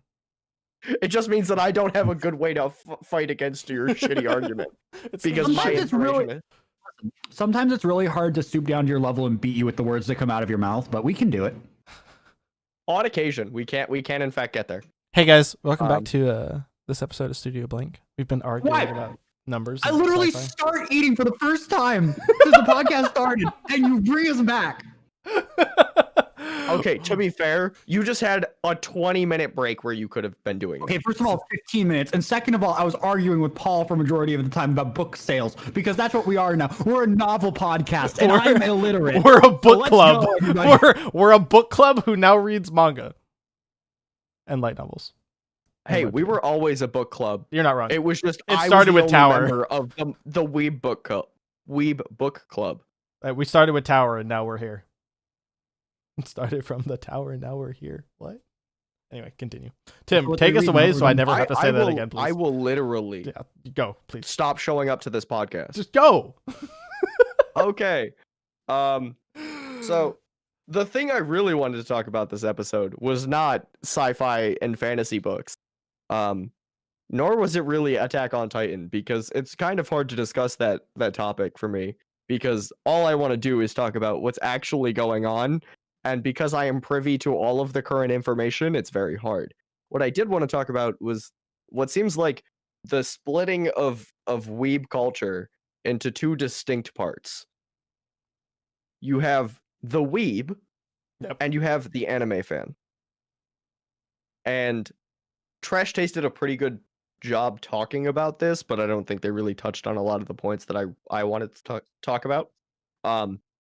[SPEAKER 3] It just means that I don't have a good way to fight against your shitty argument.
[SPEAKER 2] it's
[SPEAKER 3] Because my
[SPEAKER 1] Sometimes it's really-
[SPEAKER 3] information is...
[SPEAKER 1] Sometimes it's really hard to stoop down to your level and beat you with the words that come out of your mouth, but we can do it.
[SPEAKER 3] On occasion, we can in fact get there.
[SPEAKER 2] Hey guys, welcome back to this episode of Studio Blank. We've been arguing
[SPEAKER 1] What?
[SPEAKER 2] about numbers.
[SPEAKER 1] I
[SPEAKER 2] and
[SPEAKER 1] literally
[SPEAKER 2] sci-fi.
[SPEAKER 1] start eating for the first time since the podcast started, and you bring us back.
[SPEAKER 3] Okay, to be fair, you just had a 20-minute break where you could have been doing it.
[SPEAKER 1] Okay, first of all, 15 minutes. And second of all, I was arguing with Paul for majority of the time about book sales because that's what we are now. We're a novel podcast, and I'm illiterate.
[SPEAKER 2] We're a
[SPEAKER 1] So
[SPEAKER 2] book
[SPEAKER 1] let's
[SPEAKER 2] club.
[SPEAKER 1] go, everybody.
[SPEAKER 2] We're a book club who now reads manga and light novels.
[SPEAKER 3] Hey, we were always a book club.
[SPEAKER 2] You're not wrong.
[SPEAKER 3] It was just
[SPEAKER 2] It
[SPEAKER 3] I
[SPEAKER 2] started
[SPEAKER 3] was the
[SPEAKER 2] with
[SPEAKER 3] only
[SPEAKER 2] Tower.
[SPEAKER 3] member of the Weeb Book Club. Weeb Book Club.
[SPEAKER 2] We started with Tower and now we're here. It started from the Tower and now we're here. What? Anyway, continue. Tim,
[SPEAKER 1] What
[SPEAKER 2] take
[SPEAKER 1] they
[SPEAKER 2] us
[SPEAKER 1] read
[SPEAKER 2] away
[SPEAKER 1] numbers
[SPEAKER 2] so I
[SPEAKER 1] on-
[SPEAKER 2] never have to say that
[SPEAKER 3] will,
[SPEAKER 2] again, please.
[SPEAKER 3] I will literally
[SPEAKER 2] Yeah, go, please.
[SPEAKER 3] stop showing up to this podcast.
[SPEAKER 2] Just go.
[SPEAKER 3] Okay. So the thing I really wanted to talk about this episode was not sci-fi and fantasy books. Nor was it really Attack on Titan, because it's kind of hard to discuss that topic for me, because all I want to do is talk about what's actually going on, and because I am privy to all of the current information, it's very hard. What I did want to talk about was what seems like the splitting of weeb culture into two distinct parts. You have the weeb,
[SPEAKER 2] Yep.
[SPEAKER 3] and you have the anime fan. And Trash Taste did a pretty good job talking about this, but I don't think they really touched on a lot of the points that I wanted to talk about.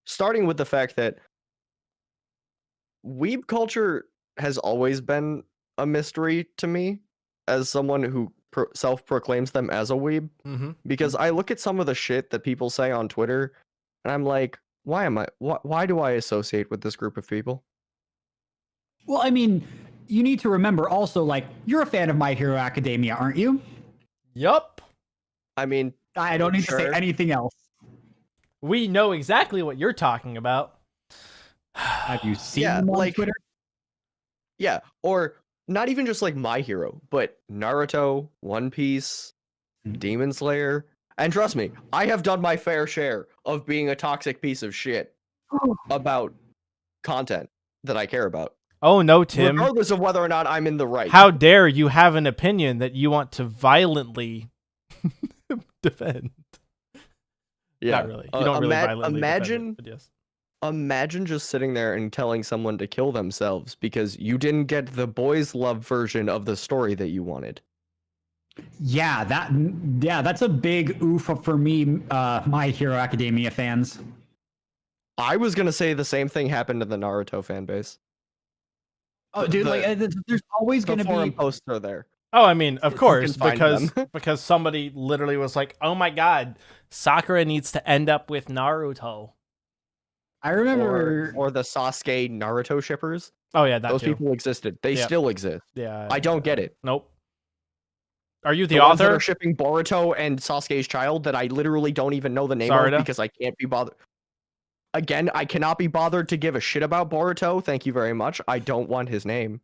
[SPEAKER 3] Starting with the fact that weeb culture has always been a mystery to me as someone who self-proclaims them as a weeb,
[SPEAKER 2] Mm-hmm.
[SPEAKER 3] because I look at some of the shit that people say on Twitter and I'm like, why do I associate with this group of people?
[SPEAKER 1] Well, I mean, you need to remember also, like, you're a fan of My Hero Academia, aren't you?
[SPEAKER 2] Yup.
[SPEAKER 3] I mean,
[SPEAKER 1] I don't need to say
[SPEAKER 3] Sure.
[SPEAKER 1] anything else.
[SPEAKER 2] We know exactly what you're talking about.
[SPEAKER 1] Have you seen
[SPEAKER 3] Yeah,
[SPEAKER 1] them on
[SPEAKER 3] like-
[SPEAKER 1] Twitter?
[SPEAKER 3] yeah, or not even just like My Hero, but Naruto, One Piece, Demon Slayer. And trust me, I have done my fair share of being a toxic piece of shit about content that I care about.
[SPEAKER 2] Oh no, Tim.
[SPEAKER 3] Regardless of whether or not I'm in the right.
[SPEAKER 2] How dare you have an opinion that you want to violently defend?
[SPEAKER 3] Yeah.
[SPEAKER 2] Not really. You don't really violently defend
[SPEAKER 3] imagine
[SPEAKER 2] it, but yes.
[SPEAKER 3] imagine just sitting there and telling someone to kill themselves because you didn't get the boys' love version of the story that you wanted.
[SPEAKER 1] Yeah, that's a big oof for me, My Hero Academia fans.
[SPEAKER 3] I was gonna say the same thing happened to the Naruto fan base.
[SPEAKER 1] Oh, dude, there's always
[SPEAKER 3] The
[SPEAKER 1] gonna
[SPEAKER 3] forum
[SPEAKER 1] be.
[SPEAKER 3] posts are there.
[SPEAKER 2] Oh, I mean, of
[SPEAKER 3] You
[SPEAKER 2] course,
[SPEAKER 3] can find them.
[SPEAKER 2] because somebody literally was like, "Oh my god, Sakura needs to end up with Naruto."
[SPEAKER 1] I remember.
[SPEAKER 3] Or the Sasuke Naruto shippers.
[SPEAKER 2] Oh yeah, that
[SPEAKER 3] Those
[SPEAKER 2] too.
[SPEAKER 3] people existed. They
[SPEAKER 2] Yep.
[SPEAKER 3] still exist.
[SPEAKER 2] Yeah,
[SPEAKER 3] I don't get it.
[SPEAKER 2] Nope. Are you
[SPEAKER 3] The
[SPEAKER 2] the
[SPEAKER 3] ones that
[SPEAKER 2] author?
[SPEAKER 3] are shipping Boruto and Sasuke's child that I literally don't even know the name
[SPEAKER 2] Sarada?
[SPEAKER 3] of because I can't be bothered. Again, I cannot be bothered to give a shit about Boruto. Thank you very much. I don't want his name.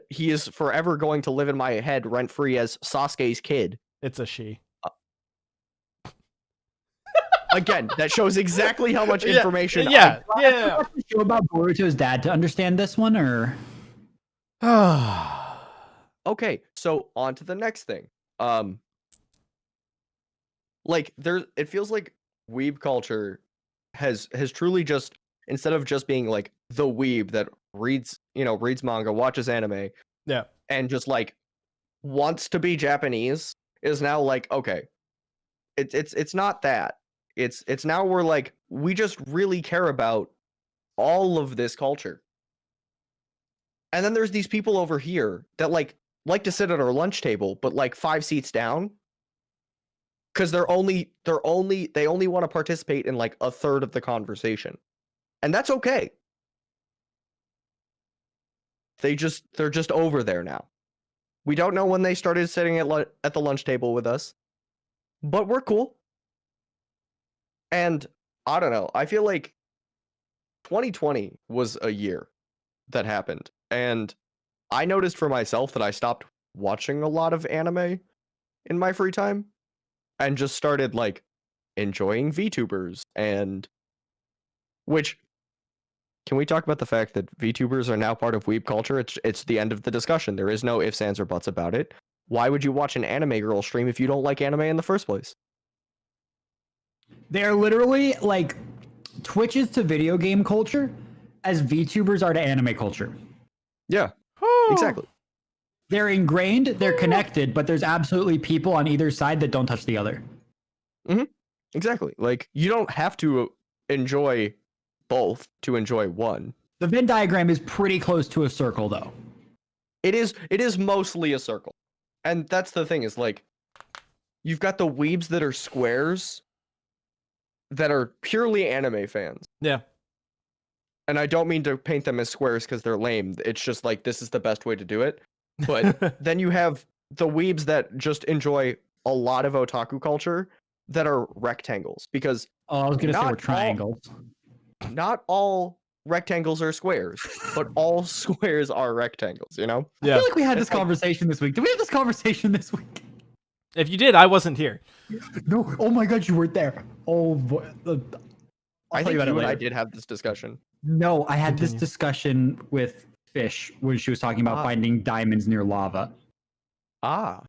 [SPEAKER 3] He is forever going to live in my head rent free as Sasuke's kid.
[SPEAKER 2] It's a she.
[SPEAKER 3] Again, that shows exactly how much
[SPEAKER 2] Yeah,
[SPEAKER 3] information.
[SPEAKER 2] Yeah.
[SPEAKER 1] I watched the show about Boruto's dad to understand this one, or
[SPEAKER 3] Okay, so on to the next thing. It feels like weeb culture has truly just, instead of just being like the weeb that reads manga, watches anime,
[SPEAKER 2] Yeah.
[SPEAKER 3] and just like wants to be Japanese, is now like, okay, it's not that. It's now we're like, we just really care about all of this culture. And then there's these people over here that like to sit at our lunch table, but like 5 seats down. Because they only want to participate in like a third of the conversation. And that's okay. They're just over there now. We don't know when they started sitting at the lunch table with us, but we're cool. And I don't know. I feel like 2020 was a year that happened. And I noticed for myself that I stopped watching a lot of anime in my free time and just started like enjoying VTubers. And which, can we talk about the fact that VTubers are now part of weeb culture? It's the end of the discussion. There is no ifs, ands, or buts about it. Why would you watch an anime girl stream if you don't like anime in the first place?
[SPEAKER 1] they're literally like Twitches to video game culture, as VTubers are to anime culture.
[SPEAKER 3] Yeah, exactly.
[SPEAKER 1] They're ingrained, they're connected, but there's absolutely people on either side that don't touch the other.
[SPEAKER 3] Exactly. Like, you don't have to enjoy both to enjoy one.
[SPEAKER 1] The Venn diagram is pretty close to a circle, though.
[SPEAKER 3] It is mostly a circle. And that's the thing, is like, you've got the weebs that are squares that are purely anime fans.
[SPEAKER 2] Yeah.
[SPEAKER 3] And I don't mean to paint them as squares because they're lame. It's just like, this is the best way to do it. But then you have the weebs that just enjoy a lot of otaku culture that are rectangles. Because
[SPEAKER 1] Oh, I was gonna say
[SPEAKER 3] Not
[SPEAKER 1] we're triangles.
[SPEAKER 3] not all rectangles are squares, but all squares are rectangles, you know?
[SPEAKER 1] I
[SPEAKER 2] Yeah.
[SPEAKER 1] feel like we had this
[SPEAKER 3] It's like-
[SPEAKER 1] conversation this week. Did we have this conversation this week?
[SPEAKER 2] If you did, I wasn't here.
[SPEAKER 1] No. Oh my god, you weren't there. Oh boy. I'll
[SPEAKER 3] I
[SPEAKER 1] tell
[SPEAKER 3] think
[SPEAKER 1] you about it
[SPEAKER 3] you and I
[SPEAKER 1] later.
[SPEAKER 3] did have this discussion.
[SPEAKER 1] No, I had this
[SPEAKER 2] Continue.
[SPEAKER 1] discussion with Fish when she was talking about
[SPEAKER 3] Ah.
[SPEAKER 1] finding diamonds near lava.
[SPEAKER 2] Ah.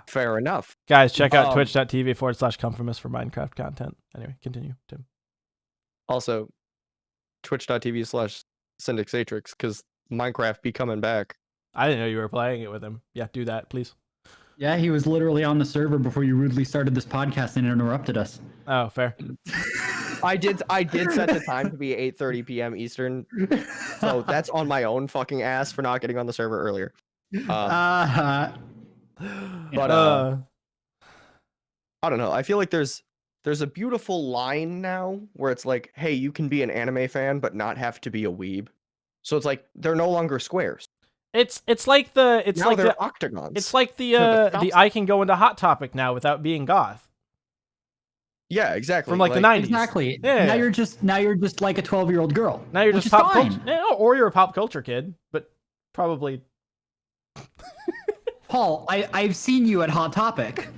[SPEAKER 3] Fair enough.
[SPEAKER 2] Guys, check out
[SPEAKER 1] Um,
[SPEAKER 2] twitch.tv/Compromise for Minecraft content. Anyway, continue, Tim.
[SPEAKER 3] Also, twitch.tv/SyndicSatrix, because Minecraft be coming back.
[SPEAKER 2] I didn't know you were playing it with him. Yeah, do that, please.
[SPEAKER 1] Yeah, he was literally on the server before you rudely started this podcast and interrupted us.
[SPEAKER 2] Oh, fair.
[SPEAKER 3] I did set the time to be 8:30 p.m. Eastern, so that's on my own fucking ass for not getting on the server earlier.
[SPEAKER 1] Uh,
[SPEAKER 3] But, I don't know. I feel like there's a beautiful line now where it's like, hey, you can be an anime fan but not have to be a weeb. So it's like they're no longer squares.
[SPEAKER 2] It's like the
[SPEAKER 3] Now they're octagons.
[SPEAKER 2] it's like the
[SPEAKER 3] the
[SPEAKER 2] the I can go into Hot Topic now without being goth
[SPEAKER 3] yeah, exactly.
[SPEAKER 2] from like the 90s.
[SPEAKER 1] exactly.
[SPEAKER 2] Yeah.
[SPEAKER 1] Now you're just like a 12-year-old girl.
[SPEAKER 2] Now you're
[SPEAKER 1] which
[SPEAKER 2] just
[SPEAKER 1] is
[SPEAKER 2] pop
[SPEAKER 1] fine.
[SPEAKER 2] culture, yeah, or you're a pop culture kid, but probably.
[SPEAKER 1] Paul, I've seen you at Hot Topic.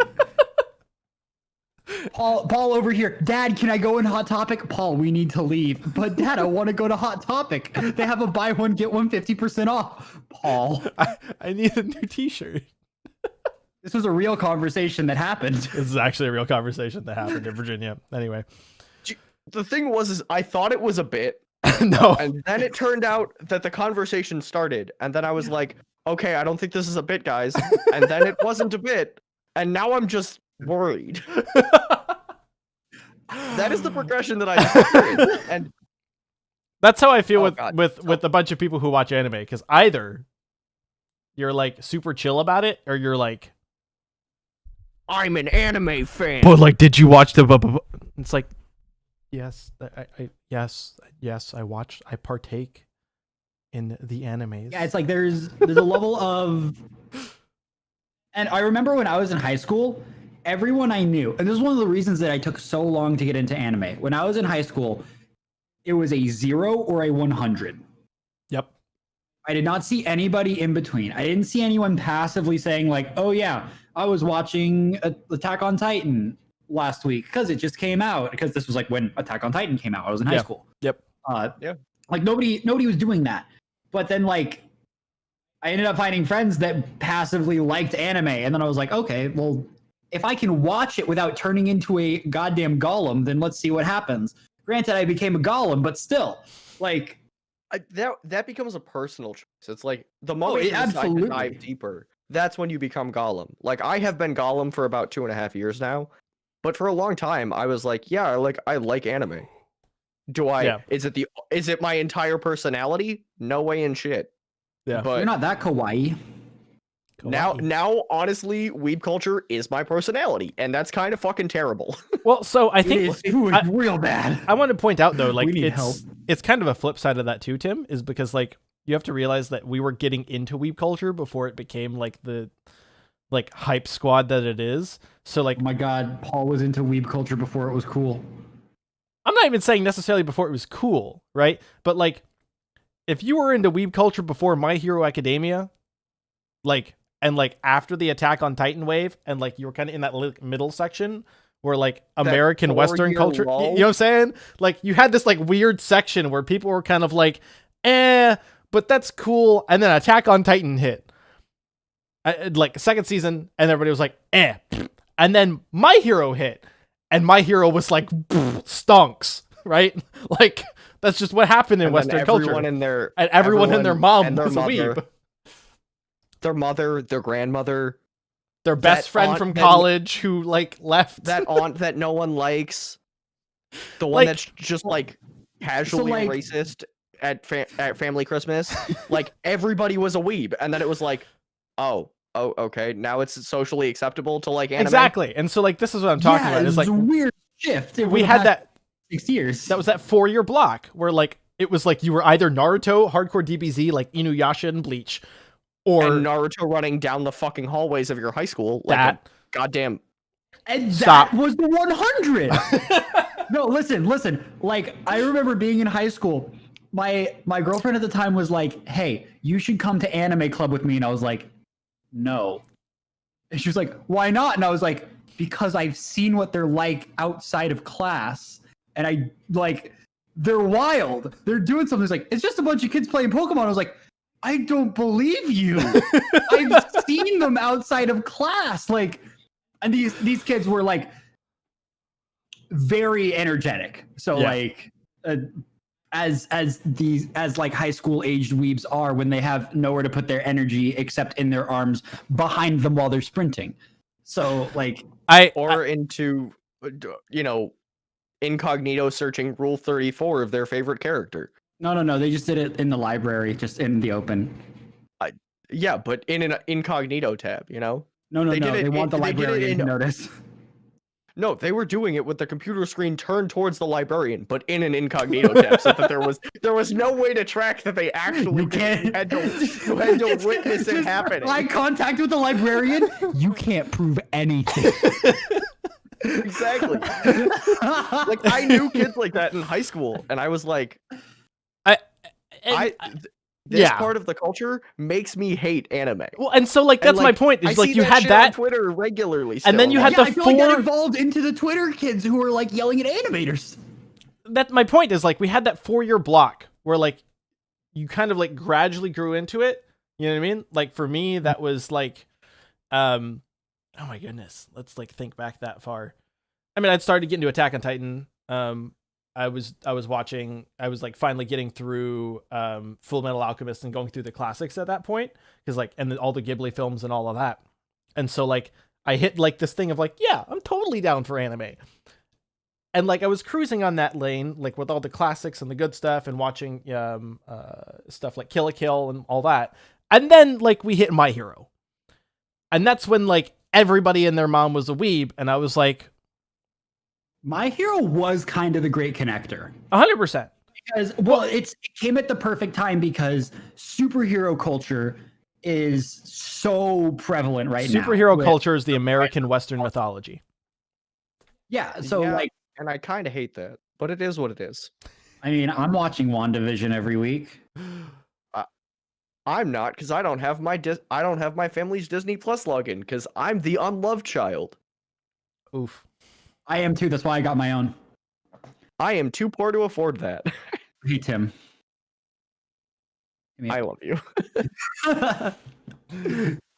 [SPEAKER 1] Paul over here. Dad, can I go in Hot Topic? Paul, we need to leave. But Dad, I want to go to Hot Topic. They have a buy one get one 50% off. Paul,
[SPEAKER 2] I need a new T-shirt.
[SPEAKER 1] this was a real conversation that happened.
[SPEAKER 2] This is actually a real conversation that happened in Virginia. Anyway,
[SPEAKER 3] the thing is I thought it was a bit,
[SPEAKER 2] No.
[SPEAKER 3] and then it turned out that the conversation started, and then I was like, okay, I don't think this is a bit, guys. And then it wasn't a bit, and now I'm just worried. That is the progression that I experienced, and
[SPEAKER 2] That's how I feel
[SPEAKER 3] Oh, God.
[SPEAKER 2] with a bunch of people who watch anime, because either you're like super chill about it, or you're like,
[SPEAKER 3] I'm an anime fan.
[SPEAKER 2] but like, did you watch the? It's like, yes, yes, I partake in the animes.
[SPEAKER 1] Yeah, it's like there's a level of, and I remember when I was in high school, everyone I knew, and this is one of the reasons that I took so long to get into anime. When I was in high school, it was a 0 or a 100.
[SPEAKER 2] Yep.
[SPEAKER 1] I did not see anybody in between. I didn't see anyone passively saying like, "Oh yeah, I was watching Attack on Titan last week because it just came out." Because this was like when Attack on Titan came out. I was in high school.
[SPEAKER 2] Yep.
[SPEAKER 3] Yeah.
[SPEAKER 1] Like nobody was doing that. But then like I ended up finding friends that passively liked anime, and then I was like, okay, well, if I can watch it without turning into a goddamn golem, then let's see what happens. Granted, I became a golem, but still, like,
[SPEAKER 3] That becomes a personal choice. It's like the moment you decide to
[SPEAKER 1] absolutely.
[SPEAKER 3] dive deeper, that's when you become Gollum. Like I have been Gollum for about 2.5 years now, but for a long time I was like, yeah, I like anime. Do I?
[SPEAKER 2] Yeah.
[SPEAKER 3] Is it my entire personality? No way in shit.
[SPEAKER 2] Yeah.
[SPEAKER 3] But
[SPEAKER 1] you're not that kawaii.
[SPEAKER 3] now, honestly, weeb culture is my personality, and that's kind of fucking terrible.
[SPEAKER 2] Well, so I think
[SPEAKER 1] It is real bad.
[SPEAKER 2] I want to point out though, like
[SPEAKER 1] We need help.
[SPEAKER 2] it's kind of a flip side of that too, Tim, is because like you have to realize that we were getting into weeb culture before it became like the like hype squad that it is. So like
[SPEAKER 1] Oh my god, Paul was into weeb culture before it was cool.
[SPEAKER 2] I'm not even saying necessarily before it was cool, right? But like if you were into weeb culture before My Hero Academia, like and like after the Attack on Titan wave, and like you were kind of in that middle section where like American Western
[SPEAKER 3] 4-year
[SPEAKER 2] culture,
[SPEAKER 3] lull?
[SPEAKER 2] you know what I'm saying? Like you had this like weird section where people were kind of like, but that's cool. And then Attack on Titan hit, like second season, and everybody was like, and then My Hero hit, and My Hero was like, stonks, right? Like that's just what happened in
[SPEAKER 3] And then
[SPEAKER 2] Western culture.
[SPEAKER 3] And
[SPEAKER 2] everyone and their mom
[SPEAKER 3] and their
[SPEAKER 2] was a
[SPEAKER 3] mother,
[SPEAKER 2] weeb.
[SPEAKER 3] their mother, their grandmother,
[SPEAKER 2] Their best
[SPEAKER 3] that
[SPEAKER 2] friend
[SPEAKER 3] aunt
[SPEAKER 2] from
[SPEAKER 3] that-
[SPEAKER 2] college who like left.
[SPEAKER 3] that aunt that no one likes, the one
[SPEAKER 2] Like-
[SPEAKER 3] that's just like casually
[SPEAKER 1] like-
[SPEAKER 3] racist at family Christmas. Like everybody was a weeb, and then it was like, oh, okay, now it's socially acceptable to like anime.
[SPEAKER 2] Exactly. And so like this is what I'm talking about. It's like
[SPEAKER 1] a weird shift.
[SPEAKER 2] we had that
[SPEAKER 1] 6 years.
[SPEAKER 2] that was that 4-year block where like it was like you were either Naruto, hardcore DBZ, like Inuyasha and Bleach, or
[SPEAKER 3] And Naruto running down the fucking hallways of your high school like
[SPEAKER 2] that.
[SPEAKER 3] a goddamn.
[SPEAKER 1] And
[SPEAKER 2] Stop.
[SPEAKER 1] that was the 100. No, listen. Like I remember being in high school. My girlfriend at the time was like, "Hey, you should come to anime club with me." And I was like, "No." And she was like, "Why not?" And I was like, "Because I've seen what they're like outside of class, and I like they're wild. They're doing something." It's like, "It's just a bunch of kids playing Pokemon." I was like, "I don't believe you. I've seen them outside of class." Like, and these kids were like very energetic. So
[SPEAKER 2] Yeah.
[SPEAKER 1] like as like high school aged weebs are when they have nowhere to put their energy except in their arms behind them while they're sprinting. So like
[SPEAKER 3] Or into, incognito searching Rule 34 of their favorite character.
[SPEAKER 1] no, they just did it in the library, just in the open.
[SPEAKER 3] Yeah, but in an incognito tab,
[SPEAKER 1] No,
[SPEAKER 3] They did it
[SPEAKER 1] they want the
[SPEAKER 3] in- they did it
[SPEAKER 1] librarian to
[SPEAKER 3] in-
[SPEAKER 1] notice.
[SPEAKER 3] No, they were doing it with the computer screen turned towards the librarian, but in an incognito tab, so that there was no way to track that they actually
[SPEAKER 1] You can't-
[SPEAKER 3] you had to witness it
[SPEAKER 1] Just
[SPEAKER 3] happening.
[SPEAKER 1] eye contact with the librarian. You can't prove anything.
[SPEAKER 3] Exactly. Like I knew kids like that in high school, and I was like, this
[SPEAKER 2] yeah.
[SPEAKER 3] part of the culture makes me hate anime.
[SPEAKER 2] well, and so like that's my point.
[SPEAKER 3] I
[SPEAKER 2] Is like
[SPEAKER 3] see
[SPEAKER 2] you
[SPEAKER 3] that
[SPEAKER 2] had
[SPEAKER 3] shit on
[SPEAKER 2] that,
[SPEAKER 3] Twitter regularly,
[SPEAKER 2] and then
[SPEAKER 3] still.
[SPEAKER 2] you had
[SPEAKER 1] Yeah,
[SPEAKER 2] the
[SPEAKER 1] I feel like that
[SPEAKER 2] 4
[SPEAKER 1] evolved into the Twitter kids who are like yelling at animators.
[SPEAKER 2] that my point is like we had that 4-year block where like you kind of like gradually grew into it. You know what I mean? Like for me, that was like, oh my goodness, let's like think back that far. I mean, I'd started getting into Attack on Titan. I was like finally getting through Full Metal Alchemist and going through the classics at that point, because like, and then all the Ghibli films and all of that. And so like I hit like this thing of like, yeah, I'm totally down for anime. And like I was cruising on that lane, like with all the classics and the good stuff, and watching stuff like Kill la Kill and all that. And then like we hit My Hero. And that's when like everybody and their mom was a weeb, and I was like,
[SPEAKER 1] My Hero was kind of the great connector.
[SPEAKER 2] 100%.
[SPEAKER 1] Because, well, it came at the perfect time because superhero culture is so prevalent right now.
[SPEAKER 2] Superhero culture is the American Western mythology.
[SPEAKER 1] Yeah, so
[SPEAKER 3] Yeah,
[SPEAKER 1] like,
[SPEAKER 3] and I kind of hate that, but it is what it is.
[SPEAKER 1] I mean, I'm watching WandaVision every week.
[SPEAKER 3] I'm not, because I don't have my family's Disney Plus login, because I'm the unloved child.
[SPEAKER 2] Oof.
[SPEAKER 1] I am too. That's why I got my own.
[SPEAKER 3] I am too poor to afford that.
[SPEAKER 1] Hey, Tim.
[SPEAKER 3] I love you.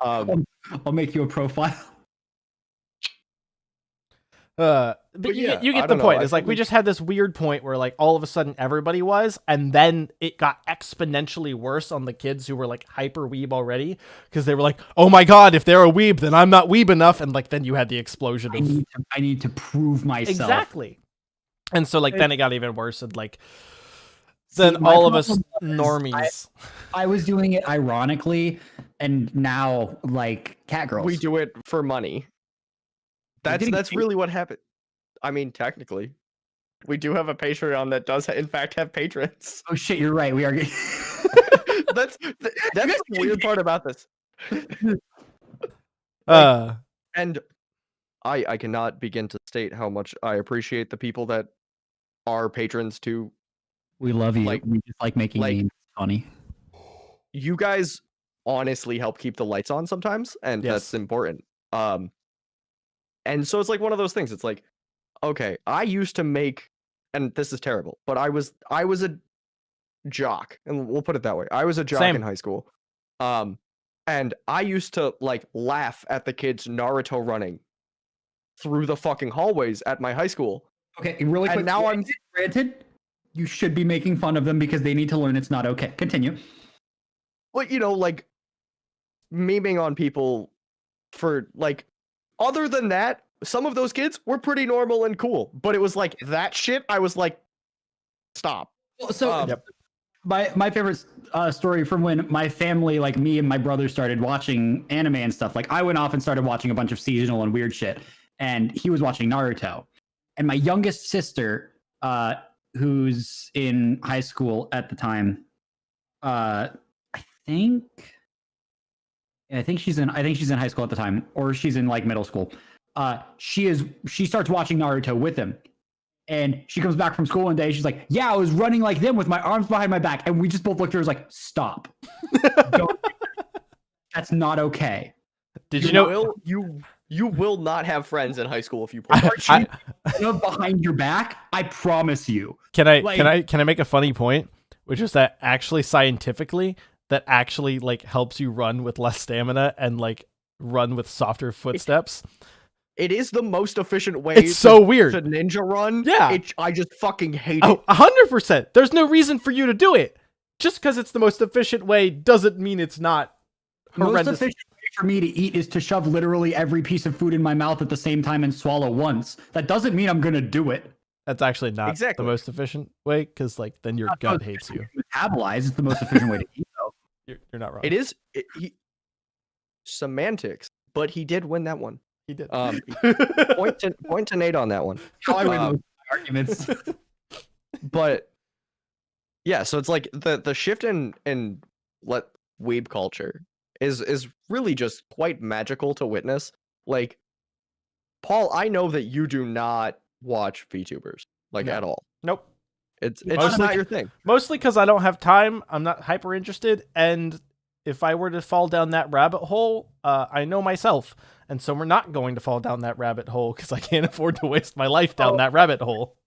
[SPEAKER 1] I'll make you a profile.
[SPEAKER 2] But
[SPEAKER 3] yeah,
[SPEAKER 2] you
[SPEAKER 3] I
[SPEAKER 2] get the
[SPEAKER 3] don't know,
[SPEAKER 2] point.
[SPEAKER 3] I
[SPEAKER 2] It's like
[SPEAKER 3] feel
[SPEAKER 2] we
[SPEAKER 3] like-
[SPEAKER 2] just had this weird point where like all of a sudden everybody was, and then it got exponentially worse on the kids who were like hyper weeb already, because they were like, oh my god, if they're a weeb, then I'm not weeb enough, and like then you had the explosion of
[SPEAKER 1] I need to prove myself.
[SPEAKER 2] exactly. And so like then it got even worse, and like
[SPEAKER 1] See,
[SPEAKER 2] then
[SPEAKER 1] my
[SPEAKER 2] all of us
[SPEAKER 1] problem was
[SPEAKER 2] normies.
[SPEAKER 1] I was doing it ironically, and now like cat girls.
[SPEAKER 3] We do it for money.
[SPEAKER 1] getting
[SPEAKER 3] That's
[SPEAKER 1] paid?
[SPEAKER 3] really what happened. I mean, technically, we do have a Patreon that does in fact have patrons.
[SPEAKER 1] Oh shit, you're right. We are getting.
[SPEAKER 3] That's the weird part about this. And I cannot begin to state how much I appreciate the people that are patrons to
[SPEAKER 1] We love you.
[SPEAKER 3] Like-
[SPEAKER 1] We just like making
[SPEAKER 3] like-
[SPEAKER 1] memes funny.
[SPEAKER 3] you guys honestly help keep the lights on sometimes, and
[SPEAKER 2] Yes.
[SPEAKER 3] that's important. And so it's like one of those things. It's like, okay, I used to make, and this is terrible, but I was a jock, and we'll put it that way. I was a jock
[SPEAKER 2] Same.
[SPEAKER 3] in high school. And I used to like laugh at the kids Naruto running through the fucking hallways at my high school.
[SPEAKER 1] Okay, really quick.
[SPEAKER 3] And now I'm
[SPEAKER 1] Granted, you should be making fun of them because they need to learn it's not okay. Continue.
[SPEAKER 3] But like memeing on people for like, other than that, some of those kids were pretty normal and cool. But it was like that shit, I was like, stop.
[SPEAKER 1] So
[SPEAKER 2] Yep.
[SPEAKER 1] my favorite story from when my family, like me and my brother, started watching anime and stuff. Like I went off and started watching a bunch of seasonal and weird shit, and he was watching Naruto. And my youngest sister, who's in high school at the time, I think she's in high school at the time, or she's in like middle school. She starts watching Naruto with him. And she comes back from school one day. She's like, "Yeah, I was running like them with my arms behind my back." And we just both looked at her. Like, "Stop! Don't. That's not okay."
[SPEAKER 2] Did you know?
[SPEAKER 3] You will not have friends in high school if you play.
[SPEAKER 1] Behind your back, I promise you.
[SPEAKER 2] Can I
[SPEAKER 1] Like-
[SPEAKER 2] make a funny point, which is that actually scientifically that actually like helps you run with less stamina and like run with softer footsteps.
[SPEAKER 3] It is the most efficient way.
[SPEAKER 2] It's so weird.
[SPEAKER 3] to ninja run.
[SPEAKER 2] Yeah.
[SPEAKER 3] I just fucking hate
[SPEAKER 2] Oh,
[SPEAKER 3] it.
[SPEAKER 2] 100%. There's no reason for you to do it. Just because it's the most efficient way doesn't mean it's not
[SPEAKER 1] The most
[SPEAKER 2] horrendous.
[SPEAKER 1] efficient way for me to eat is to shove literally every piece of food in my mouth at the same time and swallow once. That doesn't mean I'm gonna do it.
[SPEAKER 2] That's actually not
[SPEAKER 3] Exactly.
[SPEAKER 2] the most efficient way, because like then your
[SPEAKER 1] Not the
[SPEAKER 2] gut
[SPEAKER 1] most
[SPEAKER 2] hates you.
[SPEAKER 1] efficient way to metabolize. It's the most efficient way to eat, though.
[SPEAKER 2] You're not wrong.
[SPEAKER 3] It is semantics, but he did win that one.
[SPEAKER 2] He did.
[SPEAKER 3] Point to Nate on that one.
[SPEAKER 1] How I win
[SPEAKER 3] Um,
[SPEAKER 1] those arguments.
[SPEAKER 3] But yeah, so it's like the shift in weeb culture is really just quite magical to witness. Like, Paul, I know that you do not watch VTubers like
[SPEAKER 2] No.
[SPEAKER 3] at all.
[SPEAKER 2] Nope.
[SPEAKER 3] It's
[SPEAKER 2] Mostly-
[SPEAKER 3] just not your thing.
[SPEAKER 2] Mostly because I don't have time. I'm not hyper interested, and if I were to fall down that rabbit hole, I know myself, and so we're not going to fall down that rabbit hole because I can't afford to waste my life down that rabbit hole.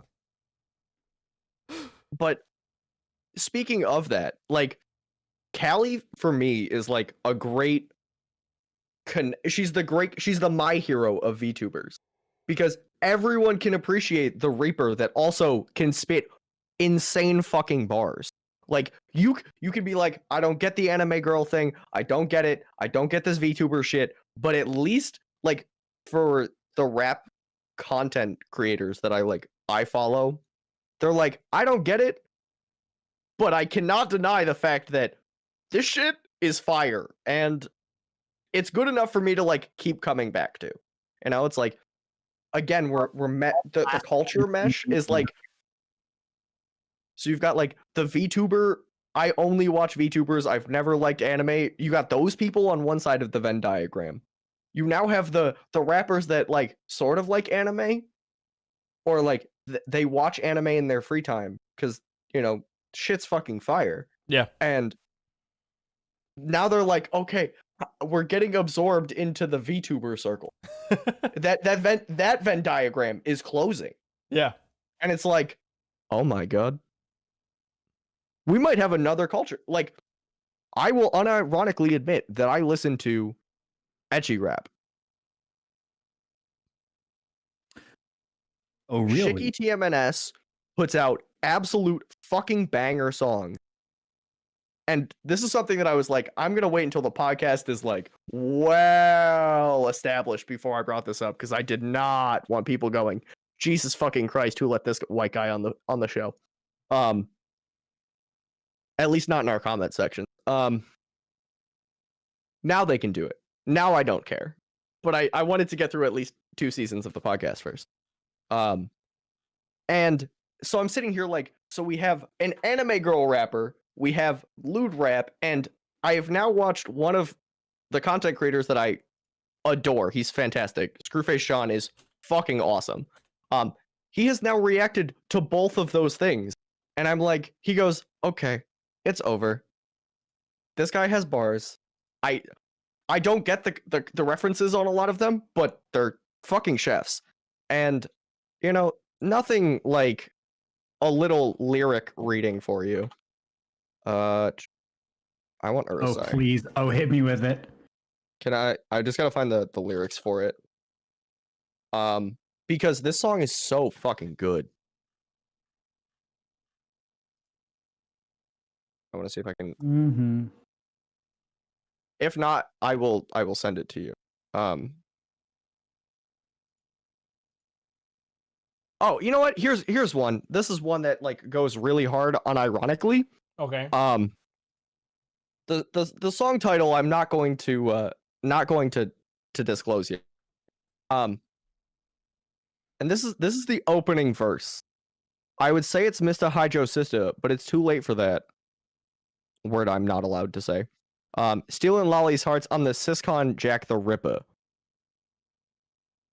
[SPEAKER 3] But speaking of that, like, Callie for me is like a great she's the My Hero of VTubers. because everyone can appreciate the Reaper that also can spit insane fucking bars. Like you could be like, I don't get the anime girl thing. I don't get it. I don't get this VTuber shit. But at least like for the rap content creators that I follow, they're like, I don't get it, but I cannot deny the fact that this shit is fire and it's good enough for me to like keep coming back to. You know, it's like again, the culture mesh is like, so you've got like the VTuber. I only watch VTubers. I've never liked anime. You got those people on one side of the Venn diagram. You now have the rappers that like sort of like anime, or like they watch anime in their free time because you know shit's fucking fire.
[SPEAKER 2] Yeah.
[SPEAKER 3] And now they're like, okay, we're getting absorbed into the VTuber circle. that Venn diagram is closing.
[SPEAKER 2] Yeah.
[SPEAKER 3] And it's like, oh my god. We might have another culture. Like, I will unironically admit that I listen to ecchi rap.
[SPEAKER 1] Oh, really?
[SPEAKER 3] Shiki TMNS puts out absolute fucking banger songs. And this is something that I was like, I'm going to wait until the podcast is like well established before I brought this up because I did not want people going, Jesus fucking Christ, who let this white guy on the show? At least not in our comment section. Now they can do it. Now I don't care. But I wanted to get through at least 2 seasons of the podcast first. And so I'm sitting here like, so we have an anime girl rapper, we have lewd rap, and I have now watched one of the content creators that I adore. He's fantastic. Screwface Sean is fucking awesome. He has now reacted to both of those things. And I'm like, he goes, okay, it's over. This guy has bars. I don't get the references on a lot of them, but they're fucking chefs. And, you know, nothing like a little lyric reading for you. I want
[SPEAKER 1] Oh,
[SPEAKER 3] Urusai.
[SPEAKER 1] please. Oh, hit me with it.
[SPEAKER 3] Can I just gotta find the lyrics for it. Because this song is so fucking good. I want to see if I can.
[SPEAKER 1] Mm-hmm.
[SPEAKER 3] If not, I will send it to you. Oh, you know what? Here's one. This is one that like goes really hard unironically.
[SPEAKER 2] Okay.
[SPEAKER 3] The song title I'm not going to disclose yet. And this is the opening verse. I would say it's Mr. Hydro Sister, but it's too late for that word I'm not allowed to say. Stealing Lolly's hearts, I'm the Siscon Jack the Ripper.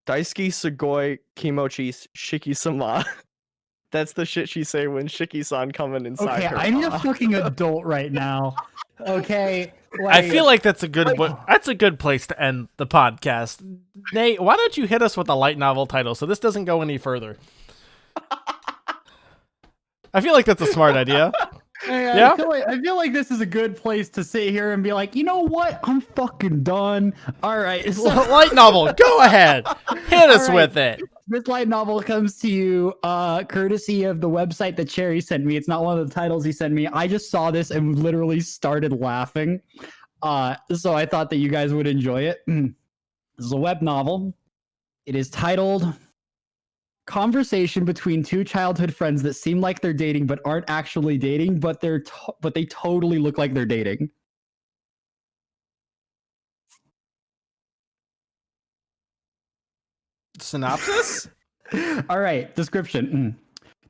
[SPEAKER 3] Daisuke Sugoi Kimochi Shiki-sama. That's the shit she say when Shiki-san coming inside
[SPEAKER 1] Okay,
[SPEAKER 3] her.
[SPEAKER 1] I'm a fucking adult right now. Okay.
[SPEAKER 2] I feel like that's a good place to end the podcast. Nate, why don't you hit us with a light novel title so this doesn't go any further? I feel like that's a smart idea. Yeah?
[SPEAKER 1] I feel like this is a good place to sit here and be like, you know what? I'm fucking done. All right. So,
[SPEAKER 2] Light novel, go ahead. Hit us
[SPEAKER 1] right.
[SPEAKER 2] with it.
[SPEAKER 1] This light novel comes to you courtesy of the website that Cherry sent me. It's not one of the titles he sent me. I just saw this and literally started laughing. So I thought that you guys would enjoy it. This is a web novel. It is titled Conversation Between Two Childhood Friends That Seem Like They're Dating But Aren't Actually Dating, but they totally look like they're dating.
[SPEAKER 2] Synopsis?
[SPEAKER 1] All right, description.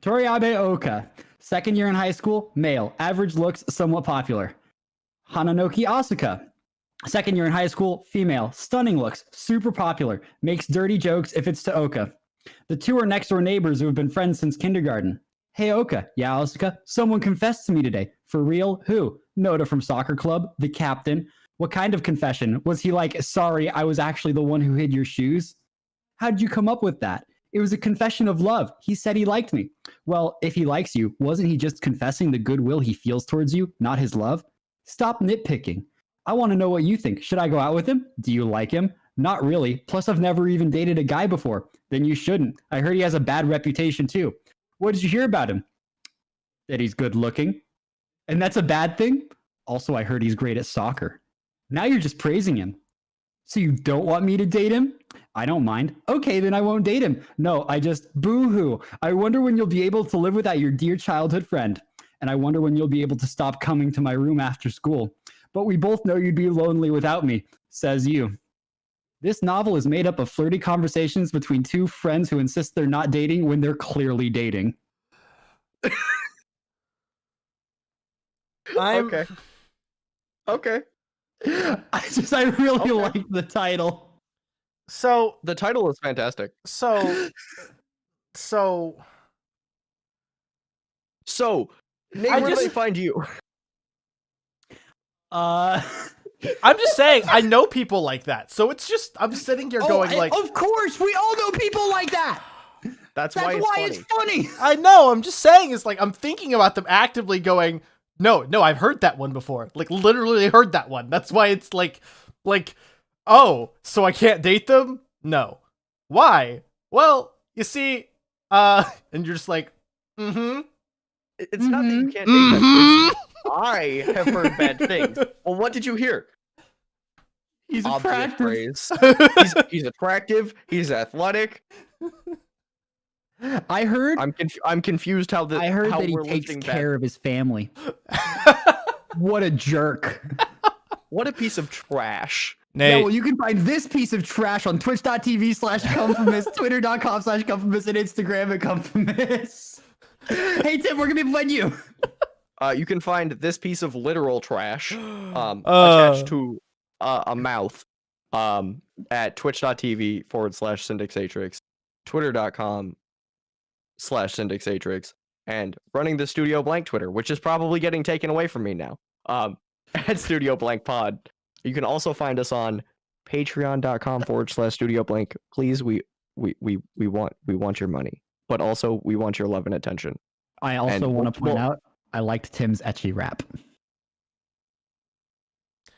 [SPEAKER 1] Toriabe Oka, second year in high school, male, average looks, somewhat popular. Hananoki Asuka, second year in high school, female, stunning looks, super popular, makes dirty jokes if it's to Oka. The two are next door neighbors who have been friends since kindergarten. Hey Oka, yeah Asuka, someone confessed to me today. For real? Who? Noda from soccer club, the captain. What kind of confession? Was he like, sorry, I was actually the one who hid your shoes? How'd you come up with that? It was a confession of love. He said he liked me. Well, if he likes you, wasn't he just confessing the goodwill he feels towards you, not his love? Stop nitpicking. I want to know what you think. Should I go out with him? Do you like him? Not really. Plus, I've never even dated a guy before. Then you shouldn't. I heard he has a bad reputation too. What did you hear about him? That he's good looking. And that's a bad thing? Also, I heard he's great at soccer. Now you're just praising him. So you don't want me to date him? I don't mind. Okay, then I won't date him. No, I just boo-hoo. I wonder when you'll be able to live without your dear childhood friend. And I wonder when you'll be able to stop coming to my room after school. But we both know you'd be lonely without me, says you. This novel is made up of flirty conversations between two friends who insist they're not dating when they're clearly dating.
[SPEAKER 3] Okay. Okay.
[SPEAKER 1] I really like the title.
[SPEAKER 2] So
[SPEAKER 3] The title is fantastic.
[SPEAKER 2] So,
[SPEAKER 3] Nate, where do they find you?
[SPEAKER 1] Uh,
[SPEAKER 2] I'm just saying, I know people like that. So it's just, I'm sitting here going like,
[SPEAKER 1] of course, we all know people like that.
[SPEAKER 3] That's
[SPEAKER 1] That's
[SPEAKER 3] why
[SPEAKER 1] why
[SPEAKER 3] it's
[SPEAKER 1] it's
[SPEAKER 3] funny.
[SPEAKER 1] funny.
[SPEAKER 2] I know, I'm just saying, it's like, I'm thinking about them actively going, no, I've heard that one before. Like, literally heard that one. That's why it's like, oh, so I can't date them? No. Why? Well, you see, and you're just like, mm-hmm.
[SPEAKER 3] It's not that you can't date them. It's I have heard bad things. Well, what did you hear?
[SPEAKER 1] He's
[SPEAKER 3] Obvious
[SPEAKER 1] attractive.
[SPEAKER 3] praise. He's attractive. He's athletic.
[SPEAKER 1] I heard.
[SPEAKER 3] I'm confused how
[SPEAKER 1] I heard that he
[SPEAKER 3] we're
[SPEAKER 1] takes
[SPEAKER 3] listing
[SPEAKER 1] care of his family. What a jerk.
[SPEAKER 3] What a piece of trash.
[SPEAKER 2] Nate,
[SPEAKER 1] Yeah, well, you can find this piece of trash on twitch.tv/Comfamous, twitter.com/Comfamous, and Instagram at Comfamous. Hey, Tim, where can people find you?
[SPEAKER 3] You can find this piece of literal trash attached to a mouth at twitch.tv/Syndixatrix, twitter.com/Syndixatrix, and running the Studio Blank Twitter, which is probably getting taken away from me now, at Studio Blank Pod. You can also find us on patreon.com/Studio Blank. Please, we want your money, but also we want your love and attention.
[SPEAKER 1] I also
[SPEAKER 3] And
[SPEAKER 1] want to point
[SPEAKER 3] well-
[SPEAKER 1] out, I liked Tim's etchy rap.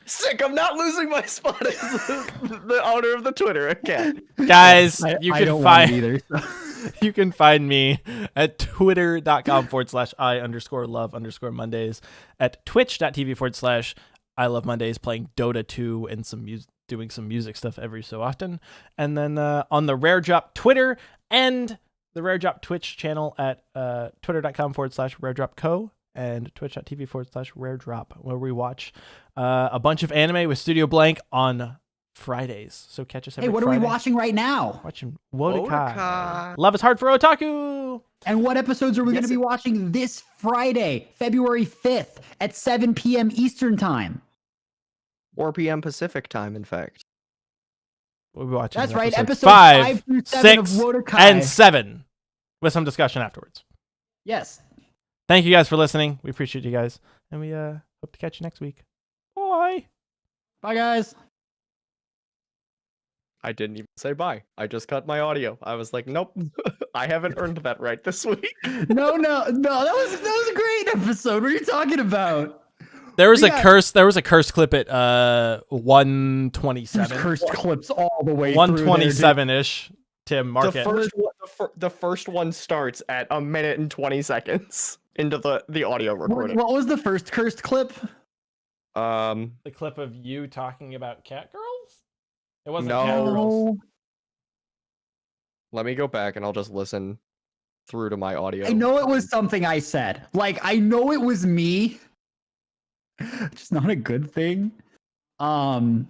[SPEAKER 3] Sick, I'm not losing my spot as the owner of the Twitter account.
[SPEAKER 2] guys,
[SPEAKER 1] I
[SPEAKER 2] you
[SPEAKER 1] don't want it
[SPEAKER 2] can
[SPEAKER 1] either. So.
[SPEAKER 2] you can find me at twitter.com/I_love_Mondays, at twitch.tv/I Love Mondays, playing Dota 2 and some doing some music stuff every so often. And then on the RareDrop Twitter and the RareDrop Twitch channel at twitter.com/RareDropCo and twitch.tv/RareDrop, where we watch a bunch of anime with Studio Blank on Fridays. So catch us every
[SPEAKER 1] Hey, what
[SPEAKER 2] Friday.
[SPEAKER 1] are we watching right now?
[SPEAKER 2] Watching Wodekai.
[SPEAKER 3] Wodekai.
[SPEAKER 2] Love is Hard for Otaku.
[SPEAKER 1] And what episodes are we going to be watching this Friday, February 5th at 7 p.m. Eastern Time?
[SPEAKER 3] 4 p.m. Pacific time, in fact.
[SPEAKER 2] We'll be watching
[SPEAKER 1] That's right,
[SPEAKER 2] episodes
[SPEAKER 1] episodes 5 through 7 of
[SPEAKER 2] 6,
[SPEAKER 1] Wodekai.
[SPEAKER 2] and 7 with some discussion afterwards.
[SPEAKER 1] Yes.
[SPEAKER 2] Thank you guys for listening. We appreciate you guys. And we hope to catch you next week. Bye.
[SPEAKER 1] Bye, guys.
[SPEAKER 3] I didn't even say bye. I just cut my audio. I was like, nope, I haven't earned that right this week.
[SPEAKER 1] No. That was a great episode. What are you talking about?
[SPEAKER 2] There was a curse clip at 127.
[SPEAKER 1] There's cursed clips all the way
[SPEAKER 2] 127-ish. Tim, mark
[SPEAKER 3] the
[SPEAKER 2] it.
[SPEAKER 3] the first one starts at 1 minute and 20 seconds into the audio recording.
[SPEAKER 1] What was the first cursed clip?
[SPEAKER 2] The clip of you talking about cat girls? It wasn't
[SPEAKER 3] No.
[SPEAKER 2] cat girls.
[SPEAKER 3] Let me go back and I'll just listen through to my audio.
[SPEAKER 1] I know it was something I said. Like, I know it was me. Just not a good thing. But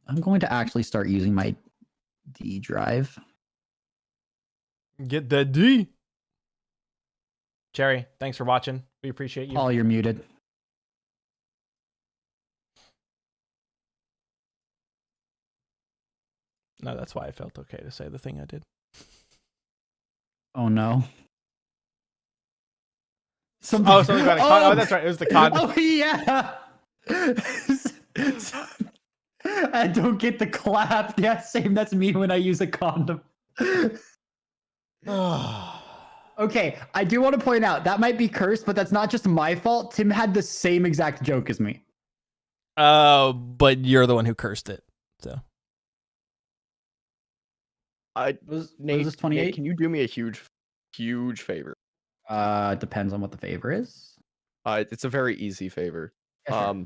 [SPEAKER 1] I'm going to actually start using my D drive.
[SPEAKER 2] Get that D. Cherry, thanks for watching. We appreciate you.
[SPEAKER 1] Paul, you're muted.
[SPEAKER 2] No, that's why I felt okay to say the thing I did.
[SPEAKER 1] Oh no.
[SPEAKER 2] Something about a con. Oh, that's right. It was the con.
[SPEAKER 1] Oh yeah. I don't get the clap. Yeah, same. That's me when I use a condom. Okay, I do want to point out that might be cursed, but that's not just my fault. Tim had the same exact joke as me.
[SPEAKER 2] But you're the one who cursed it. So
[SPEAKER 3] Nate,
[SPEAKER 1] this 28?
[SPEAKER 3] Nate, can you do me a huge favor?
[SPEAKER 1] Depends on what the favor is.
[SPEAKER 3] It's a very easy favor.
[SPEAKER 1] Yeah, sure.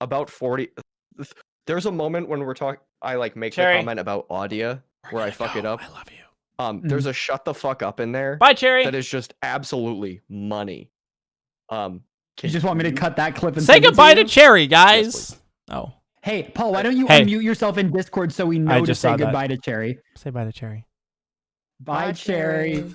[SPEAKER 3] About 40. There's a moment when we're talking. I like make
[SPEAKER 2] Cherry.
[SPEAKER 3] the comment about audio where I fuck it up.
[SPEAKER 2] I love you.
[SPEAKER 3] There's a shut the fuck up in there
[SPEAKER 2] Bye, Cherry.
[SPEAKER 3] that is just absolutely money.
[SPEAKER 1] You just want me to cut that clip and
[SPEAKER 2] Say
[SPEAKER 1] send it
[SPEAKER 2] goodbye to
[SPEAKER 1] you?
[SPEAKER 2] Cherry, guys.
[SPEAKER 3] Yes,
[SPEAKER 2] Oh,
[SPEAKER 1] Hey, Paul, why don't you
[SPEAKER 2] Hey.
[SPEAKER 1] unmute yourself in Discord so we
[SPEAKER 2] I
[SPEAKER 1] know to
[SPEAKER 2] just
[SPEAKER 1] say
[SPEAKER 2] saw that.
[SPEAKER 1] goodbye to Cherry?
[SPEAKER 2] say bye to Cherry.
[SPEAKER 1] Bye, Cherry.